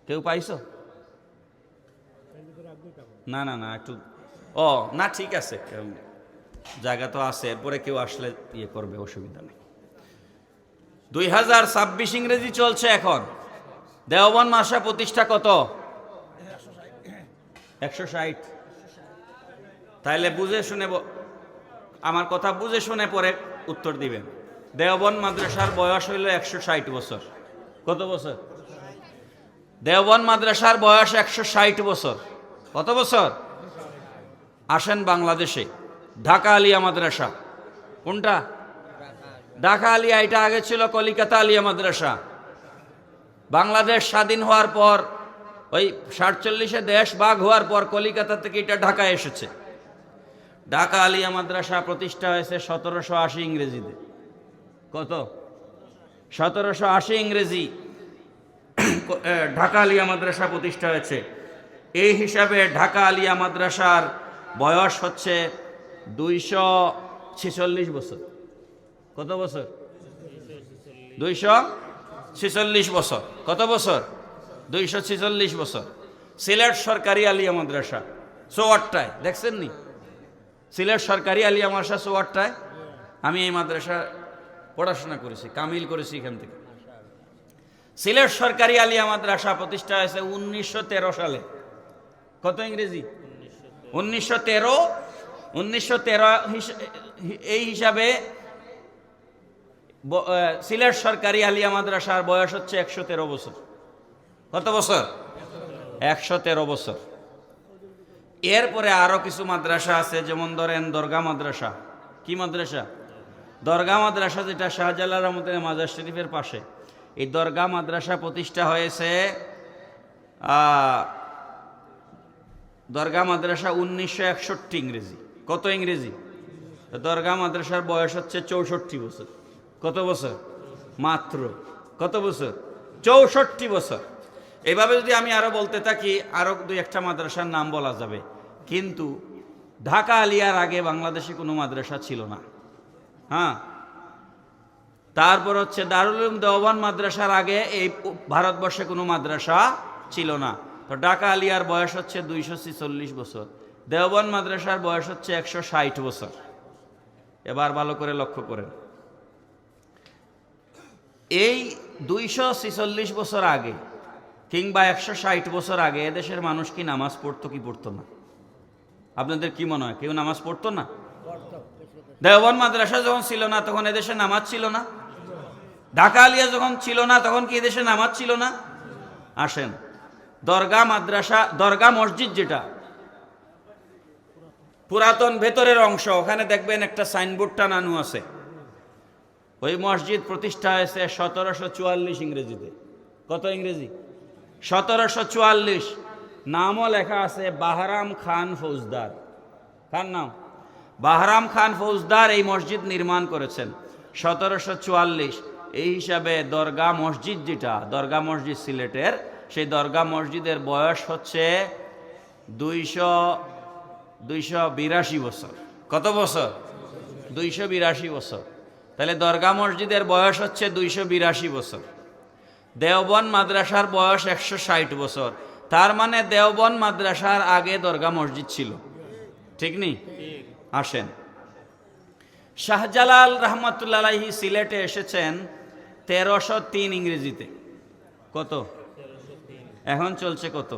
কেউ পাইছো? না না না, একটু ও না, ঠিক আছে, জায়গা তো আছে, এরপরে কেউ আসলে ইয়ে করবে, অসুবিধা নেই। 2026 ইংরেজি চলছে এখন। দেওবন্দ মাদ্রাসা প্রতিষ্ঠা কত? 160। তাইলে বুঝে শুনে, আমার কথা বুঝে শুনে পরে উত্তর দিবেন। দেওবন্দ মাদ্রাসার বয়স হইল 160 বছর। কত বছর? দেওবন্দ মাদ্রাসার বয়স 160 বছর। কত বছর? আসেন বাংলাদেশে, ঢাকা আলিয়া মাদ্রাসা। কোনটা? ঢাকা আলিয়া। এটা আগে ছিল কলিকাতা আলিয়া মাদ্রাসা। বাংলাদেশ স্বাধীন হওয়ার পর, ওই 47-এ দেশ ভাগ হওয়ার পর কলিকাতা থেকে এটা ঢাকায় এসেছে। ঢাকা আলিয়া মাদ্রাসা প্রতিষ্ঠা হয়েছে 1780 ইংরেজিতে। কত? 1780 ইংরেজি। ঢাকা আলিয়া মাদ্রাসা প্রতিষ্ঠা হয়েছে। এই হিসাবে ঢাকা আলিয়া মাদ্রাসার বয়স হচ্ছে 246 বছর। কত বছর? 246 বছর। কত বছর? 246 বছর। সিলেট সরকারি আলিয়া মাদ্রাসা চৌয়াট্টায়, দেখছেন নি? সিলেট সরকারি আলিয়া মাদ্রাসা চৌয়াট্টায়। আমি এই মাদ্রাসা পড়াশোনা করেছি, কামিল করেছি এখান থেকে। সিলেট সরকারি আলিয়া মাদ্রাসা প্রতিষ্ঠা হয়েছে 1913 সালে। কত ইংরেজি? 1913 এই হিসাবে সিলেট সরকারি আলিয়া মাদ্রাসার বয়স হচ্ছে 113 বছর। কত বছর? 113 বছর। এরপরে আরো কিছু মাদ্রাসা আছে, যেমন ধরেন দরগা মাদ্রাসা। কি মাদ্রাসা? দরগা মাদ্রাসা, যেটা শাহজালাল রহমতের মাজার শরীফের পাশে। এই দরগা মাদ্রাসা প্রতিষ্ঠা হয়েছে দরগা মাদ্রাসা 1961 ইংরেজি। কত ইংরেজি? দরগা মাদ্রাসার বয়স হচ্ছে 64 বছর। কত বছর? মাত্র কত বছর? 64 বছর। এইভাবে যদি আমি আরো বলতে থাকি, আরো দুই একটা মাদ্রাসার নাম বলা যাবে। কিন্তু ঢাকা আলিয়ার আগে বাংলাদেশে কোনো মাদ্রাসা ছিল না। হ্যাঁ, তারপর হচ্ছে দারুল উলুম দেওবন্দ মাদ্রাসার আগে এই ভারতবর্ষে কোনো মাদ্রাসা ছিল না। তো ঢাকা আলিয়ার বয়স হচ্ছে 246 বছর। দেওবন্দ মাদ্রাসার বয়স হচ্ছে 160 বছর। এবার ভালো করে লক্ষ্য করেন, এই 246 বছর আগে কিংবা 160 বছর আগে এদেশের মানুষ কি নামাজ পড়তো কি পড়তো না? আপনাদের কি মনে হয়, কেউ নামাজ পড়তো না? দেওবন্দ মাদ্রাসা যখন ছিল না তখন এদেশে নামাজ ছিল না? ঢাকা আলিয়া যখন ছিল না তখন কি এদেশে নামাজ ছিল না? আসেন, দরগা মাদ্রাসা, দরগা মসজিদ যেটা পুরাতন ভেতরের অংশ, ওখানে দেখবেন একটা সাইনবোর্ড টানানো আছে। ওই মসজিদ প্রতিষ্ঠা হয়েছে 1744 ইংরেজিতে। কত ইংরেজি? 1744। নামও লেখা আছে বাহরাম খান ফৌজদার। কার নাম? বাহরাম খান ফৌজদার এই মসজিদ নির্মাণ করেছেন 1744। এই হিসাবে দরগা মসজিদ যেটা, দরগা মসজিদ সিলেটের, সেই দরগা মসজিদের বয়স হচ্ছে 282 বছর। কত বছর? 282 বছর। তাহলে দরগা মসজিদের বয়স হচ্ছে 282 বছর। দেওবন্দ মাদ্রাসার বয়স 160 বছর। তার মানে দেওবন্দ মাদ্রাসার আগে দরগা মসজিদ ছিল। ঠিক নেই? আসেন, শাহজালাল রহমতুল্লাহ আলাইহি সিলেটে এসেছেন 1303 ইংরেজিতে। কত? এখন চলছে কত?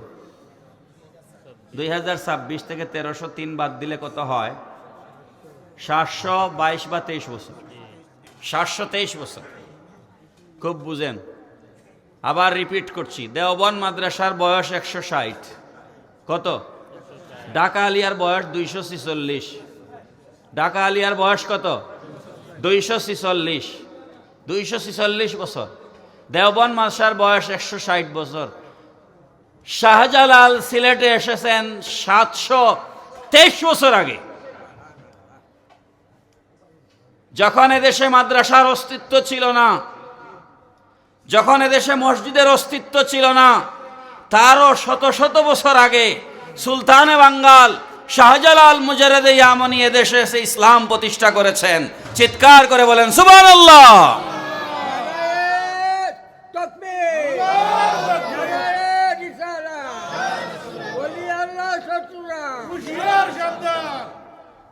2026 থেকে 1303 বাদ দিলে কত হয়? 722 বা 23 বছর। 723 বছর। খুব বুঝেন। আবার রিপিট করছি, দেওবন্দ মাদ্রাসার বয়স 160। কত? ঢাকা আলিয়ার বয়স 246। ঢাকা আলিয়ার বয়স কত? 246। 246 বছর। দেওবন্দ মাদ্রাসার বয়স 160 বছর। শাহজালাল সিলেটে এসেছেন 723 বছর আগে, যখন এদেশে মাদ্রাসার অস্তিত্ব ছিল না, যখন এদেশে মসজিদের অস্তিত্ব ছিল না, তারও শত শত বছর আগে সুলতানে বাঙ্গাল শাহজালাল মুজাররদে ইয়ামানি এদেশে এসে ইসলাম প্রতিষ্ঠা করেছেন। চিৎকার করে বলেন সুবহানাল্লাহ।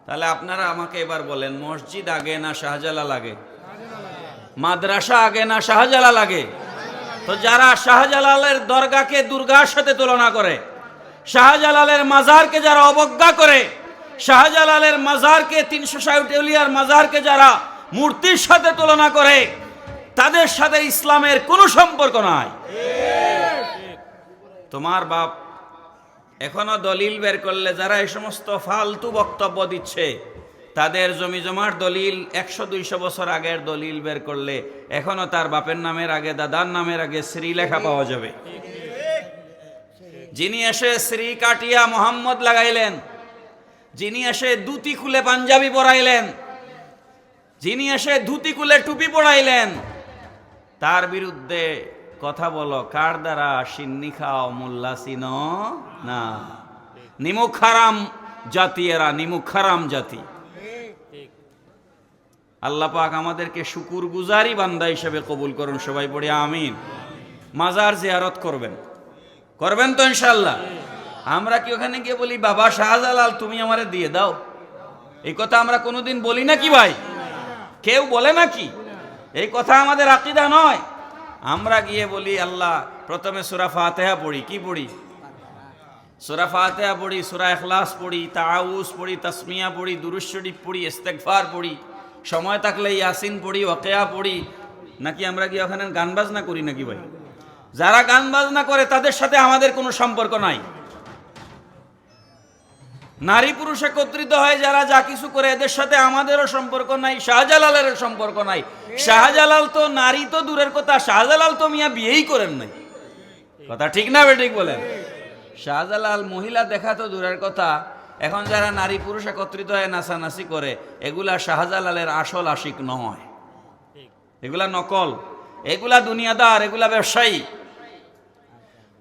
তাহলে আপনারা আমাকে এবার বলেন, মসজিদ আগে না শাহজালাল আগে? মাদ্রাসা আগে না শাহজালাল আগে? তো যারা শাহজালালের দরগাকে দুর্গার সাথে তুলনা করে, শাহজালালের মাজারকে যারা অবজ্ঞা করে, শাহজালালের মাজারকে 360 আউলিয়ার মাজারকে যারা মূর্তির সাথে তুলনা করে, তাদের সাথে ইসলামের কোনো সম্পর্ক নাই। তোমার বাপ এখনো দলিল বের করলে, যারা এই সমস্ত ফালতু বক্তব্য দিচ্ছে, তাদের জমি জমার দলিল 100-200 বছর আগের দলিল বের করলে এখনো তার বাপের নামের আগে, দাদার নামের আগে শ্রী লেখা পাওয়া যাবে। যিনি এসে শ্রী কাটিয়া মোহাম্মদ লাগাইলেন, যিনি এসে ধুতি খুলে পাঞ্জাবি পরাইলেন, যিনি এসে ধুতি খুলে টুপি পরাইলেন, তার বিরুদ্ধে কথা বলো, কার দ্বারা সিন্নি খাও মোল্লা চিনো না। নিমুখ হারাম জাতি এরা, নিমুখ হারাম জাতি। আল্লাহ পাক আমাদেরকে শুকুর গুজারি বান্দা হিসেবে কবুল করুন। সবাই পড়ি আমিন। মাজার জিয়ারত করবেন, করবেন তো ইনশাআল্লাহ। আমরা কি ওখানে গিয়ে বলি বাবা শাহজালাল তুমি আমারে দিয়ে দাও? এই কথা আমরা কোনোদিন বলি নাকি ভাই? কেউ বলে নাকি? এই কথা আমাদের আকীদা নয়। আমরা গিয়ে বলি আল্লাহ, প্রথমে সূরা ফাতিহা পড়ি। কি পড়ি? সূরা ফাতিহা পড়ি, সূরা ইখলাস পড়ি, তাআউজ পড়ি, তাসমিয়া পড়ি, দুরূদ শরীফ পড়ি, ইস্তেগফার পড়ি, সময় থাকলে ইয়াসিন পড়ি, ওয়াকিয়া পড়ি। নাকি আমরা গিয়ে ওখানে গান বাজনা করি নাকি ভাই? যারা গান বাজনা করে তাদের সাথে আমাদের কোনো সম্পর্ক নাই। নারী পুরুষ একত্রিত হয় যারা যা কিছু করে, এদের সাথে আমাদেরও সম্পর্ক নাই, শাহজালালেরও সম্পর্ক নাই। শাহজালাল তো নারী তো দূরের কথা, শাহজালাল তো মিয়া বিয়েই করেন নাই। কথা ঠিক না বেঠিক বলেন? শাহজালাল মহিলা দেখা তো দূরের কথা, এখন যারা নারী পুরুষ একত্রিত হয়ে নাচানাচি করে, এগুলা শাহজালালের আসল আশিক নয়, এগুলা নকল, এগুলা দুনিয়াদার, এগুলা ব্যবসায়ী।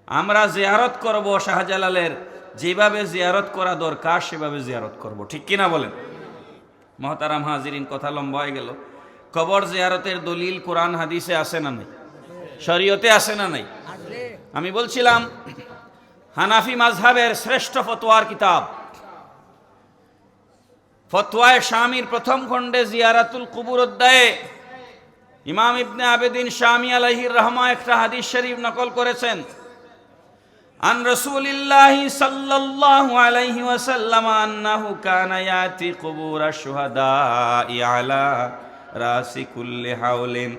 আমরা জিয়ারত করব শাহজালালের, যেভাবে জিয়ারত করা দরকার সেভাবে জিয়ারত করব। ঠিক কিনা বলেন? মহতারাম হাজিরিন, কথা লম্বা হয়ে গেল। কবর জিয়ারতের দলিল কোরআন হাদিসে আছে না নাই? শরীয়তে আছে না নাই? আমি বলছিলাম হানাফি মাযহাবের শ্রেষ্ঠ ফতোয়ার কিতাব ফতোয়ায়ে শামীর প্রথম খণ্ডে জিয়ারাতুল কুবুর অধ্যায়ে ইমাম ইবনে আবেদিন শামী আলাইহির রহমা একটা হাদিস শরীফ নকল করেছেন। আন রাসূলিল্লাহি সাল্লাল্লাহু আলাইহি ওয়াসাল্লাম আন্নাহু কানা ইয়াতি কুবুরাশ শুহাদা'i আলা রাসি কুল্লি হাওলিন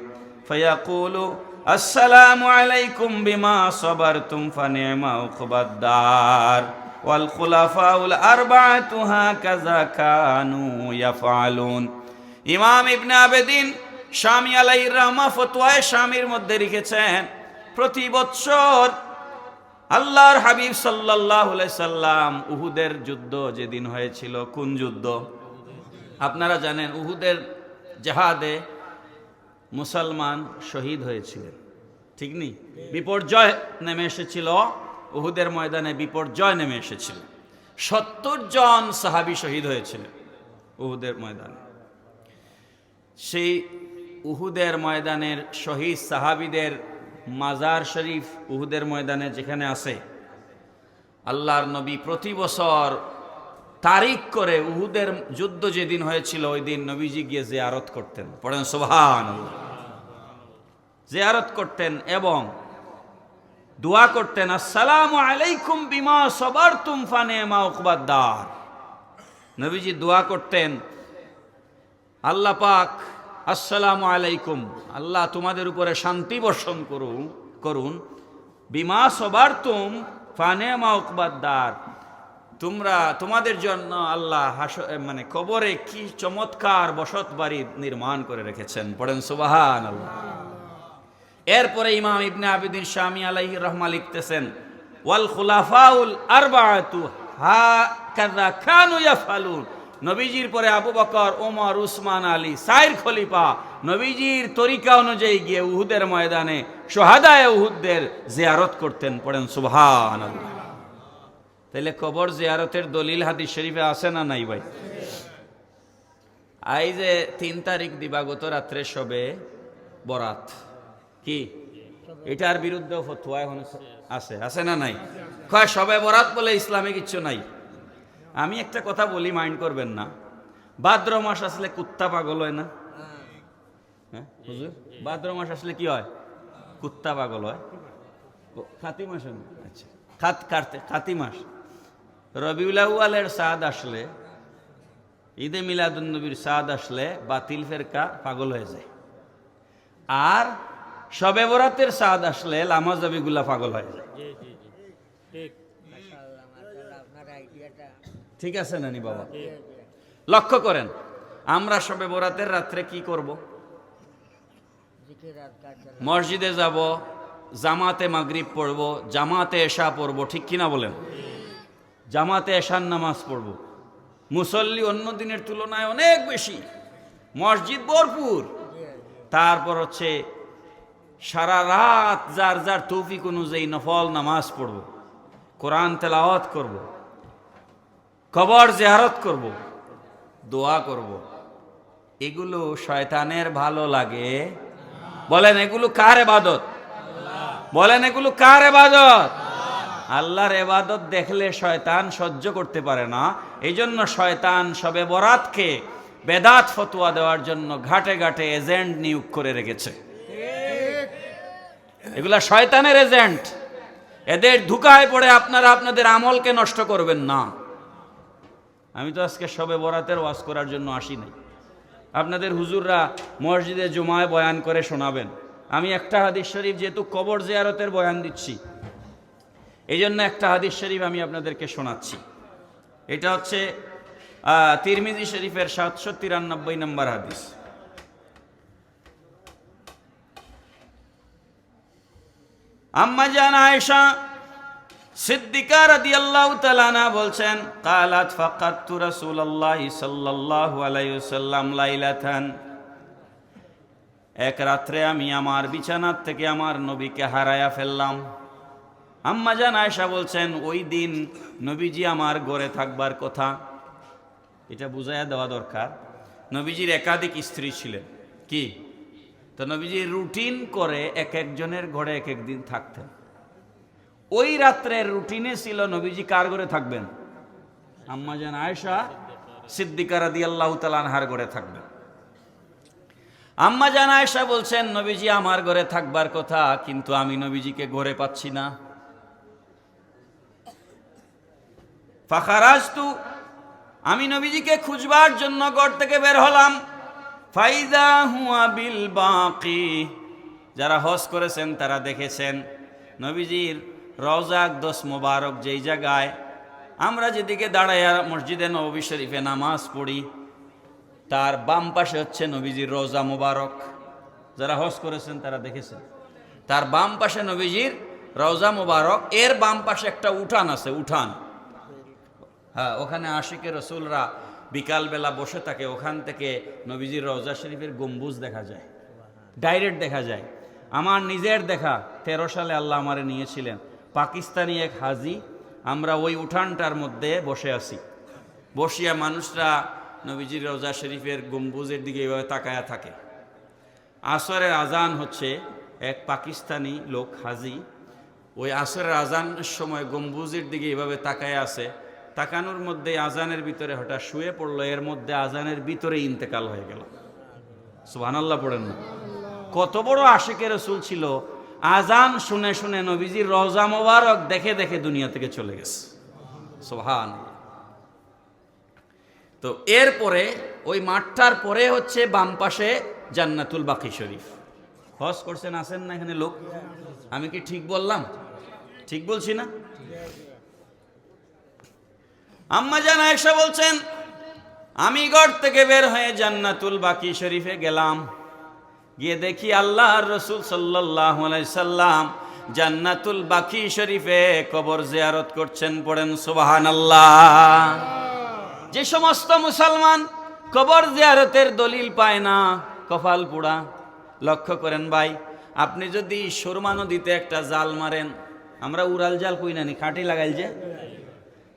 ফায়াকুলু আসসালামু আলাইকুম বিমা সাবারতুম ফানি'মা উকবাদ দার ওয়াল খুলাফাউল আরবাআতু হাকাযা কানু ইয়াফআলুন। ইমাম ইবনে আবেদিন শামী আলাইহির রহমা ফতোয়ায়ে শামীর মধ্যে লিখেছেন, প্রতি বছর আল্লাহর হাবিব সাল্লাল্লাহু আলাইহি সাল্লাম উহুদের যুদ্ধ যেদিন হয়েছিল, কোন যুদ্ধ আপনারা জানেন? উহুদের জিহাদে মুসলমান শহীদ হয়েছিলেন, ঠিক নেই? বিপর্যয় নেমে এসেছিল, উহুদের ময়দানে বিপর্যয় নেমে এসেছিল। 70 জন সাহাবী শহীদ হয়েছিলেন উহুদের ময়দানে। সেই উহুদের ময়দানের শহীদ সাহাবীদের মাজার শরীফ উহুদের ময়দানে যেখানে আছে, আল্লাহর নবী প্রতি বছর তারিখ করে উহুদের যুদ্ধ যেদিন হয়েছিল ওই দিন নবীজি গিয়ে জিয়ারত করতেন। পড়েন সুবহানাল্লাহ। জিয়ারত করতেন এবং দোয়া করতেন, আসসালামু আলাইকুম বিমা সাবারতুম ফানি'মা উকবাদ দার। নবীজি দোয়া করতেন, আল্লাহ পাক আসসালামু আলাইকুম, আল্লাহ তোমাদের উপরে শান্তি বর্ষণ করুন, বিমা সাবারতুম ফানি'মা উকবাদ দার, তোমাদের জন্য আল্লাহ মানে কবরে কি চমৎকার বসত বাড়ি নির্মাণ করে রেখেছেন। পড়েন সুবহানাল্লাহ। এরপরে ইমাম ইবনে আবেদিন শামী আলাইহির রহমা লিখতেছেন, ওয়াল খুলাফাউল আরবাআতু হাকাযা কানু ইয়াফআলুন। নবীজির পরে আবু বকর, ওমর, উসমান, আলী 4 খলিফা নবীজির তরিকা অনুযায়ী গিয়ে উহুদের ময়দানে শুহাদায়ে উহুদদের জিয়ারত করতেন। পড়েন সুবহানাল্লাহ। তাহলে কবর জিয়ারতের দলিল হাদিস শরীফে আছে না নাই ভাই? আই যে 3 তারিখ দিবাগত রাত্রে শবে বরাত, কি এটার বিরুদ্ধে ফতোয়া এখন আছে না নাই? কয় শবে বরাত বলে ইসলামে কিচ্ছু নাই। আমি একটা কথা বলি, মাইন্ড করবেন না। ভাদ্র মাস আসলে কুত্তা পাগল হয় না? হ্যাঁ হুজুর, ভাদ্র মাস আসলে কি হয়? কুত্তা পাগল হয়। খাতি মাস, আচ্ছা খাতি মাস, রবিউল আউয়ালের চাঁদ আসলে, ঈদে মিলাদুন নবীর চাঁদ আসলে বাতিল ফেরকা পাগল হয়ে যায়, আর শবে বরাতের চাঁদ আসলে লামাজাবিগুলা পাগল হয়ে যায়। ঠিক আছে নানি বাবা? লক্ষ্য করেন, আমরা শবে বরাতের রাত্রে কি করব? মসজিদে যাব, জামাতে মাগরিব পড়ব, জামাতে এশা পড়ব, ঠিক কিনা বলেন? জামাতে এশার নামাজ পড়ব। মুসল্লি অন্য দিনের তুলনায় অনেক বেশি, মসজিদ ভরপুর। তারপর হচ্ছে সারা রাত যার যার তৌফিক অনুযায়ী নফল নামাজ পড়ব, কোরআন তেলাওয়াত করব, কবর জিয়ারত করব, দোয়া করব। এগুলো শয়তানের ভালো লাগে? বলেন এগুলো কার ইবাদত? বলেন এগুলো কার ইবাদত? আল্লাহর ইবাদত দেখলে শয়তান সহ্য করতে পারে না। এই জন্য শয়তান শবে বরাতকে বেদাত ফতোয়া দেওয়ার জন্য ঘাটে ঘাটে এজেন্ট নিয়োগ করে রেখেছে। এগুলা শয়তানের এজেন্ট। এদের ধোঁকায় পড়ে আপনারা আপনাদের আমলকে নষ্ট করবেন না। আমি তো আজকে শবে বরাতের ওয়াজ করার জন্য আসি নাই। আপনাদের হুজুররা মসজিদে জুমায় বয়ান করে শোনাবেন। আমি একটা হাদিস শরীফ, যেহেতু কবর জিয়ারতের বয়ান দিচ্ছি, এই জন্য একটা হাদিস শরীফ আমি আপনাদেরকে শোনাচ্ছি। এটা হচ্ছে তিরমিজি শরীফের 793 নম্বর হাদিস। আম্মা জান আয়েশা সিদ্দিকা রাদিয়াল্লাহু তাআলা আনহা বলছেন, ক্বালাত ফাকাততু রাসূলুল্লাহি সাল্লাল্লাহু আলাইহি ওয়াসাল্লাম লাইলাতান, এক রাত্রে আমি আমার বিছানার থেকে আমার নবীকে হারায়া ফেললাম। আম্মা জান আয়েশা বলছেন, ওই দিন নবীজি আমার ঘরে থাকবার কথা। এটা বুঝাইয়া দেওয়া দরকার, নবীজির একাধিক স্ত্রী ছিলেন। কি? তো নবীজি রুটিন করে এক একজনের ঘরে এক এক দিন থাকতেন। ওই রাত্রের রুটিনে ছিল নবীজি কার ঘরে থাকবেন? আম্মা জান আয়েশা সিদ্দিকা রাদিয়াল্লাহু তাআলা আনহার ঘরে থাকবেন। আম্মা জান আয়েশা বলছেন, নবীজি আমার ঘরে থাকবার কথা, কিন্তু আমি নবীজিকে ঘরে পাচ্ছি না। ফাখারাজতু, আমি নবীজিকে খুঁজবার জন্য ঘর থেকে বের হলাম। ফাইদা হুয়া বিল বাকি, যারা হজ করেছেন তারা দেখেছেন নবীজির রওজা আকদস মোবারক যেই জায়গায় আমরা যেদিকে দাঁড়াইয়া মসজিদে নববী শরীফে নামাজ পড়ি, তার বাম পাশে হচ্ছে নবীজির রওজা মোবারক। যারা হজ করেছেন তারা দেখেছেন তার বাম পাশে নবীজির রওজা মোবারক। এর বাম পাশে একটা উঠান আছে, উঠান। হ্যাঁ, ওখানে আশিকে রসুলরা বিকালবেলা বসে থাকে। ওখান থেকে নবীজির রওজা শরীফের গম্বুজ দেখা যায়, ডাইরেক্ট দেখা যায়। আমার নিজের দেখা, 13 সালে আল্লাহ আমারে নিয়েছিলেন, পাকিস্তানি এক হাজি। আমরা ওই উঠানটার মধ্যে বসে আছি। বসিয়া মানুষরা নবীজির রওজা শরীফের গম্বুজের দিকে এইভাবে তাকায়া থাকে। আসরের আজান হচ্ছে, এক পাকিস্তানি লোক হাজি ওই আসরের আজানের সময় গম্বুজের দিকে এইভাবে তাকায় আছে। তাকানোর মধ্যে আজানের ভিতরে হঠাৎ শুয়ে পড়লো। এর মধ্যে আজানের ভিতরে ইন্তেকাল হয়ে গেল। সুবহানাল্লাহ পড়েন না? কত বড় আশিকে রসুল ছিল! আজান শুনে শুনে নবীজির রওজা মোবারক দেখে দেখে দুনিয়া থেকে চলে গেছে। সুবহানাল্লাহ। তো এরপরে ওই মাঠটার পরে হচ্ছে বাম পাশে জান্নাতুল বাকি শরীফ। হজ করছেন, আছেন না এখানে লোক? আমি কি ঠিক বললাম? ঠিক বলছি না? আম্মা জান আয়েশা বলছেন, আমি ঘর থেকে বের হয়ে জান্নাতুল বাকি শরীফে গেলাম। গিয়ে দেখি আল্লাহর রাসূল সাল্লাল্লাহু আলাইহি সাল্লাম জান্নাতুল বাকি শরীফে কবর জিয়ারত করছেন। পড়েন সুবহানাল্লাহ। যে সমস্ত মুসলমান কবর জিয়ারতের দলিল পায় না, কপাল পোড়া। লক্ষ্য করেন ভাই, আপনি যদি সুরমা নদীতে একটা জাল মারেন, আমরা উড়াল জাল কই নানি, খাঁটি লাগাইল, যে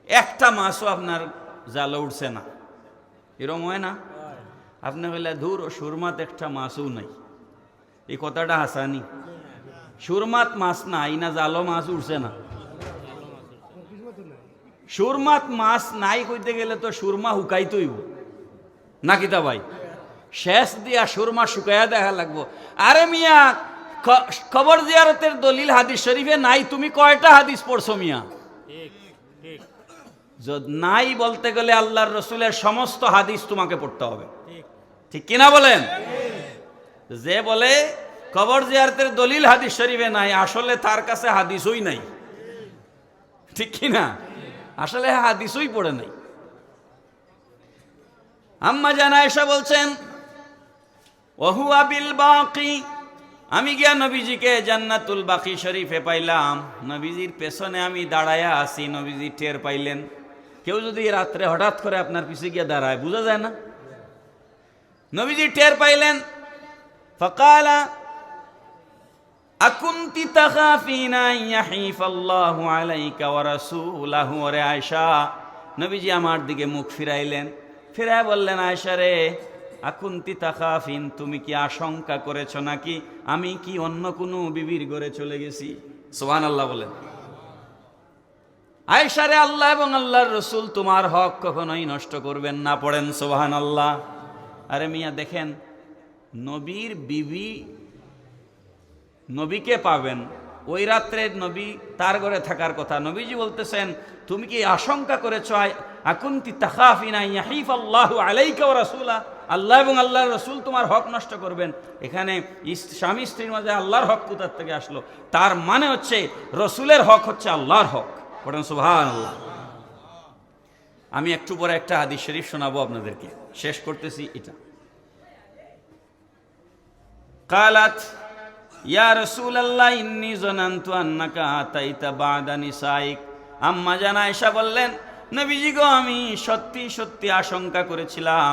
একটা মাছও আপনার জালে উঠছে না, এরকম হয় না? আপনি বললে ধুর, সুরমাত একটা মাছও নাই, এই কথাটা হাসানি। সুরমাত মাছ নাই না, জালো মাছ উঠছে না। সুরমাত মাছ নাই কইতে গেলে তো সুরমা হুকাইতেইব না, কিতা ভাই? শেষ দিয়া সুরমা শুকাইয়া দেখা লাগবো। আরে মিয়া, কবর জিয়ারতের দলিল হাদিস শরীফে নাই, তুমি কয়টা হাদিস পড়ছো মিয়া? নাই বলতে গেলে আল্লাহর রসুলের সমস্ত হাদিস তোমাকে পড়তে হবে, ঠিক কিনা বলেন? যে বলে কবর জিয়ারতের দলিল হাদিস শরীফে নাই, আসলে তার কাছে হাদিসই নাই, ঠিক কিনা? আসলে হাদিসই পড়ে নাই। আম্মা জান আয়েশা বলছেন, ওহুয়া বিল বাকি, আমি গিয়া নবীজিকে জান্নাতুল বাকি শরীফে পাইলাম। নবীজির পেছনে আমি দাঁড়ায়া আছি, নবীজি টের পাইলেন। কেউ যদি রাত্রে হঠাৎ করে আপনার পিছে গিয়ে দাঁড়ায়, বোঝা যায় না? নবীজি টের পাইলেন। ফাকালা, আকুনতি তাখাফিনা ইয়াহিফাল্লাহু আলাইকা ওয়া রাসূলুহু। রে আয়েশা, নবীজি আমার দিকে মুখ ফিরাইলেন, ফিরায় বললেন, আয়েশা রে, আকুনতি তাখাফিন, তুমি কি আশঙ্কা করেছো নাকি আমি কি অন্য কোনো বিবির ঘরে চলে গেছি? সুবহানাল্লাহ বলেন। আয়েশা রে, আল্লাহ এবং আল্লাহর রাসূল তোমার হক কখনোই নষ্ট করবেন না, পড়েন সুবহানাল্লাহ। আরে মিয়া দেখেন, নবীর বিবি নবীকে পাবেন, ওই রাত্রে নবী তার ঘরে থাকার কথা, নবীজি বলতেছেন তুমি কি আশঙ্কা করেছো আকুনতি তাখাফিনা ইয়াহিফাল্লাহু আলাইকা ওয়া রাসূলা, আল্লাহ এবং আল্লাহর রাসূল তোমার হক নষ্ট করবেন। এখানে স্বামী স্ত্রীর মাঝে আল্লাহর হক কোথা থেকে আসলো? তার মানে হচ্ছে রাসূলের হক হচ্ছে আল্লাহর হক, পড়েন সুবহানাল্লাহ। আমি একটু পরে একটা হাদিস শরীফ শোনাবো আপনাদেরকে, শেষ করতেছি এটা। কালাত ইয়া রাসূলুল্লাহ ইন্নী যানানতু আন্নাকা আতাইতা বা'দা নিসাইক। আম্মা জান আয়েশা বললেন, নবীজি গো, আমি সত্যি সত্যি আশঙ্কা করেছিলাম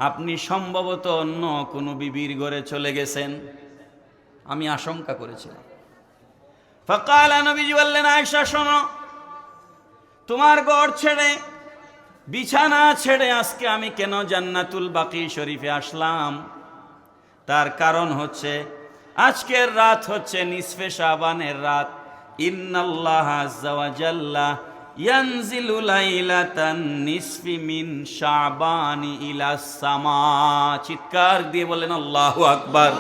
আপনি সম্ভবত অন্য কোনো বিবির ঘরে চলে গেছেন, আমি আশঙ্কা করেছিলাম। ফাকালা, নবীজি বললেন, আয়েশা শোনো, তোমার ঘর ছেড়ে, বিছানা ছেড়ে আজকে আমি কেন জান্নাতুল বাকি শরীফে আসলাম? তার কারণ হচ্ছে আজকের রাত হচ্ছে নিসফে শাবানের রাত। ইন্নাল্লাহ আযজা ওয়া জাল্লা ইয়ানজিলু লাইলাতান নিসফি মিন শাবানি ইলাস সামা। চিৎকার দিয়ে বলেন আল্লাহু আকবার।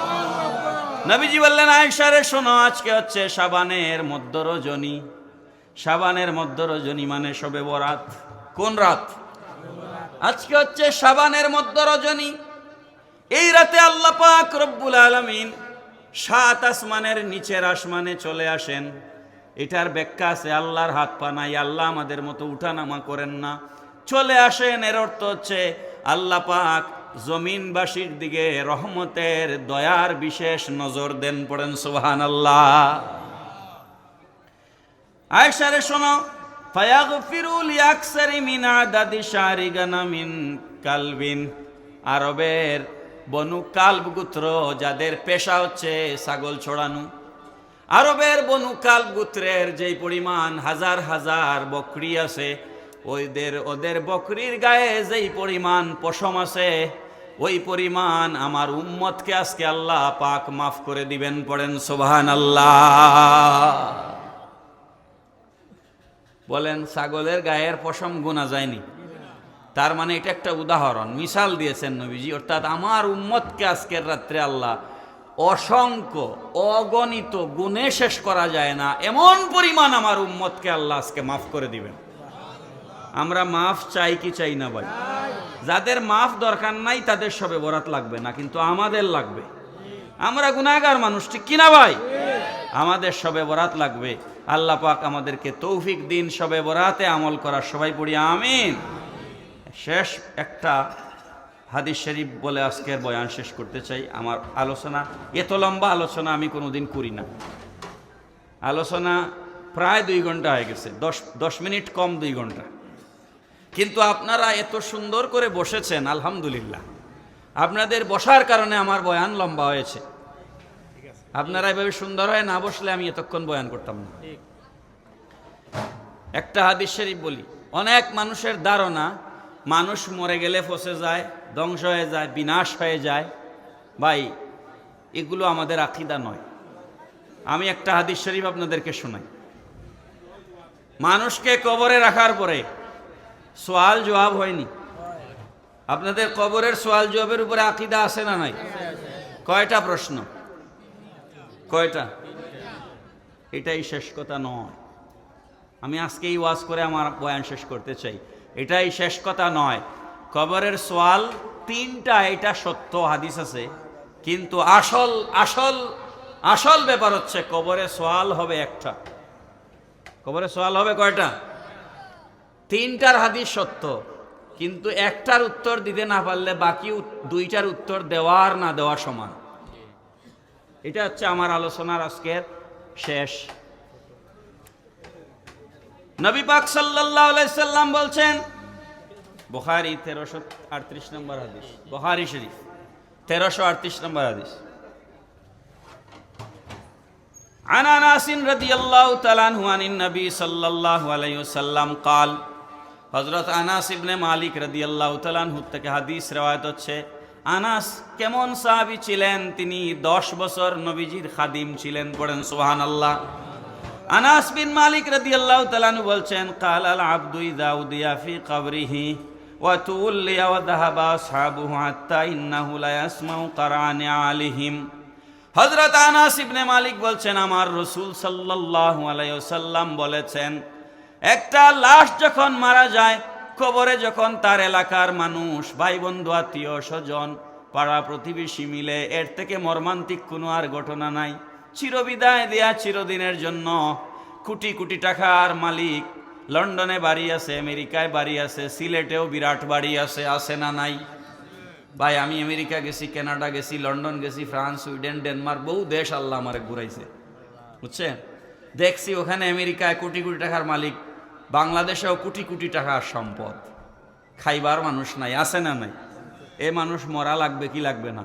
নবীজি বললেন, আয়েশা রে শোনো, আজকে হচ্ছে শাবানের মধ্য রজনী। শাবানের মধ্য রজনী মানে শবে বরাত। কোন রাত? আজকে হচ্ছে শাবানের মধ্য রজনী। এই রাতে আল্লাহ পাক রব্বুল আলামিন 7 আসমানের নিচের আসমানে চলে আসেন। এটার ব্যাখ্যা আছে, আল্লাহর হাত পা নাই, আল্লাহ আমাদের মতো উঠানামা করেন না, চলে আসেন। এর অর্থ হচ্ছে আল্লাহ পাক জমিনবাসীর দিকে রহমতের দয়ার বিশেষ নজর দেন, পড়েন সুবহানাল্লাহ। আয়েশা রে শোনো, ফায়াগফিরু লিআকসারি মিন আদাদি শারি গানামিন কালবিন। আরবের বনু কালব গোত্র, যাদের পেশা হচ্ছে ছাগল ছড়ানো, আরবের বনু কালব গোত্রের যেই পরিমাণ হাজার হাজার বকরি আছে, ওদের বকরির গায়ে যেই পরিমাণ পশম আছে, ওই পরিমাণ আমার উম্মতকে আজকে আল্লাহ পাক মাফ করে দিবেন, পড়েন সুবহানাল্লাহ। বলেন, ছাগলের গায়ের পশম গোনা যায়নি? তার মানে এটা একটা উদাহরণ, মিসাল দিয়েছেন নবীজি, অর্থাৎ আমার উম্মতকে আজকের রাত্রে আল্লাহ অসংখ্য অগণিত গুণে শেষ করা যায় না এমন পরিমাণ আমার উম্মতকে আল্লাহ আজকে মাফ করে দিবেন। আমরা মাফ চাই কি চাই না ভাই? যাদের মাফ দরকার নাই তাদের শবে বরাত লাগবে না, কিন্তু আমাদের লাগবে। আমরা গুনাহগার মানুষ, ঠিক কিনা ভাই? আমাদের শবে বরাত লাগবে। আল্লাহ পাক আমাদেরকে তৌফিক দিন শবে বরাতে আমল করার। সবাই পড়ি আমিন। শেষ একটা হাদিস শরীফ বলে আজকের বয়ান শেষ করতে চাই। আমার আলোচনা, এত লম্বা আলোচনা আমি কোনোদিন করি না। আলোচনা প্রায় 2 ঘন্টা হয়ে গেছে, 10 মিনিট কম 2 ঘন্টা, কিন্তু আপনারা এত সুন্দর করে বসেছেন, আলহামদুলিল্লাহ। আপনাদের বসার কারণে আমার বয়ান লম্বা হয়েছে। আপনারা এভাবে সুন্দর হয়ে না বসলে আমি এতক্ষণ বয়ান করতাম না। একটা হাদিস শরীফ বলি। অনেক মানুষের ধারণা মানুষ মরে গেলে ফসে যায়, ধ্বংস হয়ে যায়, বিনাশ হয়ে যায়। ভাই, এগুলো আমাদের আকীদা নয়। আমি একটা হাদিস শরীফ আপনাদেরকে শোনাই। মানুষকে কবরে রাখার পরে সওয়াল জবাব হয়নি। আপনাদের কবরের সওয়াল জবাবের উপরে আকীদা আছে না নাই? কয়টা প্রশ্ন? কয়টা? এটাই শেষ কথা নয়। আমি আজকেই ওয়াজ করে আমার বয়ান শেষ করতে চাই। এটাই শেষ কথা নয়। কবরের সওয়াল 3টা, এটা সত্য হাদিস আছে, কিন্তু আসল আসল আসল ব্যাপার হচ্ছে কবরে সওয়াল হবে একটা। কবরে সওয়াল হবে কয়টা? 3টার হাদিস সত্য, কিন্তু একটার উত্তর দিতে না পারলে বাকি 2টার উত্তর দেওয়ার না দেওয়া সমান। এটা হচ্ছে আমার আলোচনার আজকের শেষ। নবী পাক সাল্লাল্লাহু আলাইহি সাল্লাম বলছেন, বুখারী 1338 নম্বর হাদিস, বুখারী শরীফ 1338 নম্বর হাদিস, عن انس رضي الله تعالى عنه عن النبي صلى الله عليه وسلم قال হযরত আনাস ইবনে মালিক রাদিয়াল্লাহু তাআলা আনহু থেকে হাদিস রওয়ায়াত হচ্ছে। আনাস কেমন সাহাবী ছিলেন? তিনি 10 বছর নবীজির খাদিম ছিলেন। পড়েন সুবহানাল্লাহ। আনাস বিন মালিক রাদিয়াল্লাহু তাআলা আনহু বলছেন, قال العبد اذا উদিয়া في قبره وتولي وذهب اصحابه حتى انه لا يسمع قرعن عليهم। হযরত আনাস ইবনে মালিক বলছেন, আমার রাসূল সাল্লাল্লাহু আলাইহি ওয়াসাল্লাম বলেছেন, একটা লাশ যখন মারা যায়, কবরে যখন তার এলাকার মানুষ, ভাই বন্ধু, আত্মীয় স্বজন, পাড়া প্রতিবেশী মিলে, এর থেকে মর্মান্তিক কোনো আর ঘটনা নাই। চিরবিদায় দেয়া চিরদিনের জন্য কোটি কোটি টাকার মালিক, লন্ডনে বাড়ি আছে, আমেরিকায় বাড়ি আছে, সিলেটেও বিরাট বাড়ি আছে, আছে না নাই? ভাই আমি আমেরিকা গেছি, কানাডা গেছি, লন্ডন গেছি, ফ্রান্স, সুইডেন, ডেনমার্ক, বহু দেশ আল্লাহ আমারে ঘুরাইছে, বুঝছেন? দেখছি ওখানে আমেরিকায় কোটি কোটি টাকার মালিক, বাংলাদেশেও কোটি কোটি টাকার সম্পদ, খাইবার মানুষ নাই, আছে না নাই? এ মানুষ মরা লাগবে কি লাগবে না?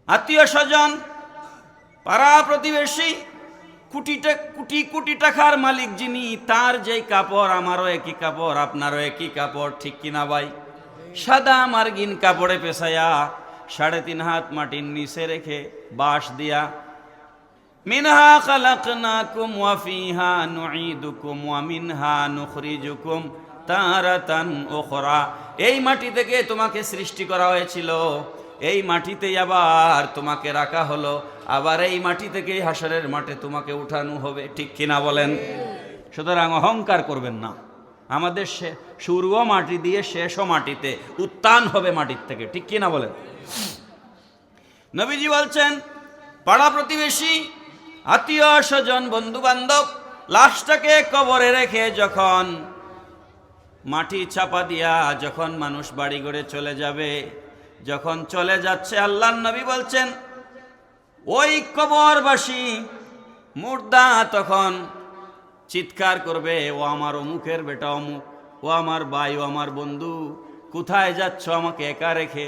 আত্মীয় স্বজন, পাড়া প্রতিবেশী, কোটি কোটি টাকার মালিক যিনি, তার যেই কাপড়, আমারও একই কাপড়, আপনারও একই কাপড়, ঠিক কিনা ভাই? সাদা মার্গিন কাপড়ে পেছায়া 3.5 হাত মাটির নিচে রেখে বাঁশ দিয়া, মিনহা খালাকনাকুম ওয়া ফিহা নুঈদুকুম ওয়া মিনহা নুখরিজুকুম তারাতান উখরা। এই মাটি থেকে তোমাকে সৃষ্টি করা হয়েছিল, এই মাটিতেই আবার তোমাকে রাখা হলো, আবার এই মাটি থেকেই হাসরের মাঠে তোমাকে উঠানো হবে, ঠিক কিনা বলেন? সুতরাং অহংকার করবেন না। আমাদের শুরুও মাটি দিয়ে, শেষও মাটিতে, উত্থান হবে মাটির থেকে, ঠিক কিনা বলেন? নবীজি বলছেন, পাড়া প্রতিবেশী, আত্মীয় স্বজন, বন্ধু বান্ধব, লাশটাকে কবরে রেখে যখন মাটি চাপা দিয়া যখন মানুষ বাড়ি ঘরে চলে যাবে, যখন চলে যাচ্ছে, আল্লাহর নবী বলছেন, ওই কবরবাসী মুর্দা তখন চিৎকার করবে, ও আমার অমুকের বেটা অমুক, ও আমার ভাই, ও আমার বন্ধু, কোথায় যাচ্ছ আমাকে একা রেখে?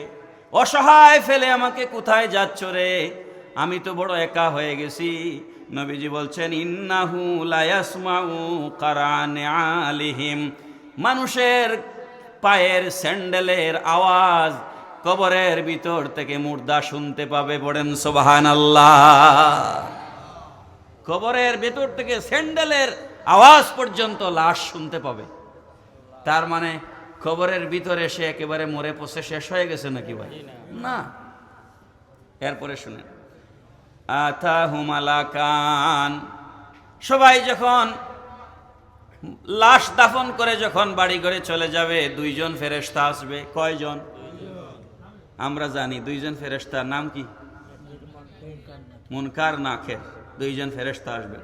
অসহায় ফেলে আমাকে কোথায় যাচ্ছ রে? আমি তো বড় একা হয়ে গেছি। নবীজি বলছেন, ইন্নাহু লা ইয়াসমাউ কারানে আলিহিম, মানুষের পায়ের স্যান্ডেলের আওয়াজ কবরের ভিতর থেকে মুর্দা শুনতে পাবে। পড়েন সুবহানাল্লাহ। কবরের ভেতর থেকে স্যান্ডেলের আওয়াজ পর্যন্ত লাশ শুনতে পাবে। তার মানে কবরের ভিতরে সে একেবারে মরে পচে শেষ হয়ে গেছে নাকি ভাই? না। এরপরে শুনেন, আতাহু মালাকান, সবাই যখন লাশ দাফন করে যখন বাড়ি ঘরে চলে যাবে, 2 জন ফেরেশতা আসবে। কয়জন? আমরা জানি 2 জন ফেরেশতার নাম কি? মুনকার নাকির, 2 জন ফেরেশতা আসবে।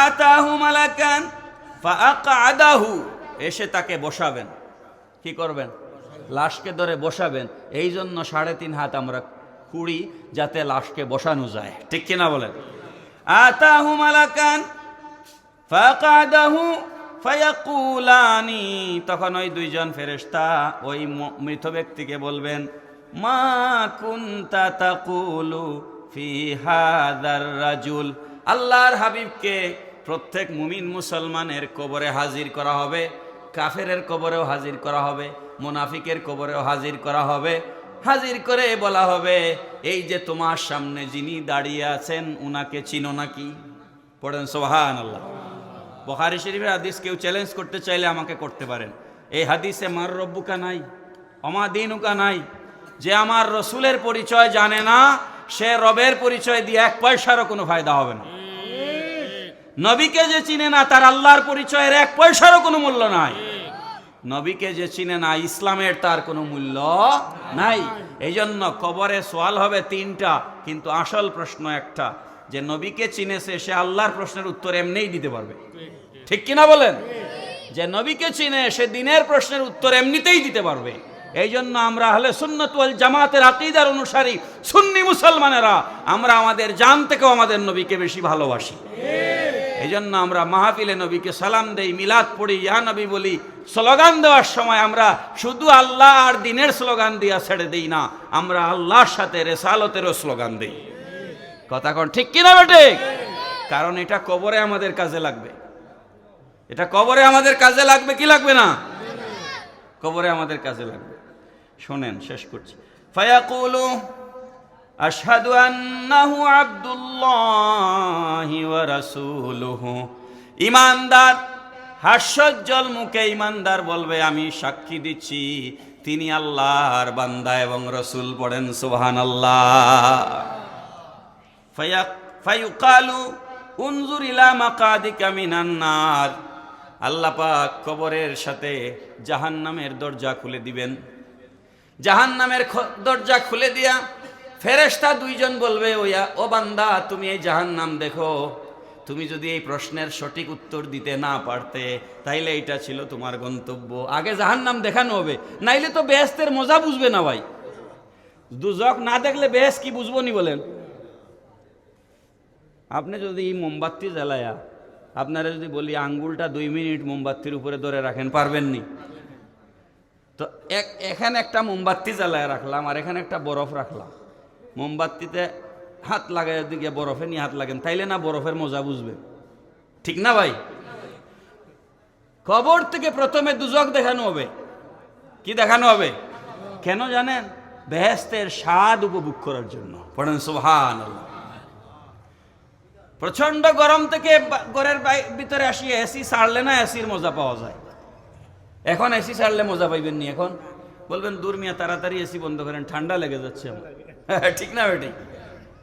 আতাহু মালাকান ফাআকআদাহু, এসে তাকে বসাবেন। কি করবেন? লাশকে ধরে বসাবেন। এই জন্য 3.5 হাত আমরা খুঁড়ি, যাতে লাশকে বসানো যায়, ঠিক কিনা বলেন? আতাহু মালাকান ফাআকআদাহু ফায়াকুলানি, তখন ওই 2 জন ফেরেশতা ওই মৃত ব্যক্তিকে বলবেন, মা কুনতা তাকুলু ফি হাযার রাজুল। আল্লাহর হাবিবকে প্রত্যেক মুমিন মুসলমানের কবরে হাজির করা হবে, কাফেরের কবরেও হাজির করা হবে, মুনাফিকের কবরেও হাজির করা হবে। হাজির করে বলা হবে, এই যে তোমার সামনে যিনি দাঁড়িয়ে আছেন, উনাকে চিনো নাকি? পড়েন সুবহানাল্লাহ। বুখারী শরীফের হাদিস, কেউ চ্যালেঞ্জ করতে চাইলে আমাকে করতে পারেন। এই হাদিসে মার রব্বুকা নাই, অমা দীনুকা নাই। যে আমার রসুলের পরিচয় জানে না, সে রবের পরিচয় দিয়ে 1 পয়সারও কোনো ফায়দা হবে না। নবীকে যে চিনে না, তার আল্লাহর পরিচয়ের 1 পয়সারও কোনো মূল্য নাই। নবীকে যে চিনে না, ইসলামের তার কোনো মূল্য নাই। এই জন্য কবরে সওয়াল হবে 3টা, কিন্তু আসল প্রশ্ন একটা, যে নবীকে চিনেছে সে আল্লাহর প্রশ্নের উত্তর এমনিই দিতে পারবে, ঠিক কিনা বলেন? যে নবীকে চিনে সে দ্বীনের প্রশ্নের উত্তর এমনিতেই দিতে পারবে। এই জন্য আমরা আহলে সুন্নাত ওয়াল জামাতের আকীদার অনুসারী সুন্নি মুসলমানেরা, আমরা আমাদের জান থেকেও আমাদের নবীকে বেশি ভালোবাসি। এই জন্য আমরা মাহফিলে নবীকে সালাম দেই, মিলাদ পড়ি, ইয়া নবী বলি। স্লোগান দেওয়ার সময় আমরা শুধু আল্লাহ আর দ্বীনের স্লোগান দিয়া ছেড়ে দেই না, আমরা আল্লাহর সাথে রেসালতেরও স্লোগান দেই। কথা কোন ঠিক কিনা বেটে? কারণ এটা কবরে আমাদের কাজে লাগবে, এটা কবরে আমাদের কাজে লাগবে কি লাগবে না? কবরে আমাদের কাজে লাগবে। শোনেন, শেষ করছি। ফায়াকুলু আশহাদু আন্নাহু আব্দুল্লাহি ওয়া রাসূলুহু। ঈমানদার হাস্যোজ্জ্বল মুখে ঈমানদার বলবে, আমি সাক্ষী দিচ্ছি তিনি আল্লাহর বান্দা এবং রাসূল। পড়েন সুবহানাল্লাহ। ফায়ুকালু উনজুর ইলা মাকাদিকা মিনান নার। আল্লাহ পাক কবরের সাথে জাহান্নামের দরজা খুলে দিবেন। জাহান্নামের দরজা খুলে দিয়া ফেরেশতা দুইজন বলবে, ও বান্দা, তুমি এই জাহান্নাম দেখো, তুমি যদি এই প্রশ্নের সঠিক উত্তর দিতে না পারতে তাইলে এটা ছিল তোমার গন্তব্য। আগে জাহান্নাম দেখানো হবে, নাইলে তো বেহেশতের মজা বুঝবে না ভাই। দুজক না দেখলে বেহেশত কি বুঝবো নি বলেন? আপনি যদি মোমবাতি জ্বালায়া আপনারা যদি বলি আঙ্গুলটা 2 মিনিট মোমবাতির উপরে ধরে রাখেন, পারবেন নি? তো এখানে একটা মোমবাতি জ্বালায় রাখলাম আর এখানে একটা বরফ রাখলাম, মোমবাতিতে হাত লাগাই দিকে বরফে নিয়ে হাত লাগেন, তাইলে না বরফের মজা বুঝবে, ঠিক না ভাই? কবর থেকে প্রথমে দুজক দেখানো হবে। কি দেখানো হবে? কেন জানেন? বেহেশতের স্বাদ উপভোগ করার জন্য। পড়েন সুবহানাল্লাহ। প্রচন্ড গরম থেকে ঘরের ভিতরে আসি এসি ছাড়লে না এসির মজা পাওয়া যায়। এখন এসি ছাড়লে মজা পাইবেন নি। এখন বলবেন, দূর মিয়া তাড়াতাড়ি এসি বন্ধ করেন, ঠান্ডা লেগে যাচ্ছে আমার। ঠিক না বেটি?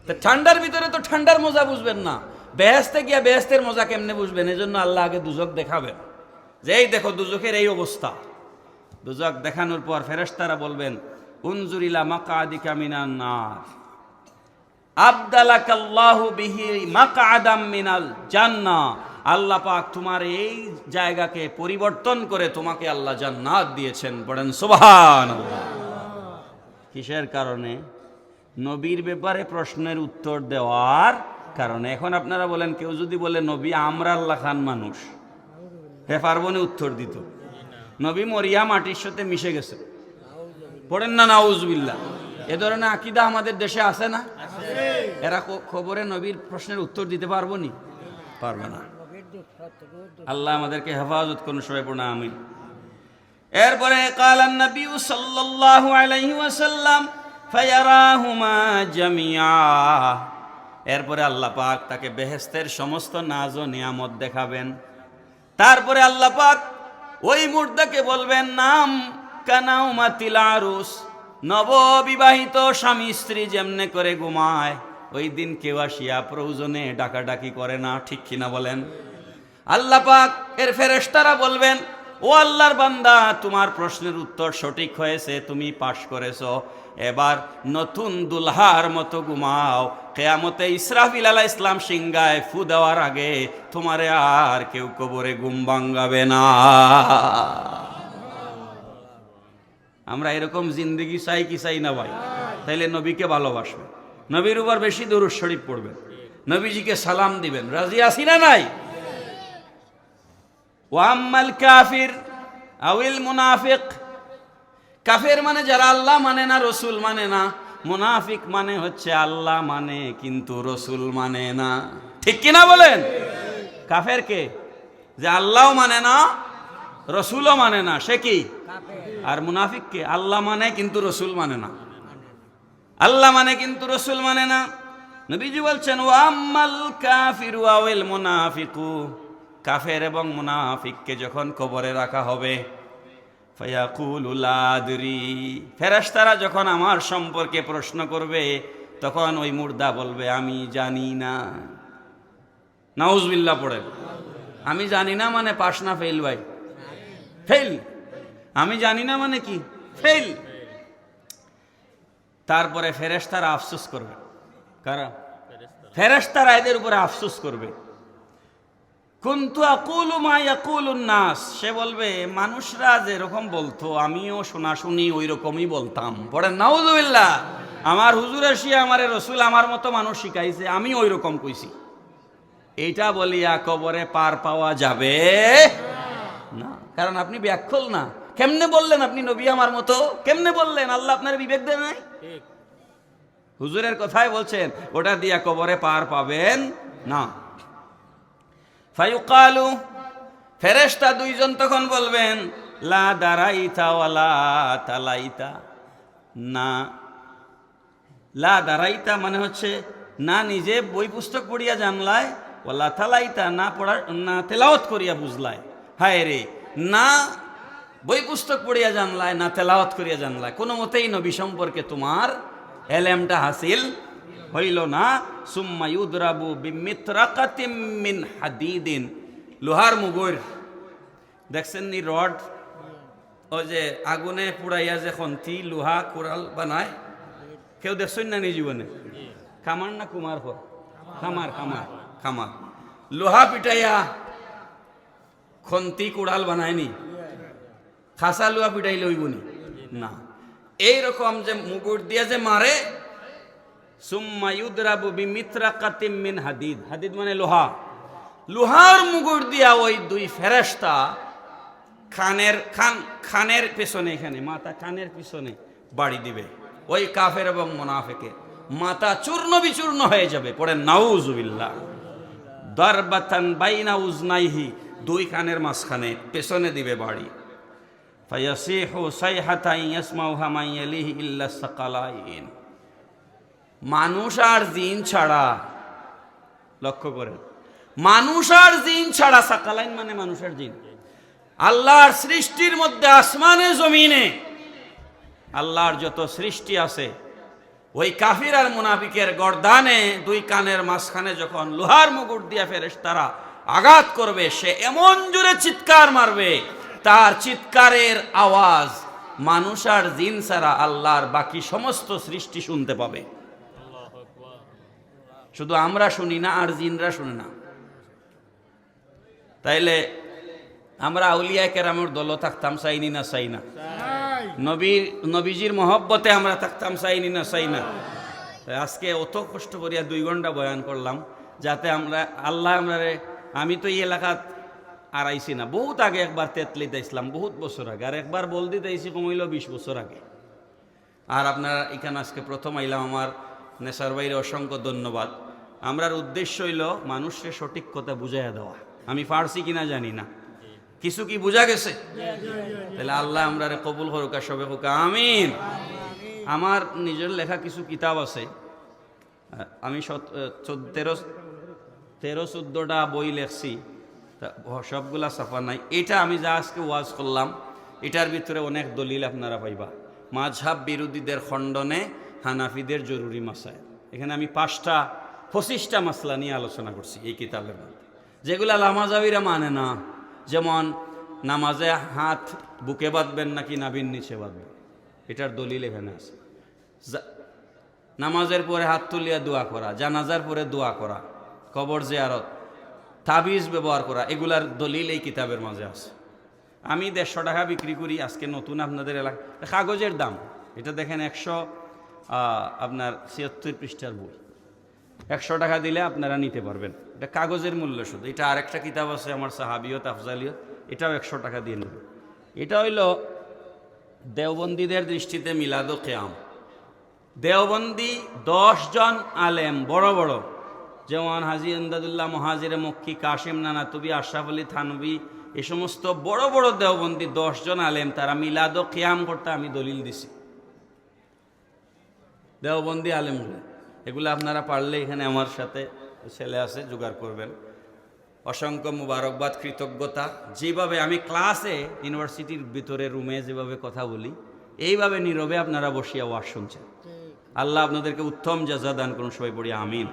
তো ঠান্ডার ভিতরে তো ঠান্ডার মজা বুঝবেন না, বেহেশতে গিয়া বেহেশতের মজা কেমনে বুঝবেন? এজন্য আল্লাহ আগে দুজক দেখাবেন, যে এই দেখো দুজকের এই অবস্থা। দুজক দেখানোর পর ফেরেশতারা বলবেন, উনজুর ইলা মাকাদিকা মিনান নার আবদালাকাল্লাহু বিহি মাকআদাম মিনাল জান্নাহ। আল্লাহ পাক তোমার এই জায়গাকে পরিবর্তন করে তোমাকে আল্লাহ জান্নাত দিয়েছেন। পড়েন সুবহানাল্লাহ। কিসের কারণে? নবীর ব্যাপারে প্রশ্নের উত্তর দেওয়ার কারণে। এখন আপনারা বলেন, কেউ যদি বলে নবী আমরা আল্লাহ খান মানুষ, হে পারবো না উত্তর দিত? নবী মরিয়া মাটির সাথে মিশে গেছে। পড়েন না নাউজুবিল্লাহ। এ ধরনের আকীদা আমাদের দেশে আছে না? এরা খবরে নবীর প্রশ্নের উত্তর দিতে পারবো নি? পারবে না। আল্লাহ আমাদেরকে হেফাজত করুন, সবাই পড়ুন আমিন। এরপরে কালান নবী সাল্লাল্লাহু আলাইহি ওয়াসাল্লাম ফায়ারাহুমা জামিআ। এরপরে আল্লাহ পাক তাকে বেহেশতের সমস্ত নাজ ও নিয়ামত দেখাবেন। তারপরে আল্লাহ পাক ওই মুর্দাকে বলবেন, নাম কানাউমাতিল আরুস। নববিবাহিত স্বামী স্ত্রী যেমনে করে ঘুমায়, ওই দিন কেউ আসিয়া প্রয়োজনে ডাকাডাকি করে না, ঠিক কিনা বলেন? আল্লাহ পাক এর ফেরেশতারা বলবেন, ও আল্লাহর বান্দা, তোমার প্রশ্নের উত্তর সঠিক হয়েছে, তুমি পাশ করেছো, এবার নতুন দুলহার মতো ঘুমাও। কিয়ামতে ইসরাফিল আলাইহিস সালাম সিংহায় ফু দেওয়ার আগে তোমারে আর কেউ কবরে ঘুম ভাঙাবে না। আমরা এরকম জিন্দেগি চাই কি চাই না ভাই? তাইলে নবীকে ভালোবাসবেন, নবীর উপর বেশি দরুদ শরীফ পড়বেন, নবীজিকে সালাম দিবেন। রাজি আছি না নাই? ওয়াম্মাল কাফির আউল মুনাফিক। কাফের মানে যারা আল্লাহ মানে না, রসুল মানে না। মুনাফিক মানে হচ্ছে আল্লাহ মানে কিন্তু রসুল মানে না, ঠিক কিনা বলেন? কাফের কে? যে আল্লাহও মানে না রসুলও মানে না, সে কি? আর মুনাফিক কে? আল্লাহ মানে কিন্তু রসুল মানে না, আল্লাহ মানে কিন্তু রসুল মানে না। নবীজি বলছেন, ওয়াম্মাল কাফিরু আউল মুনাফিকু। কাফের এবং মুনাফিককে যখন কবরে রাখা হবে, ফায়াকুলু লা আদরি। ফেরেশতারা যখন আমার সম্পর্কে প্রশ্ন করবে, তখন ওই মুর্দা বলবে, আমি জানি না। নাউজুবিল্লাহ পড়েন। আমি জানি না মানে পাস না ফেল ভাই? ফেল। আমি জানি না মানে কি? ফেল। তারপরে ফেরেশতারা আফসোস করবে। কারা? ফেরেশতারা এদের উপরে আফসোস করবে। কুনতু আকুলু মা ইয়াকুলুন নাস। সে বলবে, মানুষরা যেরকম বলতো আমিও শোনাশুনি ওই রকমই বলতাম। পড়েন নাউজুবিল্লাহ। আমার হুজুর আসিয়া আমারে রসুল আমার মতো মানুষ শিখাইছে, আমি ওই রকম কইছি। এইটা বলিয়া কবরে পার পাওয়া যাবে না, কারণ আপনি ব্যাখ্যল না। কেমনে বললেন আপনি নবী আমার মতো? কেমনে বললেন? আল্লাহ আপনার বিবেক দেয় নাই? হুজুরের কথাই বলছেন, ওটা দিয়া কবরে পার পাবেন না। ফায়ুকালু, ফেরেশতা দুইজন তখন বলবেন, লা দারাইতা ওয়ালা তালাইতা, না, লা দারাইতা মানে হচ্ছে না নিজে বই পুস্তক পড়িয়া জানলায়, ওয়ালা তালাইতা না পড়া না তেলাওয়াত করিয়া বুঝলায়। হায় রে, না বই পুস্তক পড়িয়া জানলায় না তেলাওয়াত করিয়া জানলায়, কোনো মতেই নবী সম্পর্কে তোমার এলেমটা হাসিল হইল না। সুম্মা ইউদরাবু বিমিতরাকাতিম মিন হাদিদিন, লোহার মুগুর দেখছেন নি, রড, ওই যে আগুনে পুড়াইয়া যে খন্তি লোহা কোরাল বানায়, কেউ দেখছেন না নি জীবনে? খামার না কুমার হর? খামার, খামার, খামার। লোহা পিটাইয়া খন্তি কুড়াল বানায়নি, খাসা লোহা পিটাইলে হইবনি না। এইরকম যে মুগুর দিয়ে যে মারে, সুম্মা ইউদরাবু বিমিতরাকাতিম মিন হাদিদ, হাদিদ মানে লোহা, লোহার মুগুর দিয়া ওই দুই ফেরেশতা খানের পেছনে, এখানে মাথা কানের পিছনে বাড়ি দিবে। ওই কাফের এবং মুনাফিকে মাথা চূর্ণ বিচূর্ণ হয়ে যাবে। পড়েন নাউজুবিল্লাহ। দারবাতান বাইনা উজনাইহি, দুই কানের মাঝখানে পেছনে দিবে বাড়ি। ফায়াসিহু সাইহাতান ইয়াসমাউহা মান ইয়ালিহি ইল্লা সাকালাইন, মানুষ আর জিন ছাড়া, লক্ষ্য করেন, মানুষ আর জিন ছাড়া, সাকালাইন মানে মানুষ আর জিন, আল্লাহর সৃষ্টির মধ্যে আসমানে জমিনে আল্লাহর যত সৃষ্টি আছে, ওই কাফির আর মুনাফিকের গর্দানে দুই কানের মাঝখানে যখন লোহার মুকুট দিয়া ফেরেশতারা আঘাত করবে, সে এমন জোরে চিৎকার মারবে, তার চিৎকারের আওয়াজ মানুষ আর জিন ছাড়া আল্লাহর বাকি সমস্ত সৃষ্টি শুনতে পাবে। শুধু আমরা শুনি না, আর জিনরা শুনে না। তাইলে আমরা আউলিয়া কেরামের দল থাকতাম, চাইনি না চাই না? নবীজির মহব্বতে আমরা থাকতাম, চাইনি না চাই না? আজকে অত কষ্ট করিয়া 2 ঘন্টা বয়ান করলাম, যাতে আমরা আল্লাহ আমি তো এই এলাকাত আর আইসি না, বহুত আগে একবার তেতলিতে ইসলাম, বহুত বছর আগে, আর একবার বলদিতে আইসি কমাইল 20 বছর আগে। আর আপনারা এখানে আজকে প্রথম আইলাম, আমার নেশার বাইরে অসংখ্য ধন্যবাদ। আমরার উদ্দেশ্য হইল মানুষকে সঠিক কথা বুঝাইয়া দেওয়া। আমি পারছি কিনা জানি না, কিছু কি বুঝা গেছে? তাহলে আল্লাহ আমরা কবুল করুকা, সবে হোক আমিন। আমার নিজের লেখা কিছু কিতাব আছে, আমি 13-14টা বই লেখছি, সবগুলা ছাপা নাই। এটা আমি যা আজকে ওয়াজ করলাম, এটার ভিতরে অনেক দলিল আপনারা পাইবা। মাযহাব বিরোধীদের খণ্ডনে হানাফিদের জরুরি মাসাইল, এখানে আমি 25টা মাসলা নিয়ে আলোচনা করছি এই কিতাবের মধ্যে, যেগুলা লামাজাবিরা মানে না। যেমন নামাজে হাত বুকে বাঁধবেন নাকি নাভির নিচে বাঁধবেন, এটার দলিল এখানে আছে। নামাজের পরে হাত তুলিয়া দোয়া করা, জানাজার পরে দোয়া করা, কবর জিয়ারত, তাবিজ ব্যবহার করা, এগুলার দলিল এই কিতাবের মাঝে আছে। আমি 150 টাকা বিক্রি করি আজকে নতুন আপনাদের এলাকা, কাগজের দাম এটা দেখেন 176 পৃষ্ঠার বই, 100 টাকা দিলে আপনারা নিতে পারবেন। এটা কাগজের মূল্য শুধু। এটা আরেকটা কিতাব আছে আমার সাহাবিয়ত আফজালিয়ত, এটাও 100 টাকা দিয়ে নেবে। এটা হইল দেওবন্দীদের দৃষ্টিতে মিলাদ ও কিয়াম। দেওবন্দি 10 জন আলেম বড় বড়, যেমন হাজি ইমদাদুল্লাহ মহাজিরে মক্কি, কাশিম নানাতুবি, আশরাফ আলী থানবী, এই সমস্ত বড় বড় দেওবন্দি 10 জন আলেম, তারা মিলাদ ও কিয়াম করতে আমি দলিল দিছি। দেওবন্দি আলেমগুলো, এগুলো আপনারা পারলে এখানে আমার সাথে ছেলে আছে, জোগাড় করবেন। অসংখ্য মুবারকবাদ, কৃতজ্ঞতা। যেভাবে আমি ক্লাসে ইউনিভার্সিটির ভিতরে রুমে যেভাবে কথা বলি, এইভাবে নীরবে আপনারা বসিয়া ওয়াজ শুনছেন। আল্লাহ আপনাদেরকে উত্তম জাযা দান করুন। সবাই পড়ি আমিন।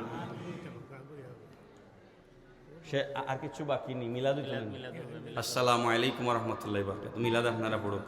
সে আর কিছু বাকি নেই, মিলাদ। আসসালামু আলাইকুম ওয়া রাহমাতুল্লাহি ওয়া বারাকাতুহু। মিলাদ আপনারা পড়ুক।